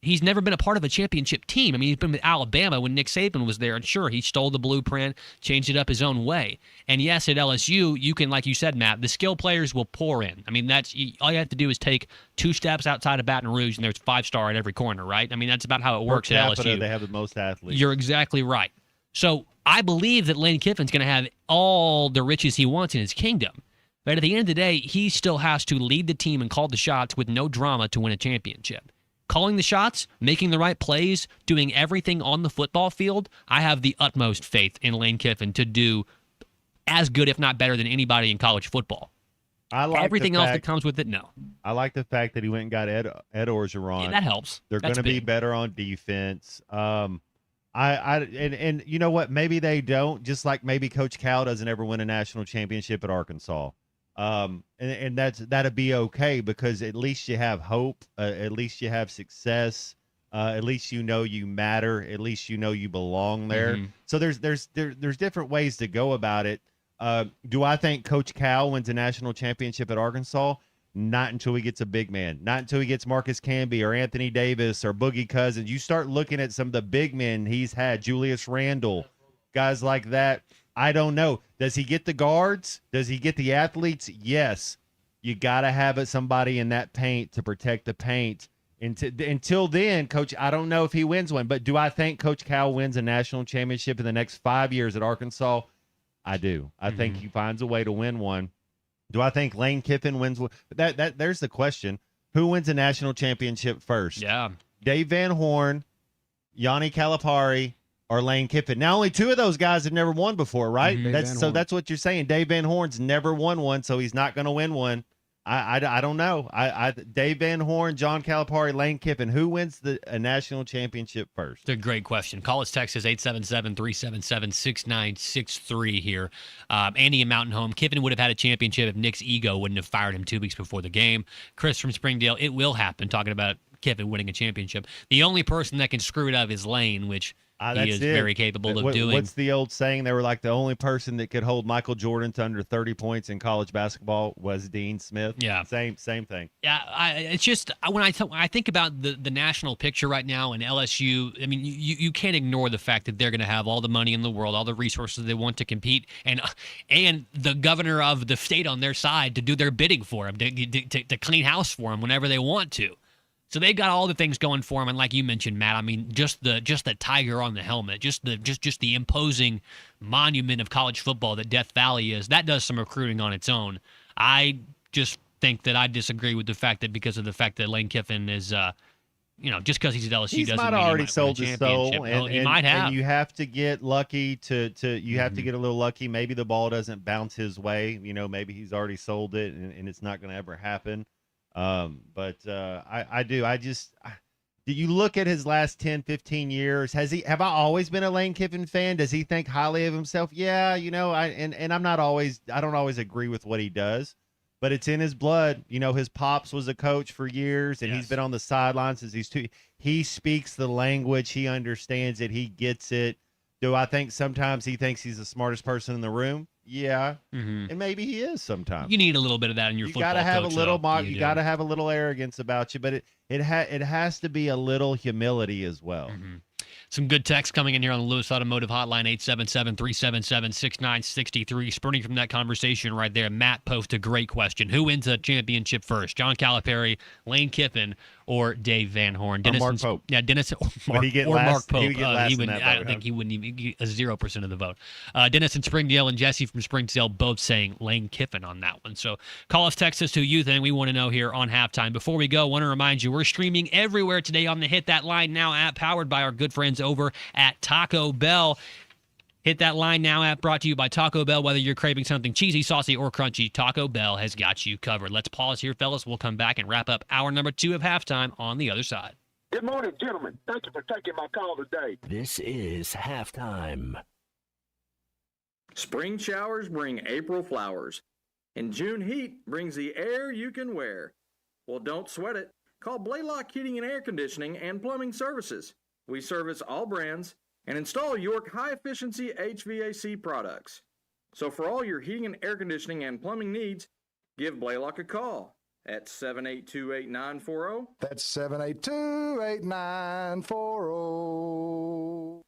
He's never been a part of a championship team. I mean, he's been with Alabama when Nick Saban was there, and sure, he stole the blueprint, changed it up his own way. And yes, at LSU, you can, like you said, Matt, the skill players will pour in. I mean, all you have to do is take 2 steps outside of Baton Rouge, and there's 5-star at every corner, right? I mean, that's about how it works at LSU. They have the most athletes. You're exactly right. So I believe that Lane Kiffin's going to have all the riches he wants in his kingdom. But at the end of the day, he still has to lead the team and call the shots with no drama to win a championship. Calling the shots, making the right plays, doing everything on the football field, I have the utmost faith in Lane Kiffin to do as good, if not better, than anybody in college football. I like everything else that comes with it. No, I like the fact that he went and got Ed Orgeron. Yeah, that helps. They're going to be better on defense. And you know what? Maybe they don't. Just like maybe Coach Cal doesn't ever win a national championship at Arkansas. And that'd be okay because at least you have hope. At least you have success. At least you know you matter. At least you know you belong there. So there's different ways to go about it. Do I think Coach Cal wins a national championship at Arkansas? Not until he gets a big man. Not until he gets Marcus Camby or Anthony Davis or Boogie Cousins. You start looking at some of the big men he's had, Julius Randle, guys like that. I don't know. Does he get the guards? Does he get the athletes? Yes. You got to have somebody in that paint to protect the paint. Until then, Coach, I don't know if he wins one. But do I think Coach Cal wins a national championship in the next 5 years at Arkansas? I do. I think he finds a way to win one. Do I think Lane Kiffin wins one? There's the question. Who wins a national championship first? Yeah. Dave Van Horn, Yanni Calipari, or Lane Kiffin. Now, only 2 of those guys have never won before, right? Dave Van Horn. That's what you're saying. Dave Van Horn's never won one, so he's not going to win one. I don't know. Dave Van Horn, John Calipari, Lane Kiffin. Who wins a national championship first? It's a great question. Call us, Texas 877-377-6963 here. Andy in Mountain Home. Kiffin would have had a championship if Nick's ego wouldn't have fired him 2 weeks before the game. Chris from Springdale. It will happen. Talking about Kiffin winning a championship. The only person that can screw it up is Lane, which he is very capable of doing. What's the old saying? They were like the only person that could hold Michael Jordan to under 30 points in college basketball was Dean Smith. Yeah. Same thing. Yeah, it's just when I think about the national picture right now in LSU, I mean, you can't ignore the fact that they're going to have all the money in the world, all the resources they want to compete, and the governor of the state on their side to do their bidding for them, to clean house for them whenever they want to. So they've got all the things going for them, and like you mentioned, Matt, I mean, just the tiger on the helmet, just the imposing monument of college football that Death Valley is. That does some recruiting on its own. I just think that I disagree with the fact that because of the fact that Lane Kiffin is, just because he's at LSU doesn't mean he already might sold win a his soul, championship. He might have. And you have to get lucky to you have to get a little lucky. Maybe the ball doesn't bounce his way. Maybe he's already sold it, and it's not going to ever happen. But do you look at his last 10, 15 years? Have I always been a Lane Kiffin fan? Does he think highly of himself? Yeah, I don't always agree with what he does, but it's in his blood. His pops was a coach for years, and he's been on the sidelines since he speaks the language. He understands it. He gets it. Do I think sometimes he thinks he's the smartest person in the room? Yeah, and maybe he is sometimes. You need a little bit of that in your football. You got to have coach, a little though. you got to have a little arrogance about you, but it has to be a little humility as well. Some good text coming in here on the Lewis Automotive Hotline, 877-377-6963. Spurning from that conversation right there, Matt posed a great question. Who wins a championship first? John Calipari, Lane Kiffin, or Dave Van Horn? Or Mark Pope. Yeah, Dennis Mark Pope. He would I don't think he wouldn't even get 0% of the vote. Dennis in Springdale and Jesse from Springdale both saying Lane Kiffin on that one. So call us, text us, who you think we want to know here on halftime. Before we go, I want to remind you, we're streaming everywhere today on the Hit That Line Now app, powered by our good friends over at Taco Bell. Hit That Line Now app, brought to you by Taco Bell. Whether you're craving something cheesy, saucy, or crunchy, Taco Bell has got you covered. Let's pause here, fellas. We'll come back and wrap up hour number 2 of halftime on the other side. Good morning, gentlemen. Thank you for taking my call today. This is halftime. Spring showers bring April flowers, and June heat brings the air you can wear. Well, don't sweat it. Call Blaylock Heating and Air Conditioning and Plumbing Services. We service all brands and install York high-efficiency HVAC products. So for all your heating and air conditioning and plumbing needs, give Blaylock a call at 782-8940. That's 782-8940.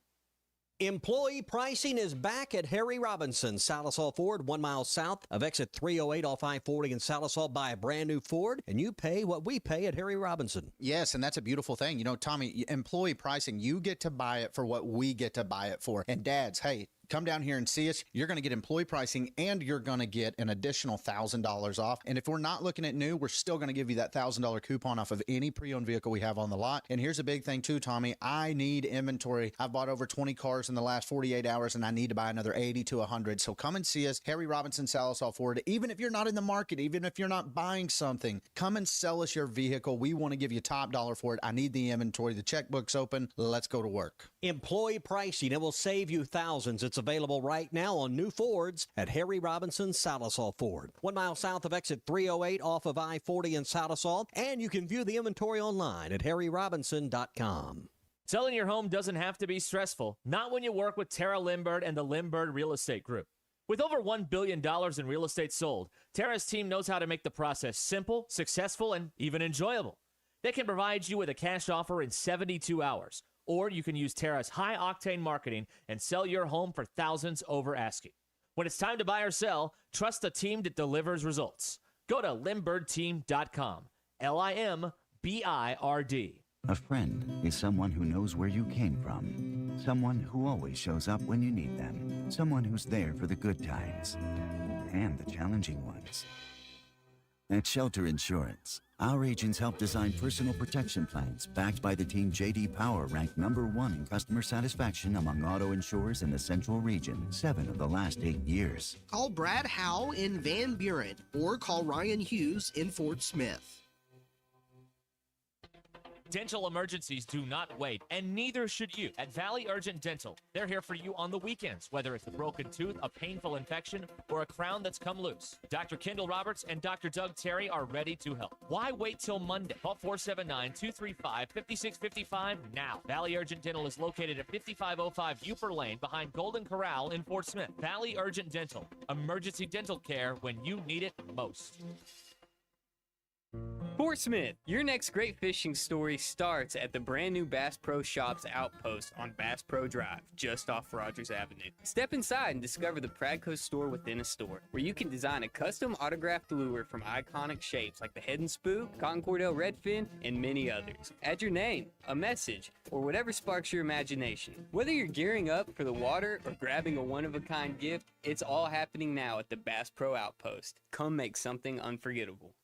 Employee pricing is back at Harry Robinson, Salisal Ford, 1 mile south of exit 308 off I-40 in Salisal. Buy a brand new Ford, and you pay what we pay at Harry Robinson. Yes, and that's a beautiful thing. Tommy, employee pricing, you get to buy it for what we get to buy it for. And dads, hey, come down here and see us. You're going to get employee pricing, and you're going to get an additional $1,000 off. And if we're not looking at new, we're still going to give you that $1,000 coupon off of any pre-owned vehicle we have on the lot. And here's a big thing too, Tommy. I need inventory. I've bought over 20 cars in the last 48 hours, and I need to buy another 80 to 100. So come and see us, Harry Robinson, Salisal Ford. Even if you're not in the market, even if you're not buying something, come and sell us your vehicle. We want to give you top dollar for it. I need the inventory. The checkbook's open. Let's go to work. Employee pricing, it will save you thousands. It's available right now on new Fords at Harry Robinson, Salisal Ford. 1 mile south of exit 308 off of I-40 in Salisal. And you can view the inventory online at harryrobinson.com. Selling your home doesn't have to be stressful. Not when you work with Tara Lindbergh and the Lindbergh Real Estate Group. With over $1 billion in real estate sold, Tara's team knows how to make the process simple, successful, and even enjoyable. They can provide you with a cash offer in 72 hours. Or you can use Tara's high-octane marketing and sell your home for thousands over asking. When it's time to buy or sell, trust a team that delivers results. Go to LindberghTeam.com. LIMBIRD. A friend is someone who knows where you came from. Someone who always shows up when you need them. Someone who's there for the good times and the challenging ones. At Shelter Insurance, our agents help design personal protection plans backed by the team J.D. Power ranked #1 in customer satisfaction among auto insurers in the Central Region 7 of the last 8 years. Call Brad Howe in Van Buren or call Ryan Hughes in Fort Smith. Dental emergencies do not wait, and neither should you. At Valley Urgent Dental, they're here for you on the weekends, whether it's a broken tooth, a painful infection, or a crown that's come loose. Dr. Kendall Roberts and Dr. Doug Terry are ready to help. Why wait till Monday? Call 479-235-5655 now. Valley Urgent Dental is located at 5505 Uper Lane behind Golden Corral in Fort Smith. Valley Urgent Dental, emergency dental care when you need it most. Fort Smith, your next great fishing story starts at the brand new Bass Pro Shops outpost on Bass Pro Drive, just off Rogers Avenue. Step inside and discover the Pradco store within a store, where you can design a custom autographed lure from iconic shapes like the Head and Spook, Cotton Cordell Redfin, and many others. Add your name, a message, or whatever sparks your imagination. Whether you're gearing up for the water or grabbing a one-of-a-kind gift, it's all happening now at the Bass Pro Outpost. Come make something unforgettable.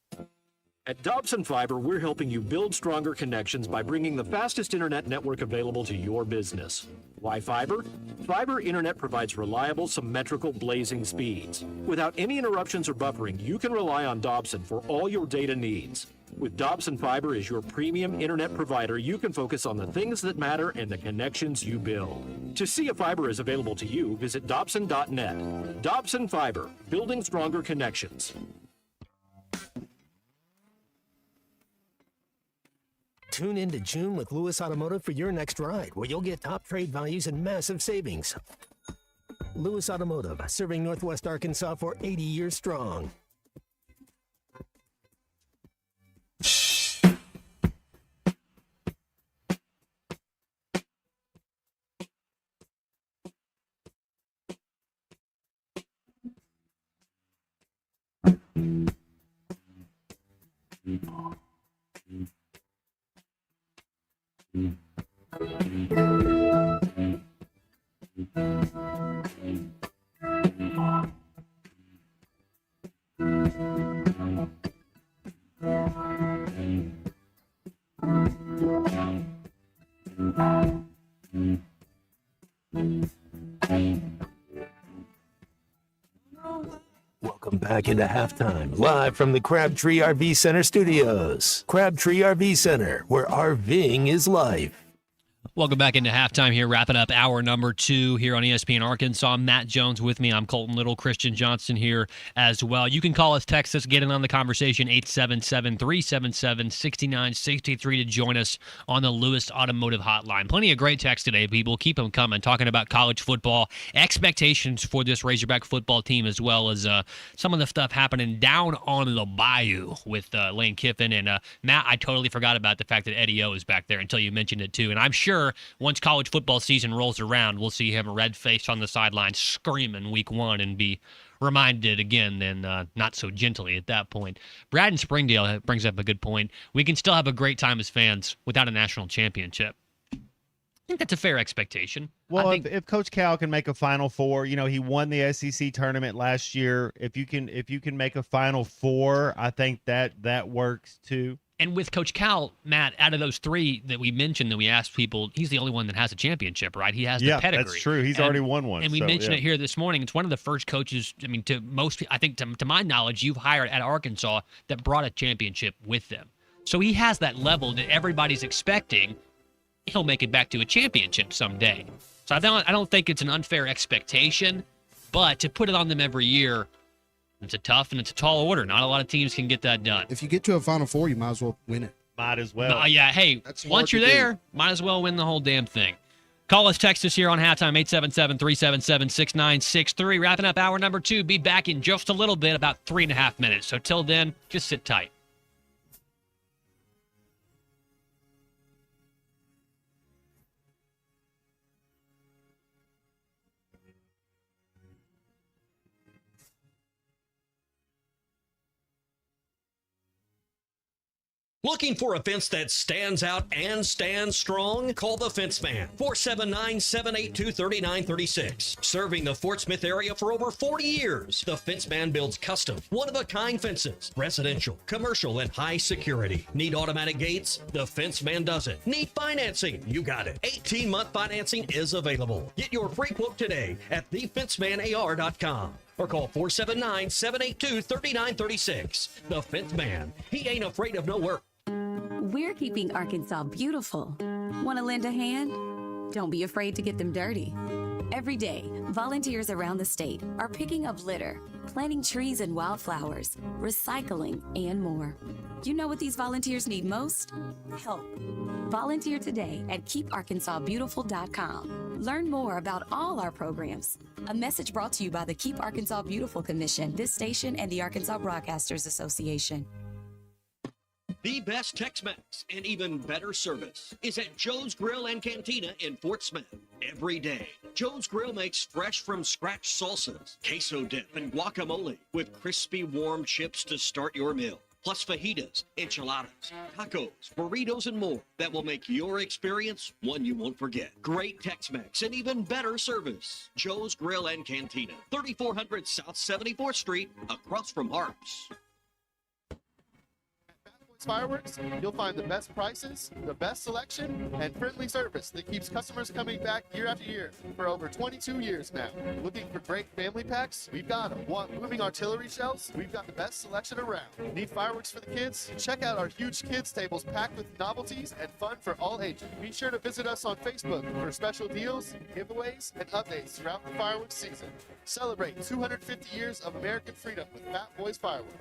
At Dobson Fiber, we're helping you build stronger connections by bringing the fastest internet network available to your business. Why fiber? Fiber internet provides reliable, symmetrical, blazing speeds. Without any interruptions or buffering, you can rely on Dobson for all your data needs. With Dobson Fiber as your premium internet provider, you can focus on the things that matter and the connections you build. To see if fiber is available to you, visit Dobson.net. Dobson Fiber, building stronger connections. Tune in to June with Lewis Automotive for your next ride, where you'll get top trade values and massive savings. Lewis Automotive, serving Northwest Arkansas for 80 years strong. Welcome back into halftime, live from the Crabtree RV Center studios. Crabtree RV Center, where RVing is life. Welcome back into halftime here, wrapping up hour number 2 here on ESPN Arkansas. Matt Jones with me. I'm Colton Little. Christian Johnson here as well. You can call us, text us, get in on the conversation, 877-377-6963 to join us on the Lewis Automotive Hotline. Plenty of great texts today, people. Keep them coming, talking about college football, expectations for this Razorback football team, as well as some of the stuff happening down on the bayou with Lane Kiffin. And Matt, I totally forgot about the fact that Eddie O is back there until you mentioned it too. And I'm sure once college football season rolls around, we'll see him red-faced on the sideline screaming week 1 and be reminded again, then not so gently at that point. Brad in Springdale brings up a good point. We can still have a great time as fans without a national championship. I think that's a fair expectation. Well, if Coach Cal can make a Final Four, you know, he won the SEC tournament last year. If you can make a Final Four, I think that works too. And with Coach Cal, Matt, out of those 3 that we mentioned that we asked people, he's the only one that has a championship, right? He has the pedigree. Yeah, that's true. He's already won one. And we mentioned it here this morning. It's one of the first coaches, I mean, to most, I think to my knowledge, you've hired at Arkansas that brought a championship with them. So he has that level that everybody's expecting he'll make it back to a championship someday. So I don't think it's an unfair expectation, but to put it on them every year, it's a tough and it's a tall order. Not a lot of teams can get that done. If you get to a Final Four, you might as well win it. Might as well. Yeah, hey, That's once you're there, might as well win the whole damn thing. Call us, text us here on halftime, 877-377-6963. Wrapping up hour number 2. Be back in just a little bit, about 3.5 minutes. So till then, just sit tight. Looking for a fence that stands out and stands strong? Call the Fence Man, 479-782-3936. Serving the Fort Smith area for over 40 years, the Fence Man builds custom, one-of-a-kind fences, residential, commercial, and high security. Need automatic gates? The Fence Man does it. Need financing? You got it. 18-month financing is available. Get your free quote today at thefencemanar.com. Or call 479-782-3936. The Fence Man. He ain't afraid of no work. We're keeping Arkansas beautiful. Want to lend a hand? Don't be afraid to get them dirty. Every day, volunteers around the state are picking up litter, planting trees and wildflowers, recycling, and more. You know what these volunteers need most? Help. Volunteer today at KeepArkansasBeautiful.com. Learn more about all our programs. A message brought to you by the Keep Arkansas Beautiful Commission, this station, and the Arkansas Broadcasters Association. The best Tex-Mex and even better service is at Joe's Grill and Cantina in Fort Smith. Every day, Joe's Grill makes fresh from scratch salsas, queso dip, and guacamole with crispy warm chips to start your meal. Plus fajitas, enchiladas, tacos, burritos, and more that will make your experience one you won't forget. Great Tex-Mex and even better service. Joe's Grill and Cantina, 3400 South 74th Street, across from Harps. Fireworks, you'll find the best prices, the best selection, and friendly service that keeps customers coming back year after year for over 22 years now. Looking for great family packs? We've got them. Want moving artillery shells? We've got the best selection around. Need fireworks for the kids? Check out our huge kids tables packed with novelties and fun for all ages. Be sure to visit us on Facebook for special deals, giveaways, and updates throughout the fireworks season. Celebrate 250 years of American freedom with Fat Boys Fireworks.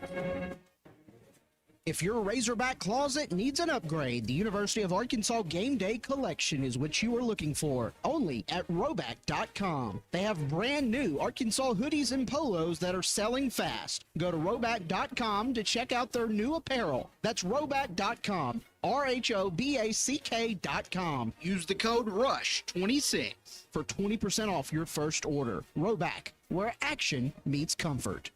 If your Razorback closet needs an upgrade, the University of Arkansas Game Day Collection is what you are looking for, only at Roback.com. They have brand new Arkansas hoodies and polos that are selling fast. Go to Roback.com to check out their new apparel. That's Roback.com, RHOBACK.com. Use the code RUSH26 for 20% off your first order. Roback, where action meets comfort.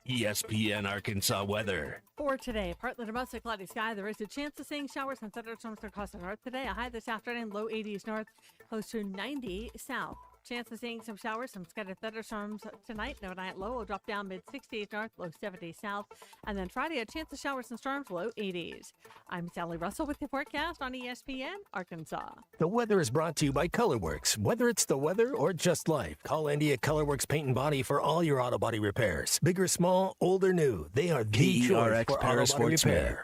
ESPN Arkansas weather. For today, partly to mostly cloudy sky. There is a chance of seeing showers and thunderstorms across the north today. A high this afternoon, low 80s north, close to 90 south. Chance of seeing some showers, some scattered thunderstorms tonight. Overnight low will drop down mid-60s north, low 70s south. And then Friday, a chance of showers and storms, low 80s. I'm Sally Russell with the forecast on ESPN Arkansas. The weather is brought to you by ColorWorks. Whether it's the weather or just life, call Andy at ColorWorks Paint and Body for all your auto body repairs. Big or small, old or new, they are the choice for auto body repair.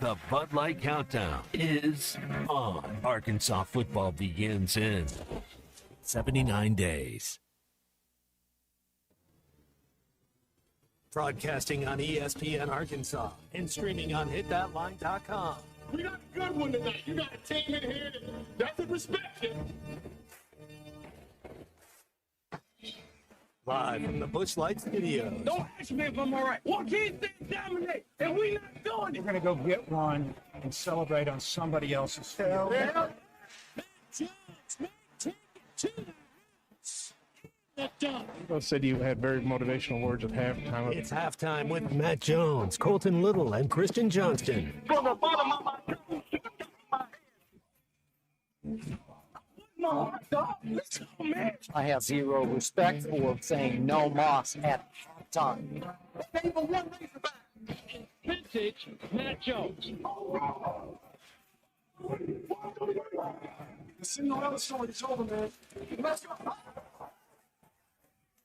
The Bud Light Countdown is on. Arkansas football begins in 79 days. Broadcasting on ESPN Arkansas and streaming on hitthatline.com. We got a good one tonight. You got a team in here that doesn't respect you. Live from the Busch Light Studios. Don't ask me if I'm all right. What kids they dominate, and we not doing it. We're going to go get one and celebrate on somebody else's field. Yeah. Both said you had very motivational words at halftime. It's halftime with Matt Jones, Colton Little, and Christian Johnston. From the bottom of my I have zero respect for saying no Moss at halftime. Vintage Matt Jones. The Cinderella story is over, man. Let's go.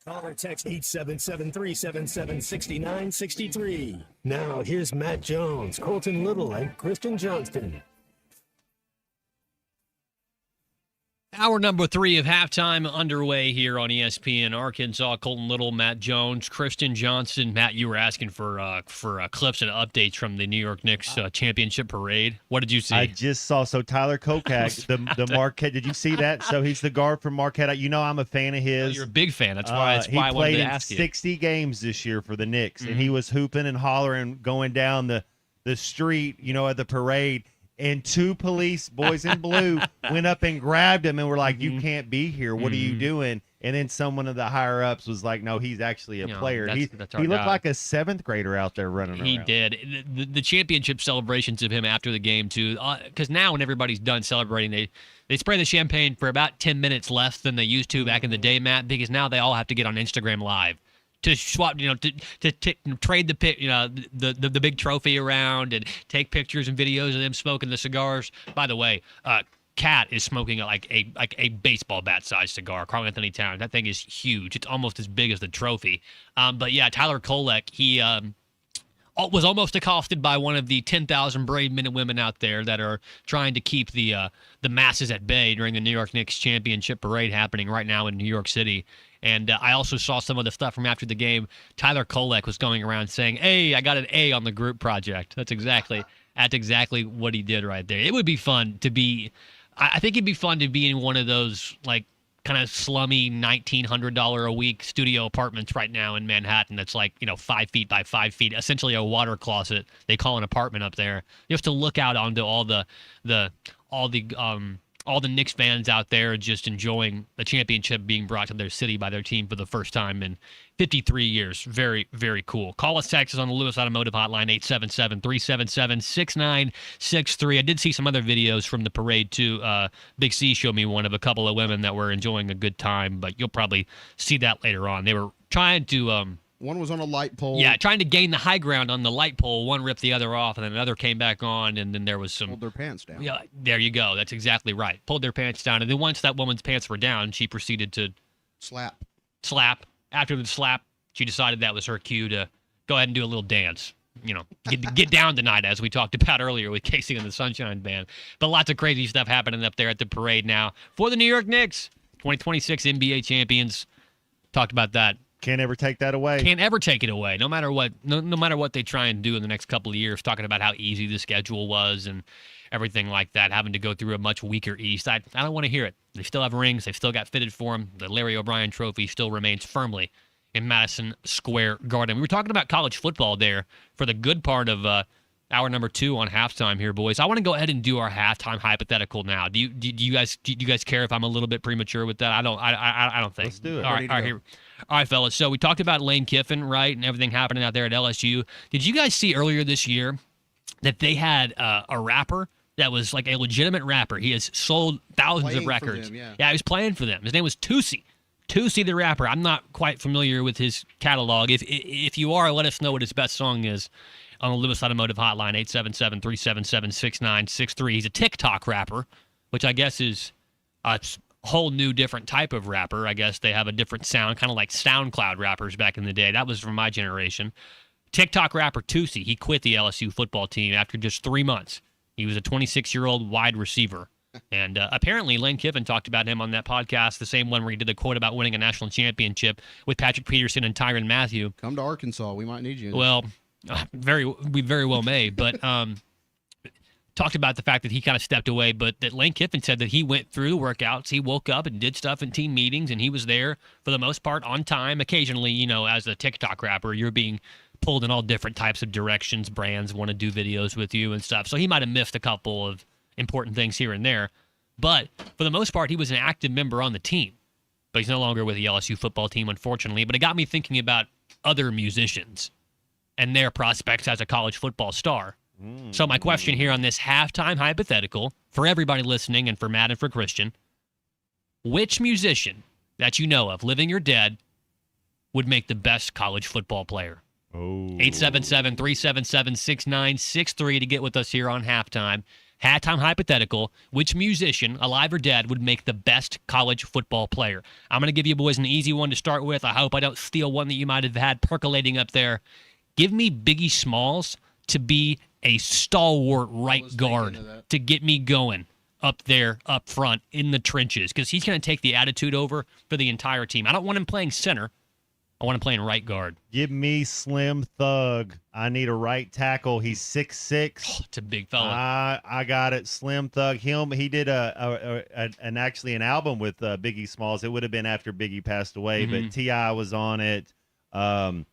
Call or text 877-377-6963. Now, here's Matt Jones, Colton Little, and Christian Johnston. Hour number 3 of halftime underway here on ESPN Arkansas. Colton Little, Matt Jones, Christian Johnston. Matt, you were asking for clips and updates from the New York Knicks championship parade. What did you see? I just saw Tyler Kokak, the Marquette. Did you see that? So he's the guard from Marquette. You know I'm a fan of his. Oh, you're a big fan. That's why I wanted to ask you. He played in 60 games this year for the Knicks, and he was hooping and hollering going down the street, at the parade. and 2 police boys in blue went up and grabbed him and were like, "You can't be here. What are you doing?" And then someone of the higher ups was like, "No, he's actually a player." He looked like a 7th grader out there running around. He did. The championship celebrations of him after the game too, because now when everybody's done celebrating, they spray the champagne for about 10 minutes less than they used to back in the day, Matt, because now they all have to get on Instagram Live to swap, to trade the big trophy around and take pictures and videos of them smoking the cigars. By the way, Cat is smoking like a baseball bat sized cigar. Karl Anthony Towns, that thing is huge. It's almost as big as the trophy. But yeah, Tyler Kolek, he was almost accosted by one of the 10,000 brave men and women out there that are trying to keep the masses at bay during the New York Knicks championship parade happening right now in New York City. And I also saw some of the stuff from after the game. Tyler Kolek was going around saying, "Hey, I got an A on the group project." That's exactly what he did right there. It would be fun to be. I think it'd be fun to be in one of those like kind of slummy $1,900 a week studio apartments right now in Manhattan. That's like 5 feet by 5 feet, essentially a water closet. They call an apartment up there. You have to look out onto all the Knicks fans out there just enjoying the championship being brought to their city by their team for the first time in 53 years. Very, very cool. Call us, text us on the Lewis Automotive Hotline, 877-377-6963. I did see some other videos from the parade, too. Big C showed me one of a couple of women that were enjoying a good time, but you'll probably see that later on. They were trying to... one was on a light pole. Yeah, trying to gain the high ground on the light pole. One ripped the other off, and then another came back on, and then there was some... Pulled their pants down. Yeah, there you go. That's exactly right. Pulled their pants down, and then once that woman's pants were down, she proceeded to... Slap. After the slap, she decided that was her cue to go ahead and do a little dance. Get down tonight, as we talked about earlier with Casey and the Sunshine Band. But lots of crazy stuff happening up there at the parade now for the New York Knicks, 2026 NBA champions. Talked about that. Can't ever take that away. Can't ever take it away, no matter what. No matter what they try and do in the next couple of years. Talking about how easy the schedule was and everything like that, having to go through a much weaker East. I don't want to hear it. They still have rings. They've still got fitted for them. The Larry O'Brien Trophy still remains firmly in Madison Square Garden. We were talking about college football there for the good part of hour number 2 on halftime here, boys. I want to go ahead and do our halftime hypothetical now. Do you guys care if I'm a little bit premature with that? I don't think. Let's do it. All right, fellas. So we talked about Lane Kiffin, right, and everything happening out there at LSU. Did you guys see earlier this year that they had a rapper that was like a legitimate rapper? He has sold thousands of records. Them, yeah, he was playing for them. His name was Toosii. Toosii the rapper. I'm not quite familiar with his catalog. If you are, let us know what his best song is on the Lewis Automotive Hotline, 877-377-6963. He's a TikTok rapper, which I guess is a whole new different type of rapper. I guess they have a different sound, kind of like SoundCloud rappers back in the day. That was from my generation. TikTok rapper Toosii, he quit the LSU football team after just 3 months. He was a 26-year-old wide receiver. And apparently Lane Kiffin talked about him on that podcast, the same one where he did the quote about winning a national championship with Patrick Peterson and Tyrann Mathieu. Come to Arkansas. We might need you. Well, we very well may. But talked about the fact that he kind of stepped away, but that Lane Kiffin said that he went through the workouts. He woke up and did stuff in team meetings, and he was there for the most part on time. Occasionally, as a TikTok rapper, you're being pulled in all different types of directions. Brands want to do videos with you and stuff. So he might have missed a couple of important things here and there. But for the most part, he was an active member on the team. But he's no longer with the LSU football team, unfortunately. But it got me thinking about other musicians and their prospects as a college football star. So my question here on this halftime hypothetical, for everybody listening and for Matt and for Christian, which musician that you know of, living or dead, would make the best college football player? 877-377-6963 to get with us here on halftime. Halftime hypothetical, which musician, alive or dead, would make the best college football player? I'm going to give you boys an easy one to start with. I hope I don't steal one that you might have had percolating up there. Give me Biggie Smalls to be a stalwart right guard to get me going up there, up front, in the trenches, because he's going to take the attitude over for the entire team. I don't want him playing center. I want him playing right guard. Give me Slim Thug. I need a right tackle. He's 6'6". Oh, it's a big fella. I got it. Slim Thug. He did actually an album with Biggie Smalls. It would have been after Biggie passed away, but T.I. was on it. Young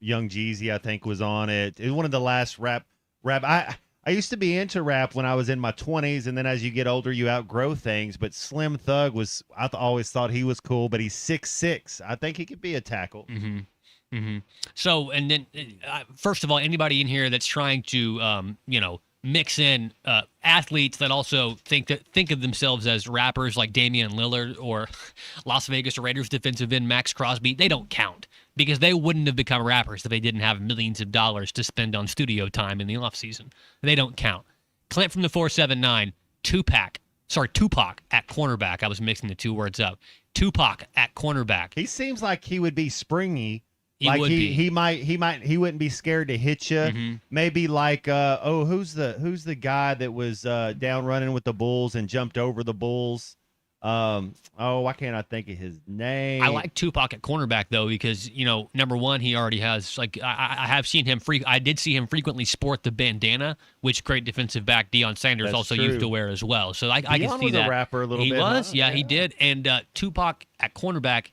Jeezy, I think, was on it. It was one of the last rap. I I used to be into rap when I was in my 20s, and then as you get older, you outgrow things. But Slim Thug always thought he was cool, but he's 6'6". I think he could be a tackle. Mm-hmm. Mm-hmm. So, and then, first of all, anybody in here that's trying to, mix in athletes that also think of themselves as rappers like Damian Lillard or Las Vegas Raiders defensive end Max Crosby, they don't count because they wouldn't have become rappers if they didn't have millions of dollars to spend on studio time in the offseason. They don't count. Clint from the 479, Tupac at cornerback. I was mixing the two words up. Tupac at cornerback. He seems like he would be springy. He would be. He wouldn't be scared to hit you. Mm-hmm. Maybe like who's the guy that was down running with the Bulls and jumped over the Bulls? Why can't I think of his name? I like Tupac at cornerback though because number one, he already has I have seen him I did see him frequently sport the bandana, which great defensive back Deion Sanders That's also true. used to wear as well. So I can see was that. a rapper a little he bit. He was, huh? yeah, he did. And Tupac at cornerback,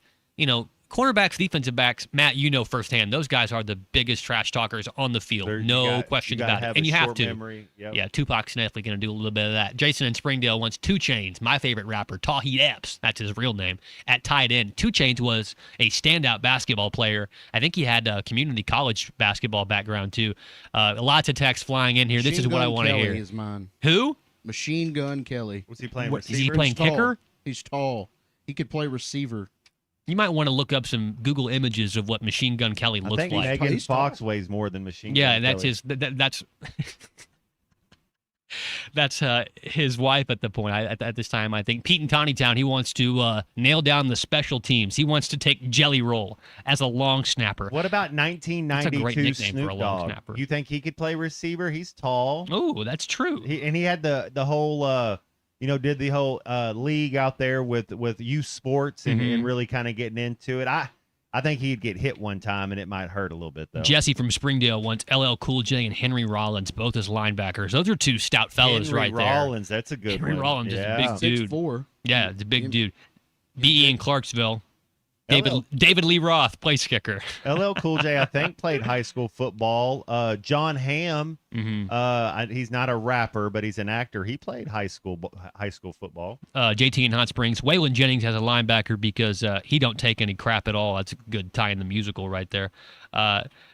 cornerbacks, defensive backs, Matt, firsthand, those guys are the biggest trash talkers on the field. No question about it. And you have to. Yep. Yeah, Tupac's definitely going to do a little bit of that. Jason in Springdale wants 2 Chainz, my favorite rapper, Tawheed Epps, that's his real name, at tight end. 2 Chainz was a standout basketball player. I think he had a community college basketball background, too. Lots of texts flying in here. This is what I want to hear. Is mine. Who? Machine Gun Kelly. Was he playing receiver? Is he playing He's tall. kicker? He's tall. He could play receiver. You might want to look up some Google images of what Machine Gun Kelly looks I think like. Megan Fox weighs more than Machine Gun Yeah, that's Kelly. that's that's his wife at the point. At this time, I think Pete in Tawnytown, he wants to nail down the special teams. He wants to take Jelly Roll as a long snapper. What about 1992 That's a great nickname Snoop for a long Dogg? snapper. You think he could play receiver? He's tall. Oh, that's true. He had the whole did the whole league out there with youth sports and, Mhm. and really kind of getting into it. I think he'd get hit one time and it might hurt a little bit though. Jesse from Springdale wants LL Cool J and Henry Rollins, both as linebackers. Those are 2 stout fellows Henry right Rollins, that's a good there. Henry one. Rollins is a big dude. 6'4". Yeah, it's a big dude. BE in Clarksville. David Lee Roth, place kicker. LL Cool J, I think, played high school football. John Hamm, he's not a rapper, but he's an actor. He played high school football. JT in Hot Springs. Waylon Jennings has a linebacker because he don't take any crap at all. That's a good tie in the musical right there.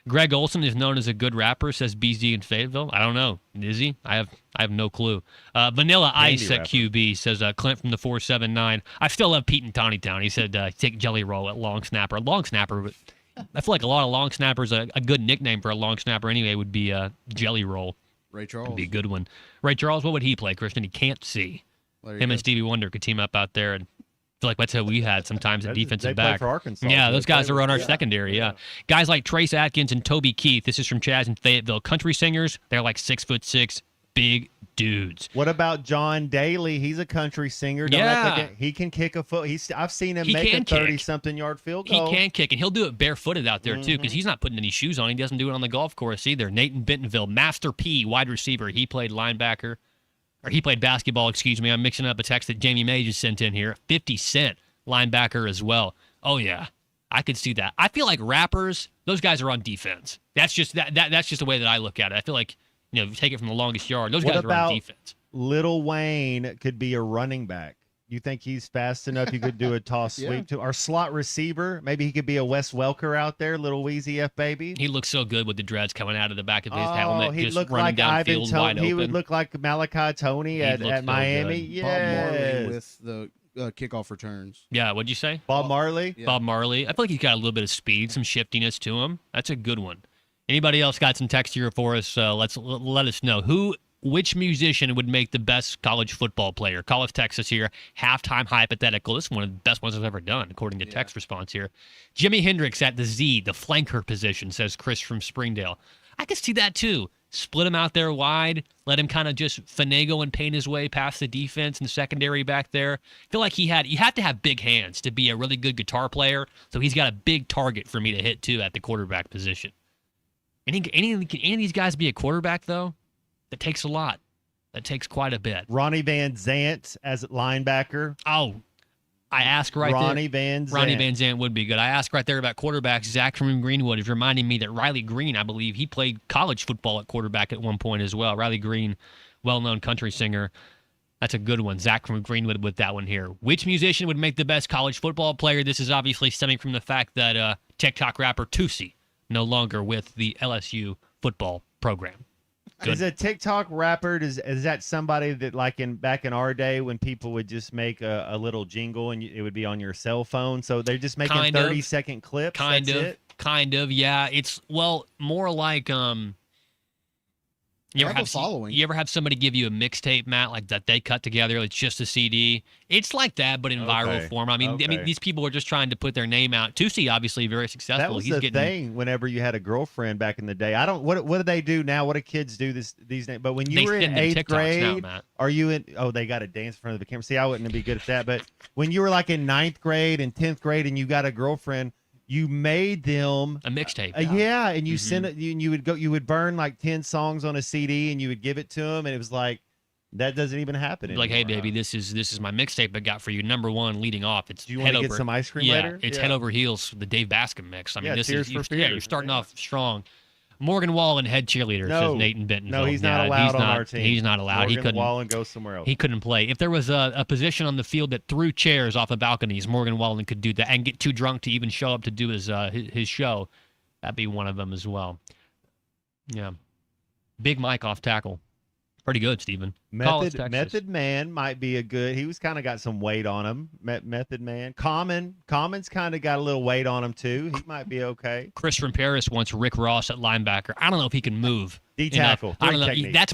Greg Olson is known as a good rapper, says BZ in Fayetteville. I don't know. Is he? I have no clue. Vanilla Ice at QB says Clint from the 479. I still love Pete in Tawnytown. He said take Jelly Roll at long snapper. Long snapper, but I feel like a lot of long snappers, a good nickname for a long snapper anyway would be Jelly Roll. Ray Charles. Would be a good one. Ray Charles, what would he play, Christian? He can't see. Him and Stevie Wonder could team up out there, and I feel like that's how we had sometimes at defensive they play back. for Arkansas, Yeah, so those they guys play are on our with- secondary. Yeah, guys like Trace Atkins and Toby Keith. This is from Chaz in Fayetteville. Country singers, they're like 6'6", big dudes. What about John Daly? He's a country singer. Don't act like he can kick a foot. I've seen him He make a can kick. 30-something yard field He goal. can kick, and he'll do it barefooted out there, too, Mm-hmm. because he's not putting any shoes on. He doesn't do it on the golf course either. Nate in Bentonville, Master P, wide receiver. He played linebacker. Or he played basketball, excuse me. I'm mixing up a text that Jamie May just sent in here. 50 Cent, linebacker as well. Oh, yeah. I could see that. I feel like rappers, those guys are on defense. That's just that's just the way that I look at it. I feel like, take it from the longest yard. Those What guys are about on defense. Lil Wayne could be a running back. You think he's fast enough? You could do a toss Yeah. sweep to our slot receiver. Maybe he could be a Wes Welker out there, little Wheezy F baby. He looks so good with the dreads coming out of the back of his Oh, helmet, he'd just look running like Ivan downfield Toney. wide He open. would look like Malachi Tony He'd at look so Miami. good. Bob Marley Yes. with the kickoff returns. Yeah, what'd you say? Bob Marley? Yeah. Bob Marley. I feel like he's got a little bit of speed, some shiftiness to him. That's a good one. Anybody else got some text here for us? Let us know. Which musician would make the best college football player? Call us, Texas here. Halftime hypothetical. This is one of the best ones I've ever done, according to text response here. Jimi Hendrix at the Z, the flanker position, says Chris from Springdale. I could see that too. Split him out there wide, let him kind of just finagle and paint his way past the defense and secondary back there. I feel like you have to have big hands to be a really good guitar player, so he's got a big target for me to hit too at the quarterback position. Any of these guys be a quarterback though? That takes a lot. That takes quite a bit. Ronnie Van Zant as linebacker. Oh, I asked right Ronnie there. Van Zant. Ronnie Van Zant would be good. I asked right there about quarterbacks. Zach from Greenwood is reminding me that Riley Green, I believe, he played college football at quarterback at one point as well. Riley Green, well-known country singer. That's a good one. Zach from Greenwood with that one here. Which musician would make the best college football player? This is obviously stemming from the fact that TikTok rapper Tootsie no longer with the LSU football program. Good. Is a TikTok rapper, is that somebody that like back in our day when people would just make a little jingle and it would be on your cell phone? So they're just making 30-second clips? Kind of, yeah. It's, well, more like you ever have somebody give you a mixtape, Matt, like that they cut together? It's just a CD. It's like that, but in viral form. I mean, these people are just trying to put their name out. Tootsie, obviously, very successful. That was the thing. Whenever you had a girlfriend back in the day, what do they do now? What do kids do these days? But when you were in 8th grade, are you in? Oh, they got to dance in front of the camera. See, I wouldn't be good at that. But when you were like in 9th grade and 10th grade, and you got a girlfriend, you made them a mixtape. Yeah, and you send it. You would burn like 10 songs on a CD, and you would give it to them, and it was like that doesn't even happen anymore. Like, hey, baby, this is my mixtape I got for you. Number one, leading off. It's do you want to get some ice cream later? It's head over heels. The Dave Bascom mix. I mean, this Tears for Fears. You're starting off strong. Morgan Wallen, head cheerleader, says Nathan Benton. No, he's not allowed on our team. He's not allowed. Morgan Wallen goes somewhere else. He couldn't play. If there was a position on the field that threw chairs off of balconies, Morgan Wallen could do that and get too drunk to even show up to do his show. That'd be one of them as well. Yeah. Big Mike off tackle. Pretty good, Steven. Method Man might be a good. He was kind of got some weight on him. Method Man. Common's kind of got a little weight on him too. He might be okay. Chris from Paris wants Rick Ross at linebacker. I don't know if he can move. D tackle. I don't know. That's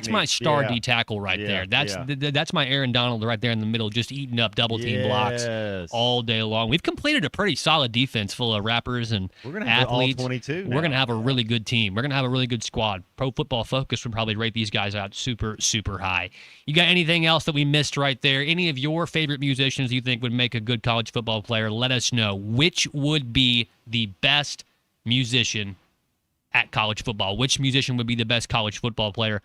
my star D tackle right there. That's my Aaron Donald right there in the middle, just eating up double team blocks all day long. We've completed a pretty solid defense full of rappers and we're gonna have athletes. All 22 we're gonna have a really good team. We're gonna have a really good squad. Pro Football Focus would probably rate these guys out super, super high. You got anything else that we missed right there? Any of your favorite musicians you think would make a good college football player? Let us know. Which would be the best musician at college football? Which musician would be the best college football player?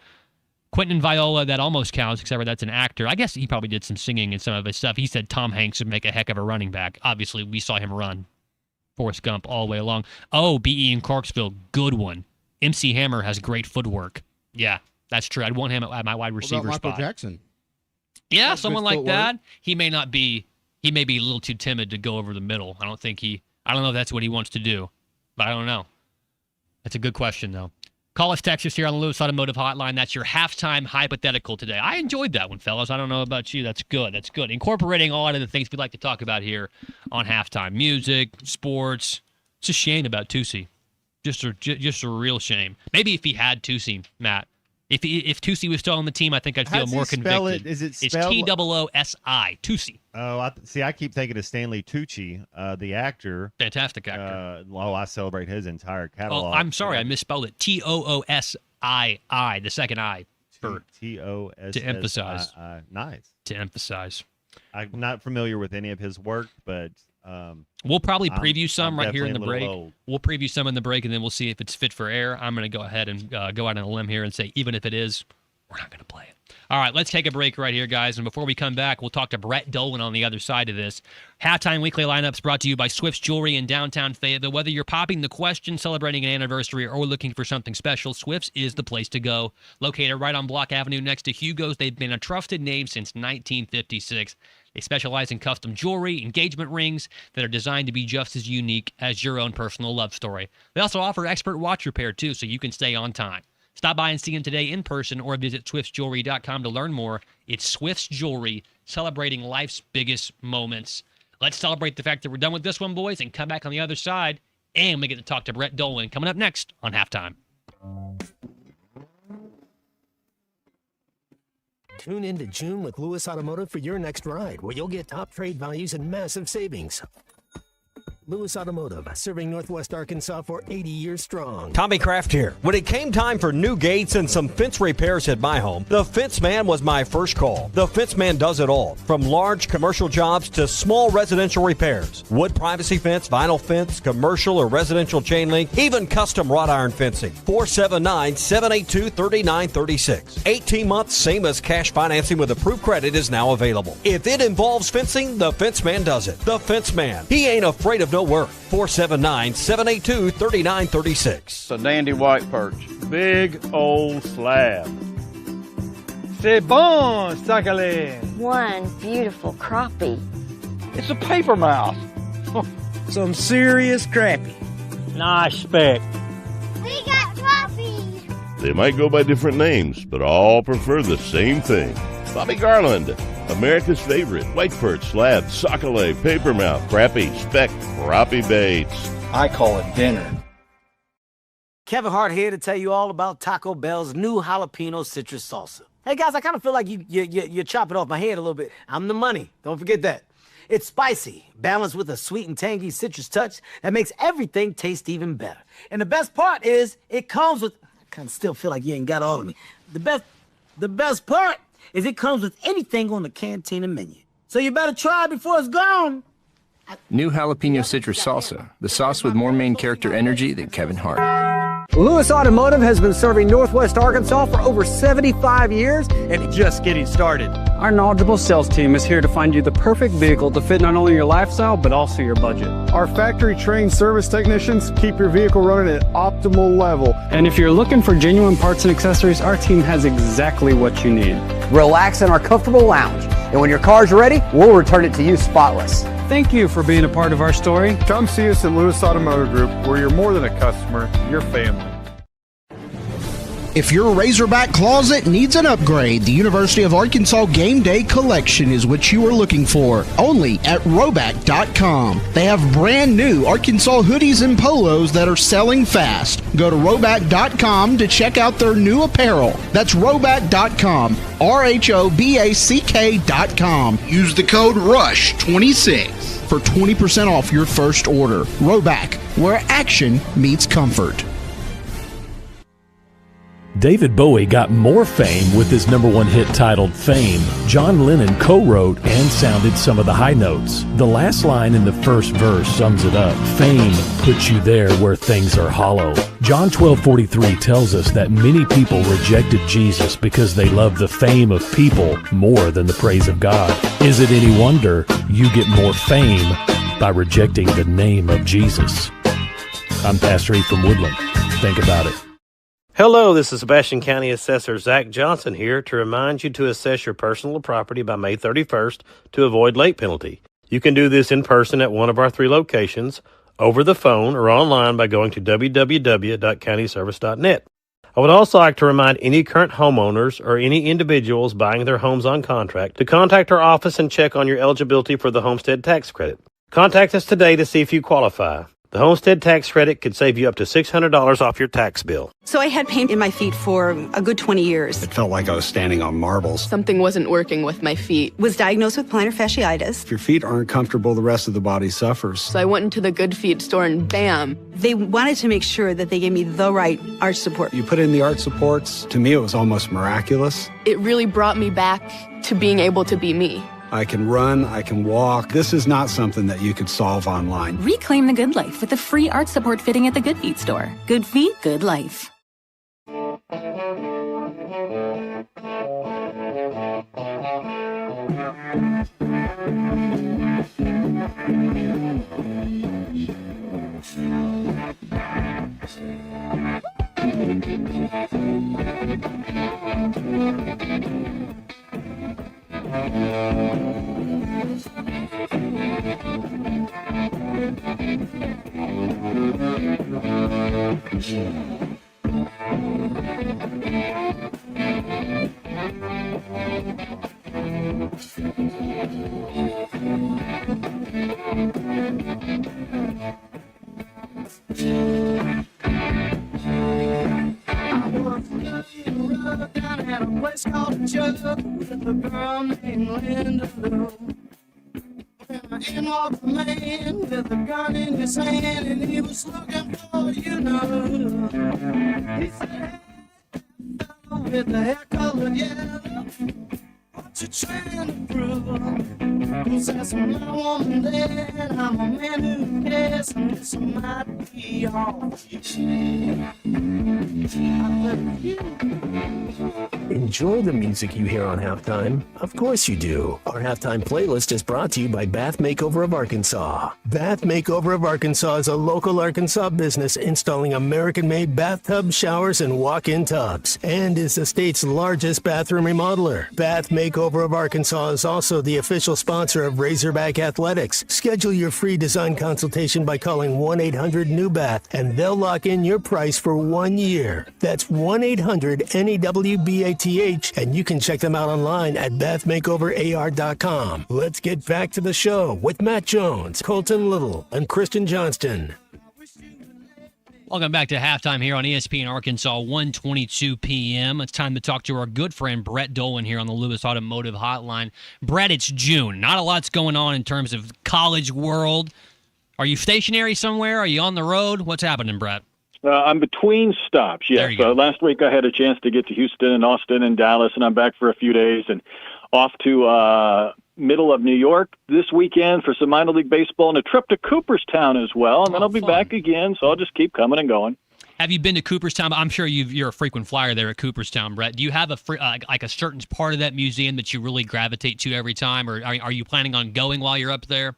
Quentin Viola, that almost counts, except for that's an actor. I guess he probably did some singing in some of his stuff. He said Tom Hanks would make a heck of a running back. Obviously, we saw him run Forrest Gump all the way along. Oh, B.E. in Clarksville, good one. MC Hammer has great footwork. Yeah, that's true. I'd want him at my wide receiver spot. Michael Jackson? Yeah, someone like that. He may be a little too timid to go over the middle. I don't know if that's what he wants to do, but I don't know. That's a good question, though. Call us, text us here on the Lewis Automotive Hotline. That's your halftime hypothetical today. I enjoyed that one, fellas. I don't know about you. That's good. That's good. Incorporating a lot of the things we like to talk about here on halftime. Music, sports. It's a shame about Tootsie. Just a real shame. Maybe if he had Tootsie, Matt. If Tootsie was still on the team, I think I'd feel more convicted. It's T-O-O-S-I, Tootsie. Oh, I keep thinking of Stanley Tucci, the actor. Fantastic actor. I celebrate his entire catalog. Oh, I'm sorry, I misspelled it. T-O-O-S-I-I, the second I. T-O-S-S-I-I. To emphasize. Nice. To emphasize. I'm not familiar with any of his work, but... we'll probably preview some right here in the break. Old. We'll preview some in the break, and then we'll see if it's fit for air. I'm going to go ahead and go out on a limb here and say, even if it is, we're not going to play it. All right, let's take a break right here, guys. And before we come back, we'll talk to Brett Dolan on the other side of this. Halftime Weekly Lineups brought to you by Swift's Jewelry in downtown Fayetteville. Whether you're popping the question, celebrating an anniversary, or looking for something special, Swift's is the place to go. Located right on Block Avenue next to Hugo's, they've been a trusted name since 1956. They specialize in custom jewelry, engagement rings that are designed to be just as unique as your own personal love story. They also offer expert watch repair, too, so you can stay on time. Stop by and see them today in person or visit swiftsjewelry.com to learn more. It's Swift's Jewelry, celebrating life's biggest moments. Let's celebrate the fact that we're done with this one, boys, and come back on the other side, and we get to talk to Brett Dolan coming up next on Halftime. Tune into June with Lewis Automotive for your next ride, where you'll get top trade values and massive savings. Lewis Automotive, serving Northwest Arkansas for 80 years strong. Tommy Kraft here. When it came time for new gates and some fence repairs at my home, the Fence Man was my first call. The Fence Man does it all, from large commercial jobs to small residential repairs. Wood privacy fence, vinyl fence, commercial or residential chain link, even custom wrought iron fencing. 479-782-3936. 18 months, same as cash financing with approved credit is now available. If it involves fencing, the Fence Man does it. The Fence Man. He ain't afraid of no work. 479-782-3936. It's a dandy white perch. Big old slab. C'est bon, sacalé. One beautiful crappie. It's a paper mouth. Some serious crappie. Nice speck. We got crappies. They might go by different names, but all prefer the same thing. Bobby Garland, America's favorite white perch, slab, sockeye, papermouth, crappie, speck, crappie baits. I call it dinner. Kevin Hart here to tell you all about Taco Bell's new jalapeno citrus salsa. Hey guys, I kind of feel like you're chopping off my head a little bit. I'm the money. Don't forget that. It's spicy, balanced with a sweet and tangy citrus touch that makes everything taste even better. And the best part is it comes with, I kind of still feel like you ain't got all of me. The best part is it comes with anything on the Cantina menu. So you better try it before it's gone. New jalapeno citrus salsa, the sauce with more main character energy than Kevin Hart. Lewis Automotive has been serving Northwest Arkansas for over 75 years and just getting started. Our knowledgeable sales team is here to find you the perfect vehicle to fit not only your lifestyle, but also your budget. Our factory-trained service technicians keep your vehicle running at optimal level. And if you're looking for genuine parts and accessories, our team has exactly what you need. Relax in our comfortable lounge, and when your car's ready, we'll return it to you spotless. Thank you for being a part of our story. Come see us at Lewis Automotive Group, where you're more than a customer, you're family. If your Razorback closet needs an upgrade, the University of Arkansas Game Day Collection is what you are looking for. Only at Roback.com. They have brand new Arkansas hoodies and polos that are selling fast. Go to Roback.com to check out their new apparel. That's Roback.com. RHOBACK.com. Use the code RUSH26 for 20% off your first order. Roback, where action meets comfort. David Bowie got more fame with his #1 hit titled Fame. John Lennon co-wrote and sounded some of the high notes. The last line in the first verse sums it up. Fame puts you there where things are hollow. John 12:43 tells us that many people rejected Jesus because they love the fame of people more than the praise of God. Is it any wonder you get more fame by rejecting the name of Jesus? I'm Pastor E. from Woodland. Think about it. Hello, this is Sebastian County Assessor Zach Johnson here to remind you to assess your personal property by May 31st to avoid late penalty. You can do this in person at one of our 3 locations, over the phone, or online by going to www.countyservice.net. I would also like to remind any current homeowners or any individuals buying their homes on contract to contact our office and check on your eligibility for the homestead tax credit. Contact us today to see if you qualify. The homestead tax credit could save you up to $600 off your tax bill. So I had pain in my feet for a good 20 years. It felt like I was standing on marbles. Something wasn't working with my feet. Was diagnosed with plantar fasciitis. If your feet aren't comfortable, the rest of the body suffers. So I went into the Good Feet store and bam. They wanted to make sure that they gave me the right arch support. You put in the arch supports. To me, it was almost miraculous. It really brought me back to being able to be me. I can run, I can walk. This is not something that you could solve online. Reclaim the good life with a free arch support fitting at the Good Feet store. Good feet, good life. was a man with a gun in his hand, and he was looking for you know. He said, with the hair colored yellow, what you trying to prove? 'Cause there's my woman there, and I'm a man who cares, and this might be all Enjoy the music you hear on Halftime? Of course you do. Our Halftime playlist is brought to you by Bath Makeover of Arkansas. Bath Makeover of Arkansas is a local Arkansas business installing American-made bathtubs, showers, and walk-in tubs, and is the state's largest bathroom remodeler. Bath Makeover of Arkansas is also the official sponsor of Razorback Athletics. Schedule your free design consultation by calling 1-800-NEW-BATH, and they'll lock in your price for 1 year. That's 1-800-NEWBATH, and you can check them out online at bathmakeoverar.com. Let's get back to the show with Matt Jones, Colton Little, and Kristen Johnston. Welcome back to Halftime here on ESPN Arkansas, 1:22 p.m. It's time to talk to our good friend Brett Dolan here on the Lewis Automotive Hotline. Brett, it's June. Not a lot's going on in terms of college world. Are you stationary somewhere? Are you on the road? What's happening, Brett? I'm between stops, yes. Last week I had a chance to get to Houston and Austin and Dallas, and I'm back for a few days and off to middle of New York this weekend for some minor league baseball and a trip to Cooperstown as well, and then I'll be back again, so I'll just keep coming and going. Have you been to Cooperstown? I'm sure you're a frequent flyer there at Cooperstown, Brett. Do you have a like a certain part of that museum that you really gravitate to every time, or are you planning on going while you're up there?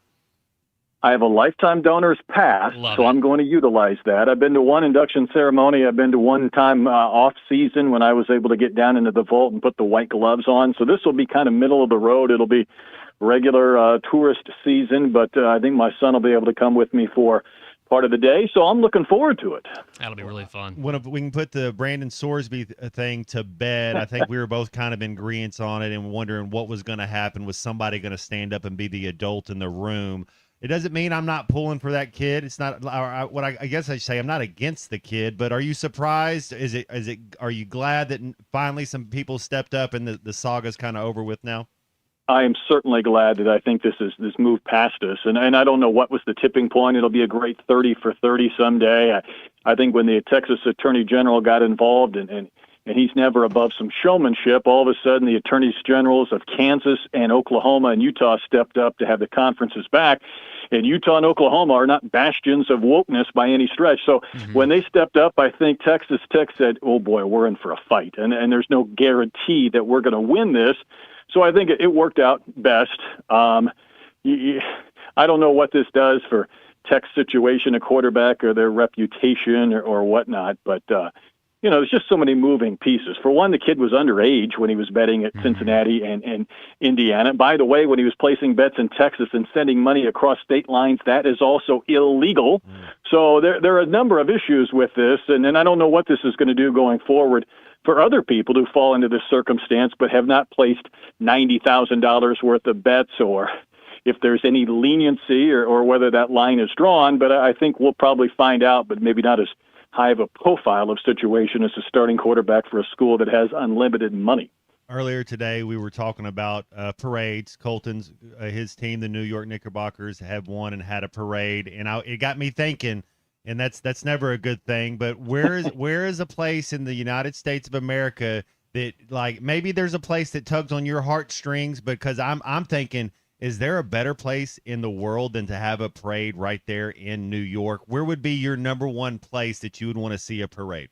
I have a lifetime donor's pass, so I'm going to utilize that. I've been to one induction ceremony. I've been to one time off season when I was able to get down into the vault and put the white gloves on. So this will be kind of middle of the road. It'll be regular tourist season, but I think my son will be able to come with me for part of the day, so I'm looking forward to it. That'll be really fun. When we can put the Brandon Sorsby thing to bed, I think we were both kind of in agreement on it and wondering what was going to happen. Was somebody going to stand up and be the adult in the room? It doesn't mean I'm not pulling for that kid. It's not what I guess I say. I'm not against the kid, but are you surprised? Are you glad that finally some people stepped up and the saga's kind of over with now? I am certainly glad that I think this moved past us, and I don't know what was the tipping point. It'll be a great 30 for 30 someday. I think when the Texas Attorney General got involved, and he's never above some showmanship, all of a sudden the attorneys generals of Kansas and Oklahoma and Utah stepped up to have the conferences back. And Utah and Oklahoma are not bastions of wokeness by any stretch. So when they stepped up, I think Texas Tech said, oh, boy, we're in for a fight. And there's no guarantee that we're going to win this. So I think it worked out best. I don't know what this does for Tech's situation, a quarterback, or their reputation or whatnot, but there's just so many moving pieces. For one, the kid was underage when he was betting at Cincinnati and Indiana. By the way, when he was placing bets in Texas and sending money across state lines, that is also illegal. So there are a number of issues with this, and I don't know what this is going to do going forward for other people who fall into this circumstance but have not placed $90,000 worth of bets, or if there's any leniency or whether that line is drawn. But I think we'll probably find out, but maybe not as high of a profile of situation as a starting quarterback for a school that has unlimited money. Earlier today, we were talking about parades. Colton's, his team, the New York Knickerbockers, have won and had a parade, and it got me thinking, and that's never a good thing. But where is a place in the United States of America that, like, maybe there's a place that tugs on your heartstrings? Because I'm thinking, is there a better place in the world than to have a parade right there in New York? Where would be your number one place that you would want to see a parade?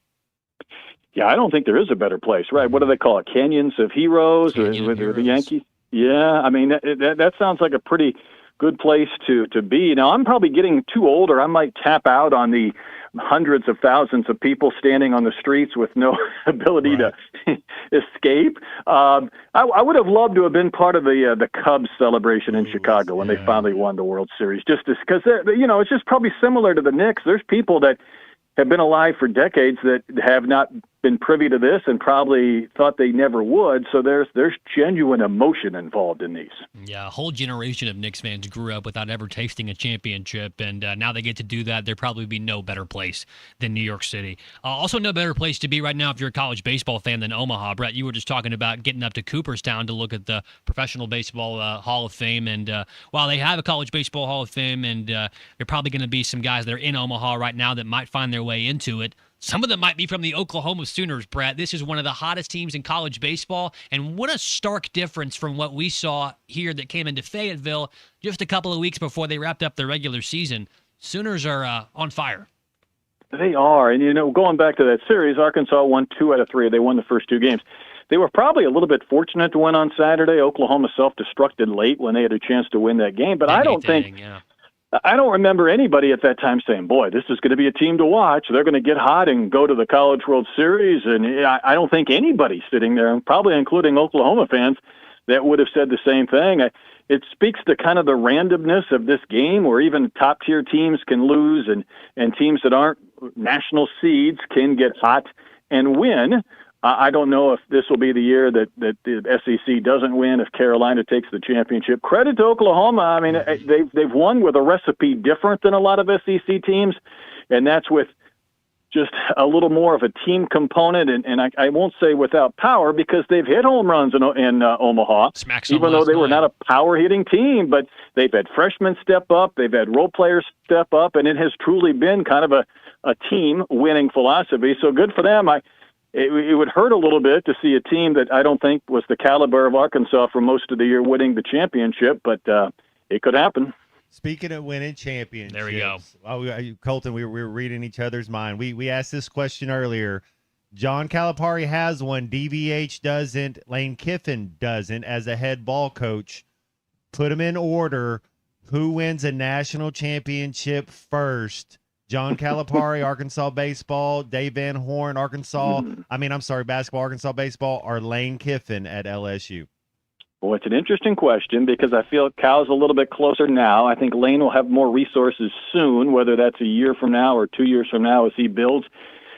Yeah, I don't think there is a better place, right? What do they call it? Canyons of Heroes, or the Yankees? Yeah, I mean, that sounds like a pretty good place to be. Now, I'm probably getting too older. I might tap out on the hundreds of thousands of people standing on the streets with no ability to escape. I would have loved to have been part of the Cubs celebration in Chicago when they finally won the World Series, just because it's just probably similar to the Knicks. There's people that have been alive for decades that have not been privy to this and probably thought they never would. So there's genuine emotion involved in these. Yeah, a whole generation of Knicks fans grew up without ever tasting a championship, and now they get to do that. There'd probably be no better place than New York City. Also, no better place to be right now if you're a college baseball fan than Omaha. Brett, you were just talking about getting up to Cooperstown to look at the Professional Baseball Hall of Fame, and while they have a College Baseball Hall of Fame, and there are probably going to be some guys that are in Omaha right now that might find their way into it. Some of them might be from the Oklahoma Sooners, Brett. This is one of the hottest teams in college baseball, and what a stark difference from what we saw here that came into Fayetteville just a couple of weeks before they wrapped up their regular season. Sooners are on fire. They are, and going back to that series, Arkansas won 2 out of 3. They won the first 2 games. They were probably a little bit fortunate to win on Saturday. Oklahoma self-destructed late when they had a chance to win that game, but I don't remember anybody at that time saying, boy, this is going to be a team to watch. They're going to get hot and go to the College World Series. And I don't think anybody sitting there, probably including Oklahoma fans, that would have said the same thing. It speaks to kind of the randomness of this game where even top-tier teams can lose and teams that aren't national seeds can get hot and win. I don't know if this will be the year that the SEC doesn't win, if Carolina takes the championship. Credit to Oklahoma. I mean, they've won with a recipe different than a lot of SEC teams, and that's with just a little more of a team component. And I won't say without power because they've hit home runs in Omaha, even though they were not a power-hitting team. But they've had freshmen step up, they've had role players step up, and it has truly been kind of a team-winning philosophy. So good for them. It would hurt a little bit to see a team that I don't think was the caliber of Arkansas for most of the year winning the championship, but it could happen. Speaking of winning championships, there we go. Colton, we were reading each other's mind. We asked this question earlier. John Calipari has one. DVH doesn't. Lane Kiffin doesn't as a head ball coach. Put them in order. Who wins a national championship first? John Calipari, Arkansas baseball, Dave Van Horn, basketball, Arkansas baseball, or Lane Kiffin at LSU? Well, it's an interesting question because I feel Cal's a little bit closer now. I think Lane will have more resources soon, whether that's a year from now or 2 years from now as he builds.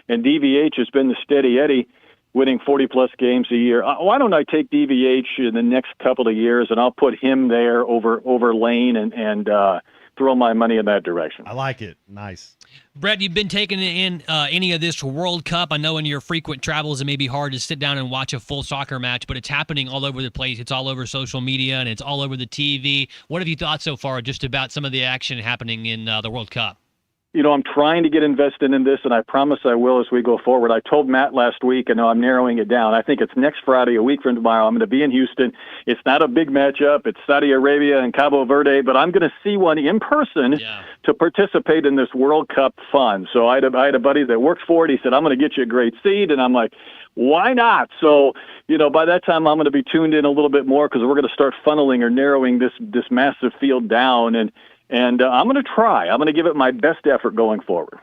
And DVH has been the steady Eddie, winning 40-plus games a year. Why don't I take DVH in the next couple of years, and I'll put him there over Lane and throw my money in that direction. I like it. Nice. Brett, you've been taking in any of this World Cup. I know in your frequent travels it may be hard to sit down and watch a full soccer match, but it's happening all over the place. It's all over social media, and it's all over the TV. What have you thought so far just about some of the action happening in the World Cup? I'm trying to get invested in this, and I promise I will as we go forward. I told Matt last week, and I'm narrowing it down. I think it's next Friday, a week from tomorrow. I'm going to be in Houston. It's not a big matchup. It's Saudi Arabia and Cabo Verde, but I'm going to see one in person to participate in this World Cup fun. So I had a buddy that works for it. He said, I'm going to get you a great seat, and I'm like, why not? So, by that time I'm going to be tuned in a little bit more because we're going to start funneling or narrowing this massive field down, and I'm going to try. I'm going to give it my best effort going forward.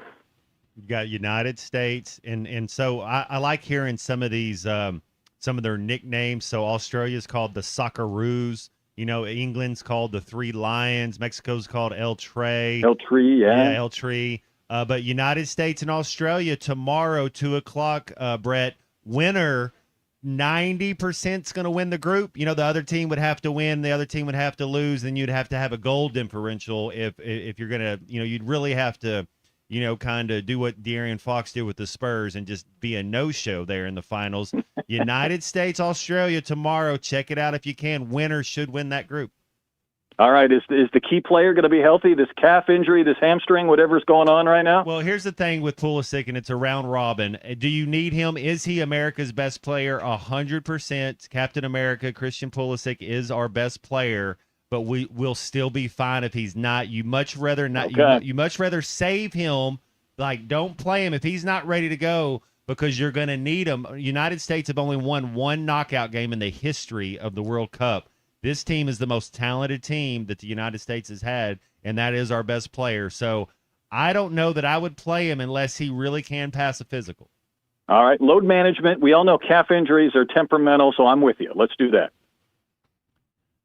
You got United States, and so I like hearing some of these, some of their nicknames. So Australia's called the Socceroos. England's called the Three Lions. Mexico's called El Tre. El Tre, yeah. El Tre. But United States and Australia tomorrow, 2:00, Brett, winner 90% is going to win the group. The other team would have to win, the other team would have to lose, then you'd have to have a goal differential if you're going to, you'd really have to, kind of do what De'Aaron Fox did with the Spurs and just be a no-show there in the finals. United States, Australia tomorrow. Check it out if you can. Winner should win that group. All right, is the key player going to be healthy? This calf injury, this hamstring, whatever's going on right now? Well, here's the thing with Pulisic, and it's a round robin. Do you need him? Is he America's best player? 100%. Captain America, Christian Pulisic, is our best player, but we will still be fine if he's not. You much rather not. Okay. You much rather save him. Like, don't play him if he's not ready to go because you're going to need him. United States have only won one knockout game in the history of the World Cup. This team is the most talented team that the United States has had, and that is our best player. So I don't know that I would play him unless he really can pass a physical. All right, load management. We all know calf injuries are temperamental, so I'm with you. Let's do that.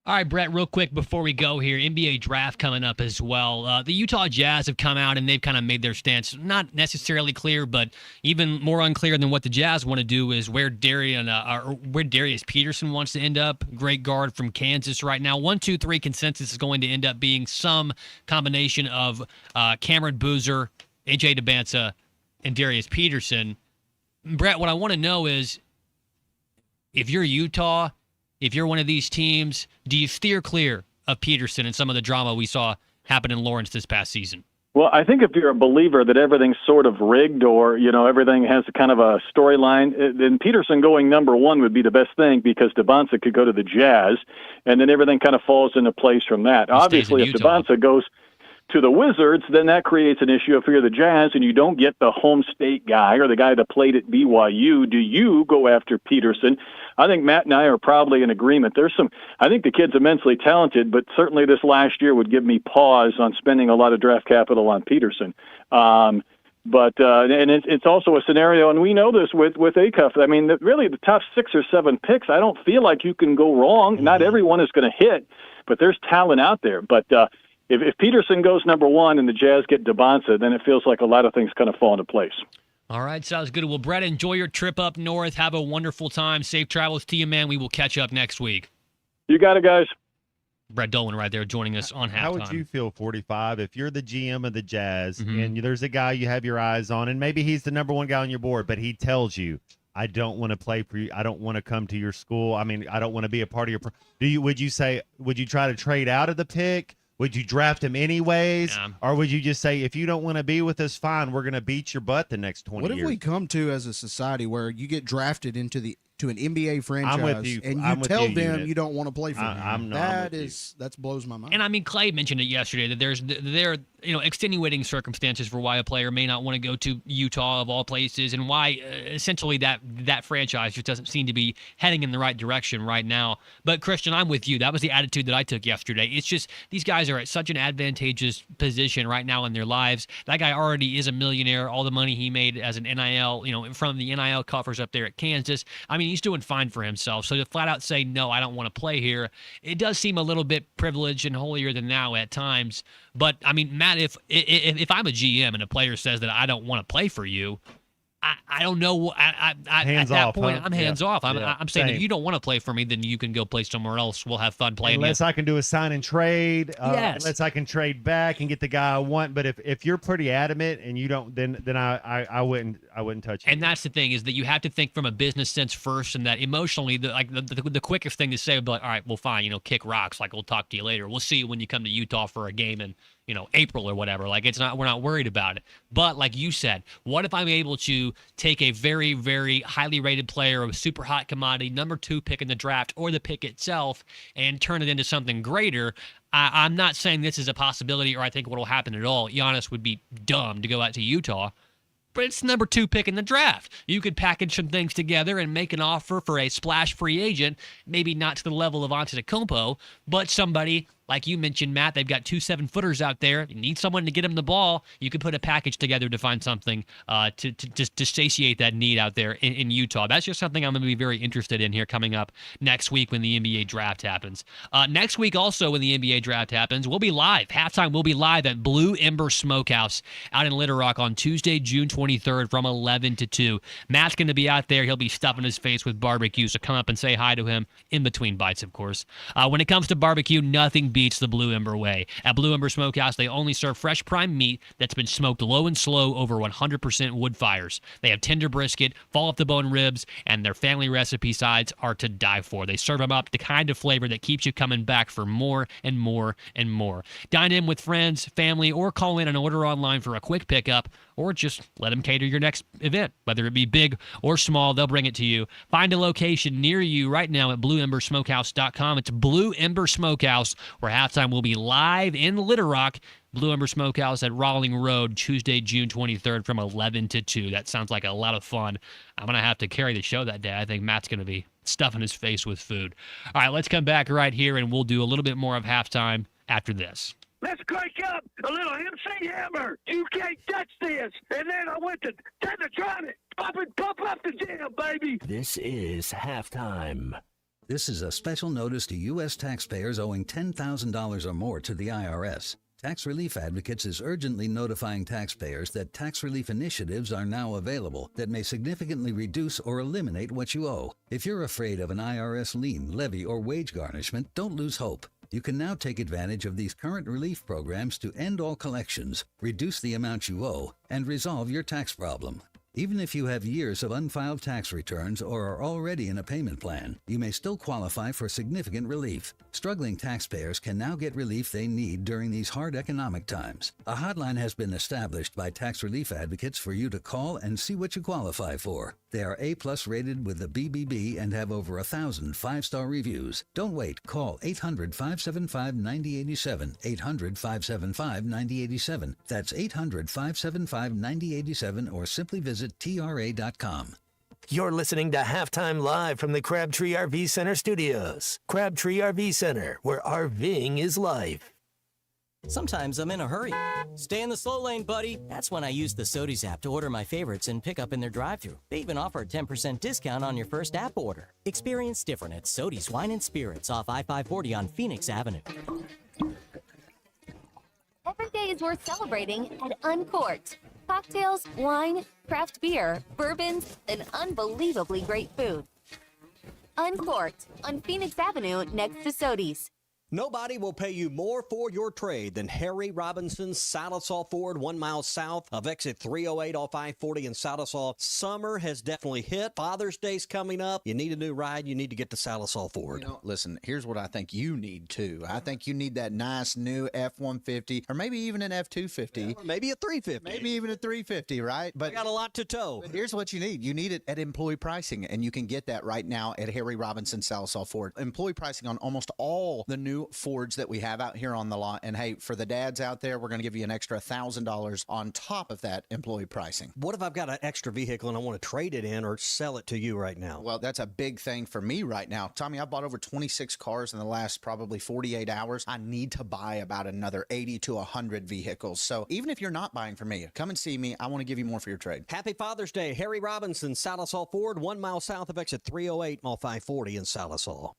All right, Brett, real quick before we go here, NBA draft coming up as well. The Utah Jazz have come out and they've kind of made their stance not necessarily clear, but even more unclear than what the Jazz want to do is where Darius Peterson wants to end up. Great guard from Kansas right now. 1-2-3 consensus is going to end up being some combination of Cameron Boozer, AJ Debinca, and Darius Peterson. Brett, what I want to know is if you're Utah, if you're one of these teams, do you steer clear of Peterson and some of the drama we saw happen in Lawrence this past season? Well, I think if you're a believer that everything's sort of rigged or, everything has a kind of a storyline, then Peterson going number one would be the best thing because Debinca could go to the Jazz, and then everything kind of falls into place from that. Obviously, if Debinca goes to the Wizards, then that creates an issue. If you're the Jazz and you don't get the home state guy or the guy that played at BYU, do you go after Peterson? I think Matt and I are probably in agreement. I think the kid's immensely talented, but certainly this last year would give me pause on spending a lot of draft capital on Peterson. And it's also a scenario, and we know this with Acuff. I mean, really the top 6 or 7 picks, I don't feel like you can go wrong. Not everyone is going to hit, but there's talent out there. But if Peterson goes number one and the Jazz get Debinca, then it feels like a lot of things kind of fall into place. All right, sounds good. Well, Brett, enjoy your trip up north. Have a wonderful time. Safe travels to you, man. We will catch up next week. You got it, guys. Brett Dolan right there joining us on Halftime. How would you feel, 45, if you're the GM of the Jazz and there's a guy you have your eyes on, and maybe he's the number one guy on your board, but he tells you, I don't want to play for you. I don't want to come to your school. I mean, I don't want to be a part of your would you try to trade out of the pick? Would you draft him anyways? Yeah. Or would you just say, if you don't want to be with us, fine, we're going to beat your butt the next 20 years? What have we come to as a society where you get drafted to an NBA franchise and you tell them you don't want to play for them? That blows my mind. And I mean, Clay mentioned it yesterday that there are extenuating circumstances for why a player may not want to go to Utah of all places, and why essentially that franchise just doesn't seem to be heading in the right direction right now. But Christian, I'm with you. That was the attitude that I took yesterday. It's just these guys are at such an advantageous position right now in their lives. That guy already is a millionaire. All the money he made as an NIL, from the NIL coffers up there at Kansas. I mean, he's doing fine for himself. So to flat out say, no, I don't want to play here, it does seem a little bit privileged and holier than thou at times. But, I mean, Matt, if I'm a GM and a player says that I don't want to play for you, I don't know. At that point, I'm hands off. I'm saying if you don't want to play for me, then you can go play somewhere else. We'll have fun playing. Unless I can do a sign and trade. Yes. Unless I can trade back and get the guy I want. But if you're pretty adamant and you don't, then I wouldn't touch it. And that's the thing, is that you have to think from a business sense first, and that emotionally, the quickest thing to say would be like, all right, well, fine, kick rocks. Like, we'll talk to you later. We'll see you when you come to Utah for a game and April or whatever. Like, we're not worried about it. But like you said, what if I'm able to take a very, very highly rated player, a super hot commodity, number 2 pick in the draft, or the pick itself, and turn it into something greater? I'm not saying this is a possibility, or I think what will happen at all. Giannis would be dumb to go out to Utah. But it's number 2 pick in the draft. You could package some things together and make an offer for a splash free agent, maybe not to the level of Antetokounmpo, but somebody, like you mentioned, Matt, they've got 2 7-footers out there. You need someone to get them the ball. You could put a package together to find something to satiate that need out there in Utah. That's just something I'm going to be very interested in here coming up next week when the NBA draft happens. Next week also when the NBA draft happens, we'll be live. Halftime, we'll be live at Blue Ember Smokehouse out in Little Rock on Tuesday, June 23rd from 11 to 2. Matt's going to be out there. He'll be stuffing his face with barbecue, so come up and say hi to him in between bites, of course. When it comes to barbecue, nothing beats the Blue Ember way. At Blue Ember Smokehouse, they only serve fresh prime meat that's been smoked low and slow over 100% wood fires. They have tender brisket, fall-off-the-bone ribs, and their family recipe sides are to die for. They serve them up the kind of flavor that keeps you coming back for more and more and more. Dine in with friends, family, or call in and order online for a quick pickup, or just let them cater your next event. Whether it be big or small, they'll bring it to you. Find a location near you right now at BlueEmberSmokehouse.com. It's Blue Ember Smokehouse, where halftime will be live in Little Rock. Blue Ember Smokehouse at Rawling Road, Tuesday, June 23rd from 11 to 2. That sounds like a lot of fun. I'm going to have to carry the show that day. I think Matt's going to be stuffing his face with food. All right, let's come back right here, and we'll do a little bit more of halftime after this. Let's crank up a little MC Hammer. You can't touch this. And then I went to Tetratronic. Pump up the jam, baby. This is halftime. This is a special notice to U.S. taxpayers owing $10,000 or more to the IRS. Tax Relief Advocates is urgently notifying taxpayers that tax relief initiatives are now available that may significantly reduce or eliminate what you owe. If you're afraid of an IRS lien, levy, or wage garnishment, don't lose hope. You can now take advantage of these current relief programs to end all collections, reduce the amount you owe, and resolve your tax problem. Even if you have years of unfiled tax returns or are already in a payment plan, you may still qualify for significant relief. Struggling taxpayers can now get relief they need during these hard economic times. A hotline has been established by Tax Relief Advocates for you to call and see what you qualify for. They are A+ rated with the BBB and have over 1,000 5-star reviews. Don't wait. Call 800-575-9087, 800-575-9087. That's 800-575-9087, or simply visit TRA.com. You're listening to Halftime Live from the Crabtree RV Center studios. Crabtree RV Center, where RVing is life. Sometimes I'm in a hurry. Stay in the slow lane, buddy. That's when I use the Sodies app to order my favorites and pick up in their drive-thru. They even offer a 10% discount on your first app order. Experience different at Sodies Wine and Spirits off I-540 on Phoenix Avenue. Every day is worth celebrating at Uncorked. Cocktails, wine, craft beer, bourbons, and unbelievably great food. Uncorked on Phoenix Avenue next to Sodies. Nobody will pay you more for your trade than Harry Robinson's Salisaw Ford, 1 mile south of exit 308 off I-40 in Salisaw. Summer has definitely hit. Father's Day's coming up. You need a new ride. You need to get to Salisaw Ford. You know, listen, here's what I think you need too. I think you need that nice new F-150 or maybe even an F-250. Or maybe a 350. Maybe even a 350, right? But I got a lot to tow. But here's what you need. You need it at employee pricing, and you can get that right now at Harry Robinson Salisaw Ford. Employee pricing on almost all the new Fords that we have out here on the lot. And hey, for the dads out there, we're going to give you an extra $1,000 on top of that employee pricing. What if I've got an extra vehicle and I want to trade it in or sell it to you right now? Well, that's a big thing for me right now. Tommy, I bought over 26 cars in the last probably 48 hours. I need to buy about another 80 to 100 vehicles. So even if you're not buying from me, come and see me. I want to give you more for your trade. Happy Father's Day. Harry Robinson, Salisaw Ford, 1 mile south of exit 308 off I-40 in Salisaw.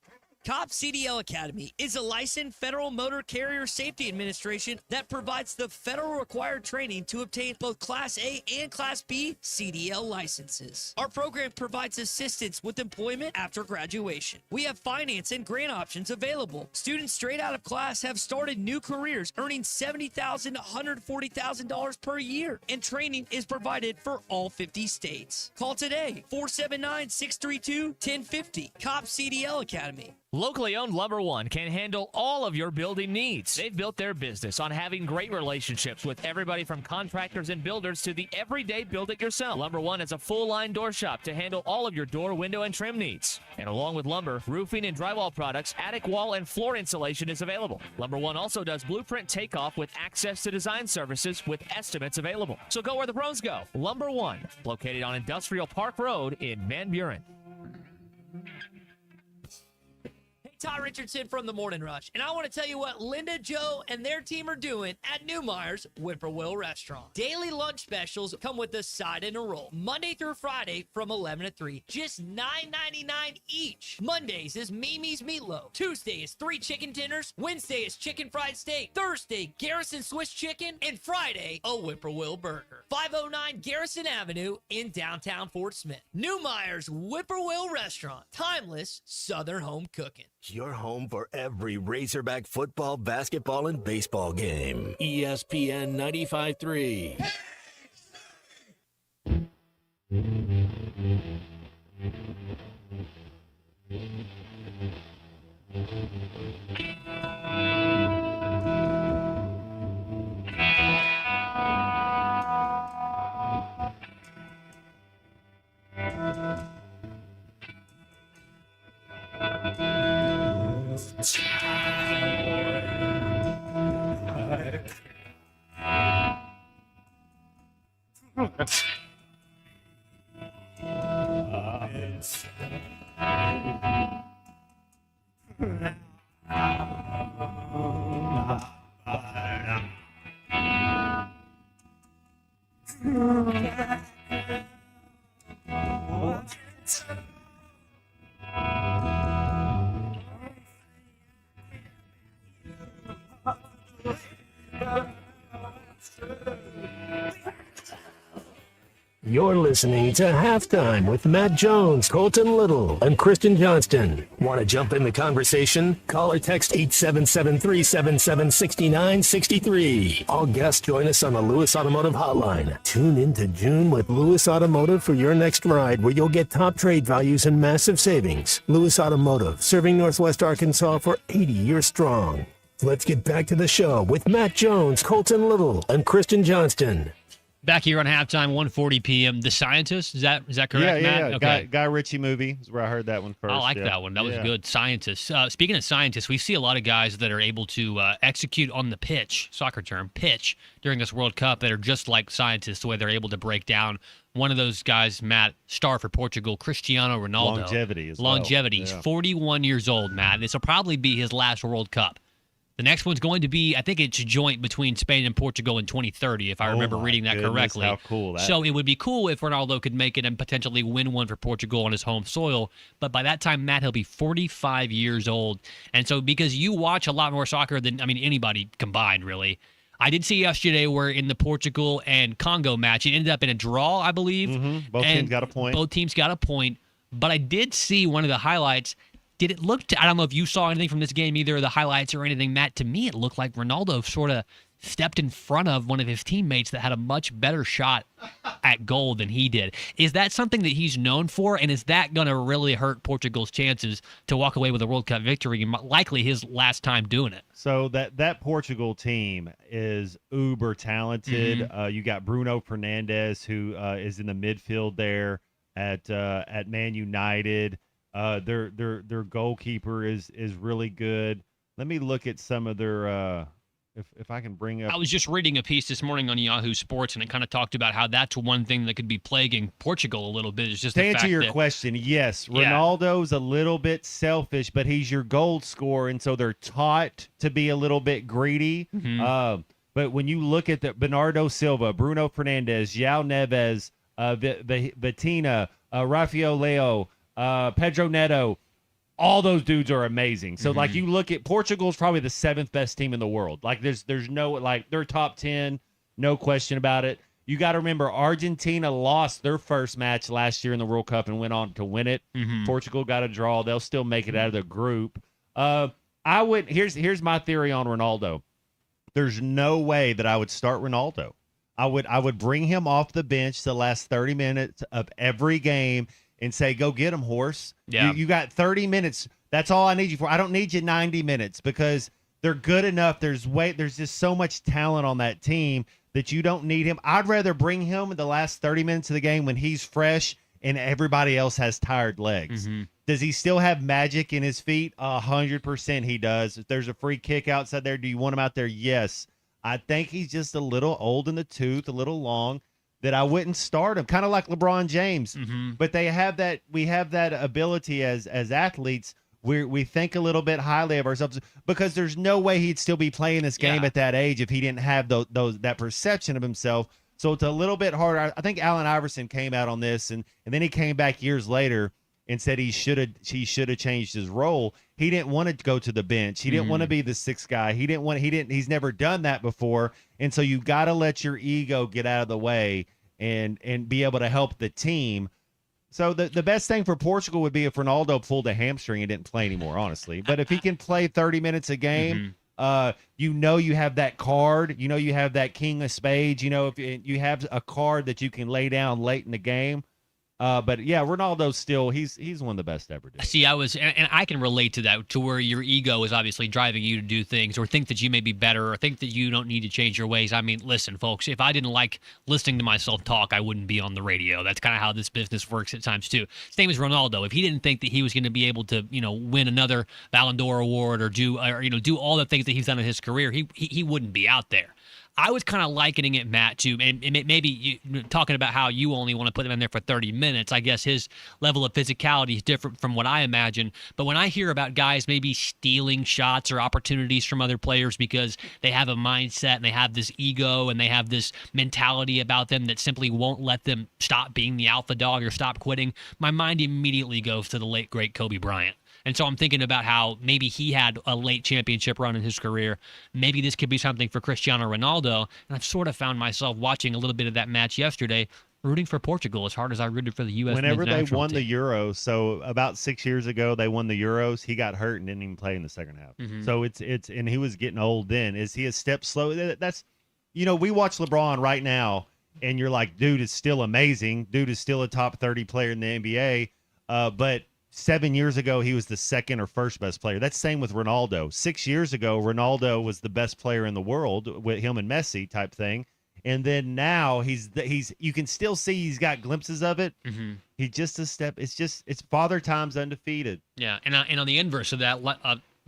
COP CDL Academy is a licensed Federal Motor Carrier Safety Administration that provides the federal required training to obtain both Class A and Class B CDL licenses. Our program provides assistance with employment after graduation. We have finance and grant options available. Students straight out of class have started new careers earning $70,000 to $140,000 per year, and training is provided for all 50 states. Call today, 479-632-1050. COP CDL Academy. Locally owned Lumber One can handle all of your building needs. They've built their business on having great relationships with everybody from contractors and builders to the everyday build-it-yourself. Lumber One is a full-line door shop to handle all of your door, window, and trim needs. And along with lumber, roofing and drywall products, attic wall and floor insulation is available. Lumber One also does blueprint takeoff with access to design services with estimates available. So go where the pros go. Lumber One, located on Industrial Park Road in Van Buren. Ty Richardson from the Morning Rush, and I want to tell you what Linda, Joe, and their team are doing at Newmeyer's Whippoorwill Restaurant. Daily lunch specials come with a side and a roll, Monday through Friday from 11 to 3, just $9.99 each. Mondays is Mimi's Meatloaf. Tuesday is 3 chicken dinners. Wednesday is chicken fried steak. Thursday, Garrison Swiss chicken. And Friday, a Whippoorwill burger. 509 Garrison Avenue in downtown Fort Smith. Newmeyer's Whippoorwill Restaurant. Timeless Southern home cooking. Your home for every Razorback football, basketball, and baseball game. ESPN 95.3. You're listening to Halftime with Matt Jones, Colton Little, and Kristen Johnston. Want to jump in the conversation? Call or text 877-377-6963. All guests join us on the Lewis Automotive Hotline. Tune in to June with Lewis Automotive for your next ride, where you'll get top trade values and massive savings. Lewis Automotive, serving Northwest Arkansas for 80 years strong. Let's get back to the show with Matt Jones, Colton Little, and Kristen Johnston. Back here on Halftime, 1:40 p.m. The Scientist, is that correct, Matt? Yeah. Okay. Guy Ritchie movie is where I heard that one first. I like that one. That was good. Scientists. Speaking of scientists, we see a lot of guys that are able to execute on the pitch, soccer term, pitch, during this World Cup that are just like scientists, the way they're able to break down. One of those guys, Matt, star for Portugal, Cristiano Ronaldo. Longevity as well. Yeah. He's 41 years old, Matt. This will probably be his last World Cup. The next one's going to be, I think it's joint between Spain and Portugal in 2030, if I remember reading that correctly. How cool that. So it would be cool if Ronaldo could make it and potentially win one for Portugal on his home soil. But by that time, Matt, he'll be 45 years old. And so because you watch a lot more soccer than, anybody combined, really. I did see yesterday where in the Portugal and Congo match, it ended up in a draw, I believe. Mm-hmm. Both teams got a point. Both teams got a point. But I did see one of the highlights. Did it look I don't know if you saw anything from this game, either the highlights or anything, Matt. To me, it looked like Ronaldo sort of stepped in front of one of his teammates that had a much better shot at goal than he did. Is that something that he's known for, and is that going to really hurt Portugal's chances to walk away with a World Cup victory, and likely his last time doing it? So that Portugal team is uber talented. Mm-hmm. You got Bruno Fernandes, who is in the midfield there at Man United. Their goalkeeper is really good. Let me look at some of their if I can bring up. I was just reading a piece this morning on Yahoo Sports, and it kind of talked about how that's one thing that could be plaguing Portugal a little bit. Is just to the answer fact your that, question, yes, Yeah. Ronaldo's a little bit selfish, but he's your goal scorer, and so they're taught to be a little bit greedy. Mhm. But when you look at the Bernardo Silva, Bruno Fernandes, João Neves, Vitinha, Rafael Leo, Pedro Neto, all those dudes are amazing. So like you look at Portugal's probably the 7th best team in the world. Like there's no, like they're top 10, no question about it. You got to remember Argentina lost their first match last year in the World Cup and went on to win it. Portugal got a draw. They'll still make it out of the group. Here's my theory on Ronaldo. There's no way that I would start Ronaldo. I would bring him off the bench the last 30 minutes of every game and say, go get him, horse. Yeah. You got 30 minutes. That's all I need you for. I don't need you 90 minutes because they're good enough. There's just so much talent on that team that you don't need him. I'd rather bring him in the last 30 minutes of the game when he's fresh and everybody else has tired legs. Does he still have magic in his feet? 100% he does. If there's a free kick outside there, do you want him out there? Yes. I think he's just a little old in the tooth, a little long, that I wouldn't start him. Kind of like LeBron James. But we have that ability as athletes. We think a little bit highly of ourselves because there's no way he'd still be playing this game at that age if he didn't have that perception of himself. So it's a little bit harder. I think Allen Iverson came out on this, and then he came back years later and said he should have changed his role. He didn't want to go to the bench. He didn't want to be the sixth guy. He's never done that before. And so you got to let your ego get out of the way and be able to help the team. So the best thing for Portugal would be if Ronaldo pulled a hamstring and didn't play anymore, honestly. But if he can play 30 minutes a game, you have that card. You have that king of spades. If you have a card that you can lay down late in the game. But yeah, Ronaldo's still he's one of the best ever. See, and I can relate to that, to where your ego is obviously driving you to do things or think that you may be better or think that you don't need to change your ways. I mean, listen, folks, if I didn't like listening to myself talk, I wouldn't be on the radio. That's kind of how this business works at times too. Same as Ronaldo. If he didn't think that he was going to be able to, win another Ballon d'Or award or do all the things that he's done in his career, he wouldn't be out there. I was kind of likening it, Matt, to and maybe talking about how you only want to put him in there for 30 minutes. I guess his level of physicality is different from what I imagine. But when I hear about guys maybe stealing shots or opportunities from other players because they have a mindset and they have this ego and they have this mentality about them that simply won't let them stop being the alpha dog or stop quitting, my mind immediately goes to the late, great Kobe Bryant. And so I'm thinking about how maybe he had a late championship run in his career. Maybe this could be something for Cristiano Ronaldo. And I've sort of found myself watching a little bit of that match yesterday, rooting for Portugal as hard as I rooted for the U.S. Whenever men's they national won team. the Euros, so about 6 years ago, they won the Euros. He got hurt and didn't even play in the second half. Mhm. So it's and he was getting old then. Is he a step slow? That's, we watch LeBron right now, and you're like, dude is still amazing. Dude is still a top 30 player in the NBA. But 7 years ago, he was the second or first best player. That's same with Ronaldo. 6 years ago, Ronaldo was the best player in the world with him and Messi type thing. And then now he's you can still see he's got glimpses of it. Mhm. He's just a step. It's Father Time's undefeated. Yeah, and on the inverse of that,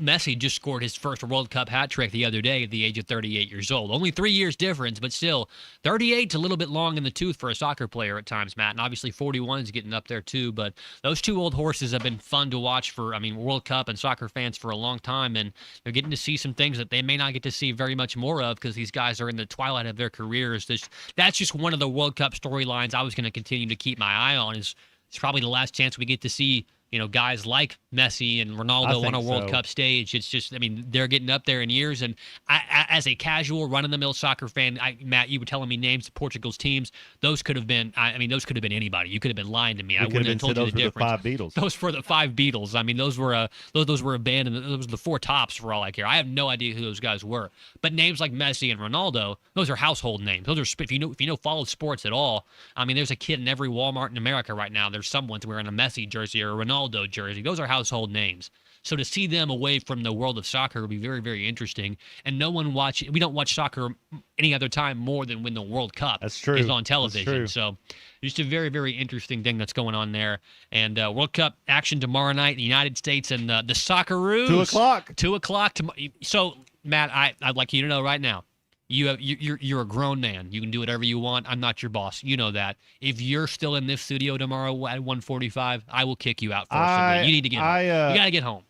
Messi just scored his first World Cup hat trick the other day at the age of 38 years old. Only 3 years difference, but still, 38's a little bit long in the tooth for a soccer player at times, Matt. And obviously 41 is getting up there too. But those two old horses have been fun to watch for, World Cup and soccer fans for a long time. And they're getting to see some things that they may not get to see very much more of because these guys are in the twilight of their careers. That's just one of the World Cup storylines I was going to continue to keep my eye on. It's probably the last chance we get to see guys like Messi and Ronaldo on a World Cup stage. It's just, they're getting up there in years. And I as a casual run-of-the-mill soccer fan, Matt, you were telling me names of Portugal's teams. Those could have been, those could have been anybody. You could have been lying to me. I wouldn't have told you the difference. Those were the 5 Beatles. Those were the 5 Beatles. Those were a band, and those were the 4 Tops for all I care. I have no idea who those guys were. But names like Messi and Ronaldo, those are household names. Those are, if you follow sports at all, there's a kid in every Walmart in America right now. There's someone's wearing a Messi jersey or a Ronaldo jersey. Those are household names. So to see them away from the world of soccer would be very, very interesting. And we don't watch soccer any other time more than when the World Cup is on television. So just a very, very interesting thing that's going on there. And World Cup action tomorrow night in the United States and the Socceroos. 2 o'clock. 2 o'clock tomorrow. So, Matt, I'd like you to know right now, you're a grown man. You can do whatever you want. I'm not your boss. You know that. If you're still in this studio tomorrow at 1:45, I will kick you out forcibly. You need to get home. You got to get home.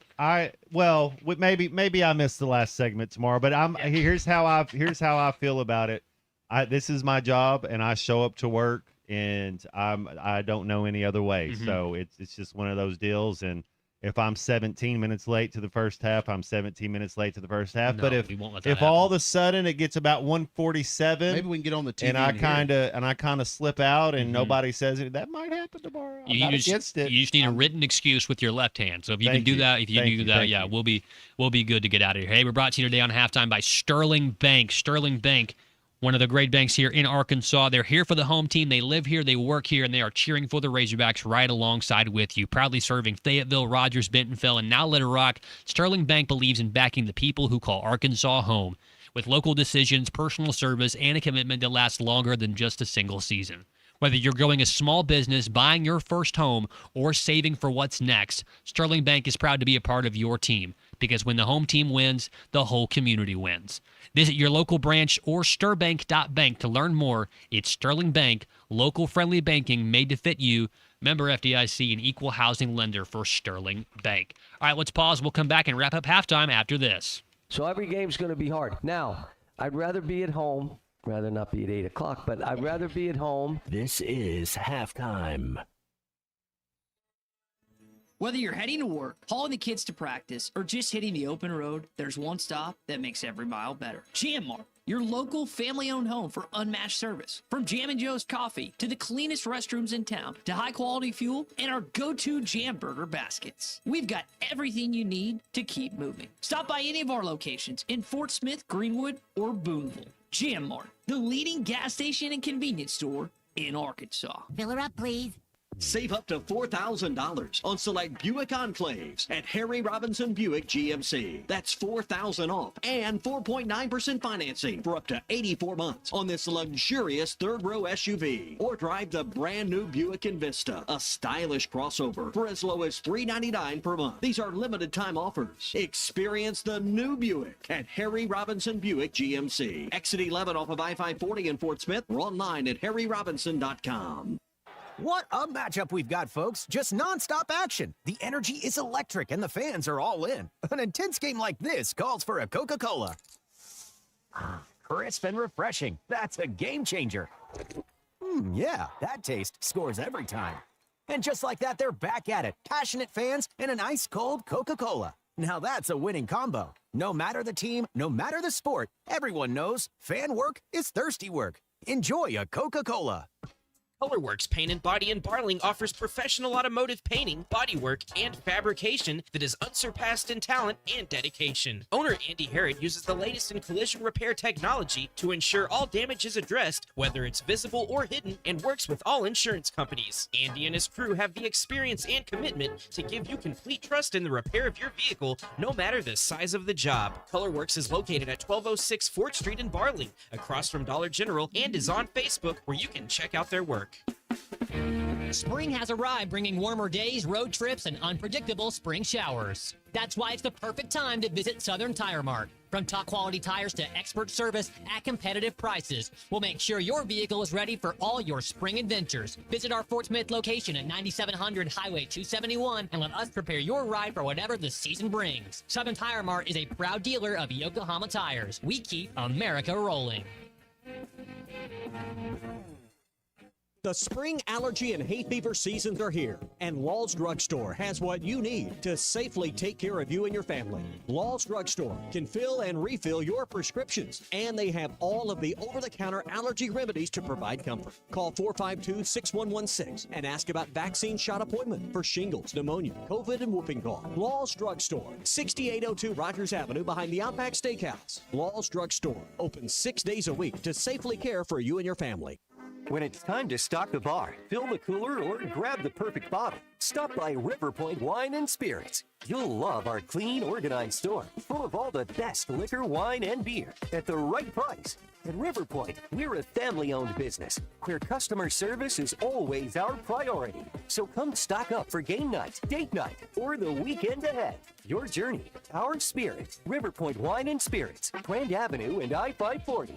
Maybe I missed the last segment tomorrow, but here's how I feel about it. This is my job, and I show up to work, and I don't know any other way. Mm-hmm. So it's just one of those deals. And if I'm 17 minutes late to the first half, I'm 17 minutes late to the first half. No, but if all of a sudden it gets about 1:47, maybe we can get on the TV and I kind of slip out, and nobody says it, that might happen tomorrow. I'm not against it. You just need a written excuse with your left hand. So if you can do that, we'll be good to get out of here. Hey, we're brought to you today on Halftime by Sterling Bank. Sterling Bank, one of the great banks here in Arkansas. They're here for the home team. They live here, they work here, and they are cheering for the Razorbacks right alongside with you. Proudly serving Fayetteville, Rogers, Bentonville, and now Little Rock, Sterling Bank believes in backing the people who call Arkansas home. With local decisions, personal service, and a commitment that lasts longer than just a single season. Whether you're growing a small business, buying your first home, or saving for what's next, Sterling Bank is proud to be a part of your team. Because when the home team wins, the whole community wins. Visit your local branch or stirbank.bank to learn more. It's Sterling Bank, local-friendly banking made to fit you. Member FDIC, an equal housing lender for Sterling Bank. All right, let's pause. We'll come back and wrap up halftime after this. So every game's going to be hard. Now, I'd rather be at home, rather not be at 8 o'clock, but I'd rather be at home. This is Halftime. Whether you're heading to work, hauling the kids to practice, or just hitting the open road, there's one stop that makes every mile better. Jam Mart, your local family-owned home for unmatched service. From Jam and Joe's Coffee to the cleanest restrooms in town to high-quality fuel and our go-to Jam Burger baskets. We've got everything you need to keep moving. Stop by any of our locations in Fort Smith, Greenwood, or Boonville. Jam Mart, the leading gas station and convenience store in Arkansas. Fill her up, please. Save up to $4,000 on select Buick Enclaves at Harry Robinson Buick GMC. That's $4,000 off and 4.9% financing for up to 84 months on this luxurious third-row SUV. Or drive the brand-new Buick Envista, a stylish crossover for as low as $399 per month. These are limited-time offers. Experience the new Buick at Harry Robinson Buick GMC. Exit 11 off of I-540 in Fort Smith or online at harryrobinson.com. What a matchup we've got, folks. Just nonstop action. The energy is electric and the fans are all in. An intense game like this calls for a Coca-Cola. Crisp and refreshing. That's a game changer. Yeah, that taste scores every time. And just like that, they're back at it. Passionate fans and an ice-cold Coca-Cola. Now that's a winning combo. No matter the team, no matter the sport, everyone knows fan work is thirsty work. Enjoy a Coca-Cola. Colorworks Paint and Body in Barling offers professional automotive painting, bodywork, and fabrication that is unsurpassed in talent and dedication. Owner Andy Harrod uses the latest in collision repair technology to ensure all damage is addressed, whether it's visible or hidden, and works with all insurance companies. Andy and his crew have the experience and commitment to give you complete trust in the repair of your vehicle, no matter the size of the job. Colorworks is located at 1206 4th Street in Barling, across from Dollar General, and is on Facebook, where you can check out their work. Spring has arrived, bringing warmer days, road trips, and unpredictable spring showers. That's why it's the perfect time to visit Southern Tire Mart. From top quality tires to expert service at competitive prices, we'll make sure your vehicle is ready for all your spring adventures. Visit our Fort Smith location at 9700 Highway 271 and let us prepare your ride for whatever the season brings. Southern Tire Mart is a proud dealer of Yokohama tires. We keep America rolling. The spring allergy and hay fever seasons are here, and Law's Drugstore has what you need to safely take care of you and your family. Law's Drugstore can fill and refill your prescriptions, and they have all of the over-the-counter allergy remedies to provide comfort. Call 452-6116 and ask about vaccine shot appointment for shingles, pneumonia, COVID, and whooping cough. Law's Drugstore, 6802 Rogers Avenue behind the Outback Steakhouse. Law's Drugstore, open 6 days a week to safely care for you and your family. When it's time to stock the bar, fill the cooler, or grab the perfect bottle, stop by River Point Wine and Spirits. You'll love our clean, organized store, full of all the best liquor, wine, and beer at the right price. At River Point, we're a family-owned business where customer service is always our priority. So come stock up for game night, date night, or the weekend ahead. Your journey, our spirit. River Point Wine and Spirits, Grand Avenue and I-540.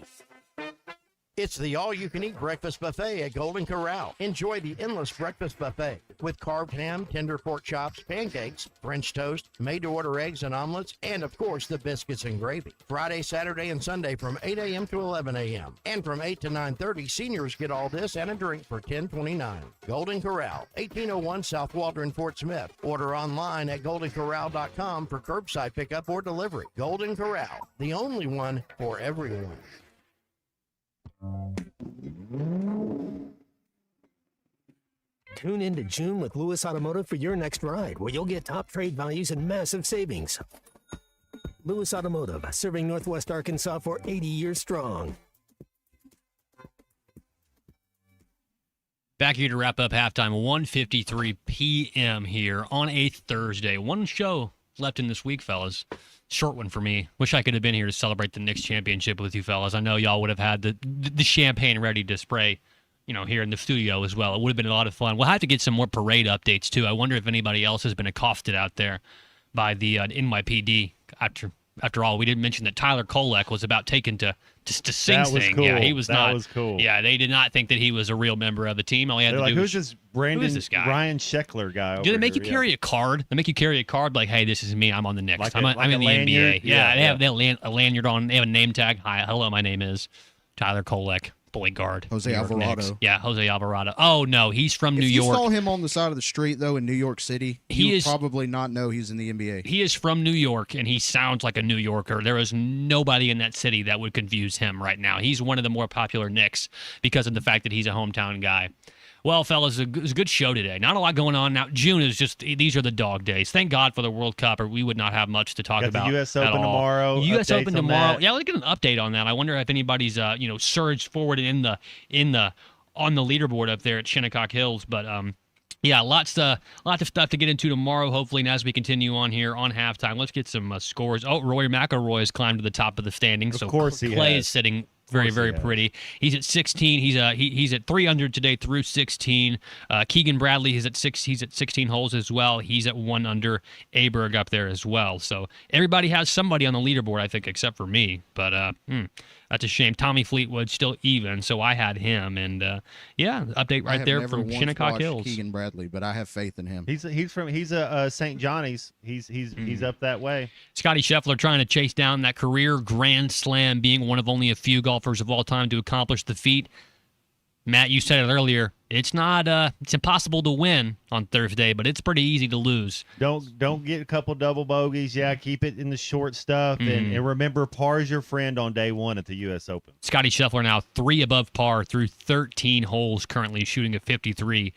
It's the all-you-can-eat breakfast buffet at Golden Corral. Enjoy the endless breakfast buffet with carved ham, tender pork chops, pancakes, French toast, made-to-order eggs and omelets, and, of course, the biscuits and gravy. Friday, Saturday, and Sunday from 8 a.m. to 11 a.m. And from 8 to 9:30, seniors get all this and a drink for $10.29. Golden Corral, 1801 South Waldron, Fort Smith. Order online at goldencorral.com for curbside pickup or delivery. Golden Corral, the only one for everyone. Tune in to June with Lewis Automotive for your next ride, where you'll get top trade values and massive savings. Lewis Automotive, serving Northwest Arkansas for 80 years strong. Back here to wrap up halftime, 1:53 p.m. here on a Thursday. One show left in this week, fellas. Short one for me. Wish I could have been here to celebrate the Knicks championship with you fellas. I know y'all would have had the champagne ready to spray, here in the studio as well. It would have been a lot of fun. We'll have to get some more parade updates, too. I wonder if anybody else has been accosted out there by the NYPD. After all, we didn't mention that Tyler Kolek was about taken to Sing That was Sing. cool. Yeah, he was not. That was cool. Yeah, they did not think that he was a real member of the team. All he had They're to like, do who's was, this Brandon, who is this guy? Ryan Sheckler guy? Do they make you here? carry a card? They make you carry a card like, hey, this is me. I'm on the Knicks. Like I'm a in the lanyard? NBA. Yeah, Yeah, they have a lanyard on. They have a name tag. Hi, hello, my name is Tyler Kolek, point guard. Jose New York Alvarado. Knicks. Yeah, Jose Alvarado. Oh, no, he's from New If York. you saw him on the side of the street, though, in New York City, He you would is- probably not know he's in the NBA. He is from New York, and he sounds like a New Yorker. There is nobody in that city that would confuse him right now. He's one of the more popular Knicks because of the fact that he's a hometown guy. Well, fellas, it was a good show today. Not a lot going on. Now, June is just, these are the dog days. Thank God for the World Cup, or we would not have much to talk Got about. the U.S. at Open all. tomorrow. U.S. Updates Open on tomorrow. that. Yeah, let's get an update on that. I wonder if anybody's, surged forward on the leaderboard up there at Shinnecock Hills. But yeah, lots of stuff to get into tomorrow, hopefully. And as we continue on here on halftime, let's get some scores. Oh, Rory McIlroy has climbed to the top of the standings. Of course he Clay has. is sitting very, very pretty. He's at 16. He's at 300 today through 16. Keegan Bradley is at 6. He's at 16 holes as well. He's at 1 under. Aberg up there as well. So everybody has somebody on the leaderboard, I think, except for me. But that's a shame. Tommy Fleetwood still even, so I had him. And yeah, update I right have there never from once Shinnecock watched Hills. Keegan Bradley, but I have faith in him. He's a St. Johnny's. He's up that way. Scotty Scheffler trying to chase down that career Grand Slam, being one of only a few golfers of all time to accomplish the feat. Matt, you said it earlier. It's not it's impossible to win on Thursday, but it's pretty easy to lose. Don't get a couple double bogeys. Yeah, keep it in the short stuff. And remember, par is your friend on day one at the U.S. Open. Scotty Scheffler now 3 above par through 13 holes, currently shooting a 53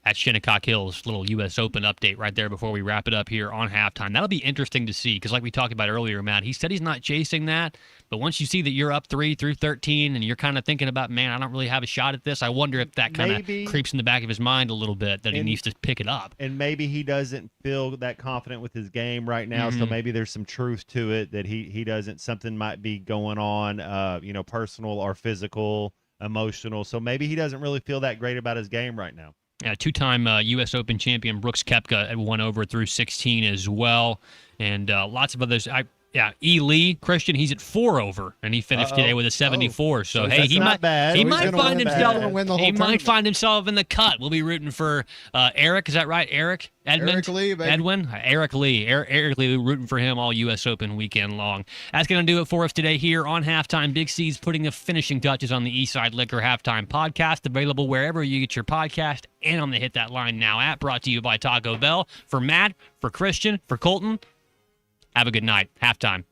at Shinnecock Hills. Little U.S. Open update right there before we wrap it up here on halftime. That'll be interesting to see because like we talked about earlier, Matt, he said he's not chasing that. But once you see that you're up 3 through 13 and you're kind of thinking about, man, I don't really have a shot at this, I wonder if that kind of creeps in the back of his mind a little bit that he needs to pick it up. And maybe he doesn't feel that confident with his game right now, so maybe there's some truth to it that he doesn't, something might be going on, personal or physical, emotional. So maybe he doesn't really feel that great about his game right now. Yeah, two-time U.S. Open champion Brooks Koepka won over through 16 as well, and lots of others. Yeah, E. Lee, Christian, he's at 4 over, and he finished today with a 74. So hey, he might find himself in the cut. We'll be rooting for Eric. Is that right, Eric? Edmund? Eric Lee, baby. Edwin? Eric Lee. Eric Lee, rooting for him all U.S. Open weekend long. That's going to do it for us today here on Halftime. Big C's putting the finishing touches on the Eastside Liquor Halftime podcast, available wherever you get your podcast and on the Hit That Line Now app, brought to you by Taco Bell. For Matt, for Christian, for Colton, have a good night. Halftime.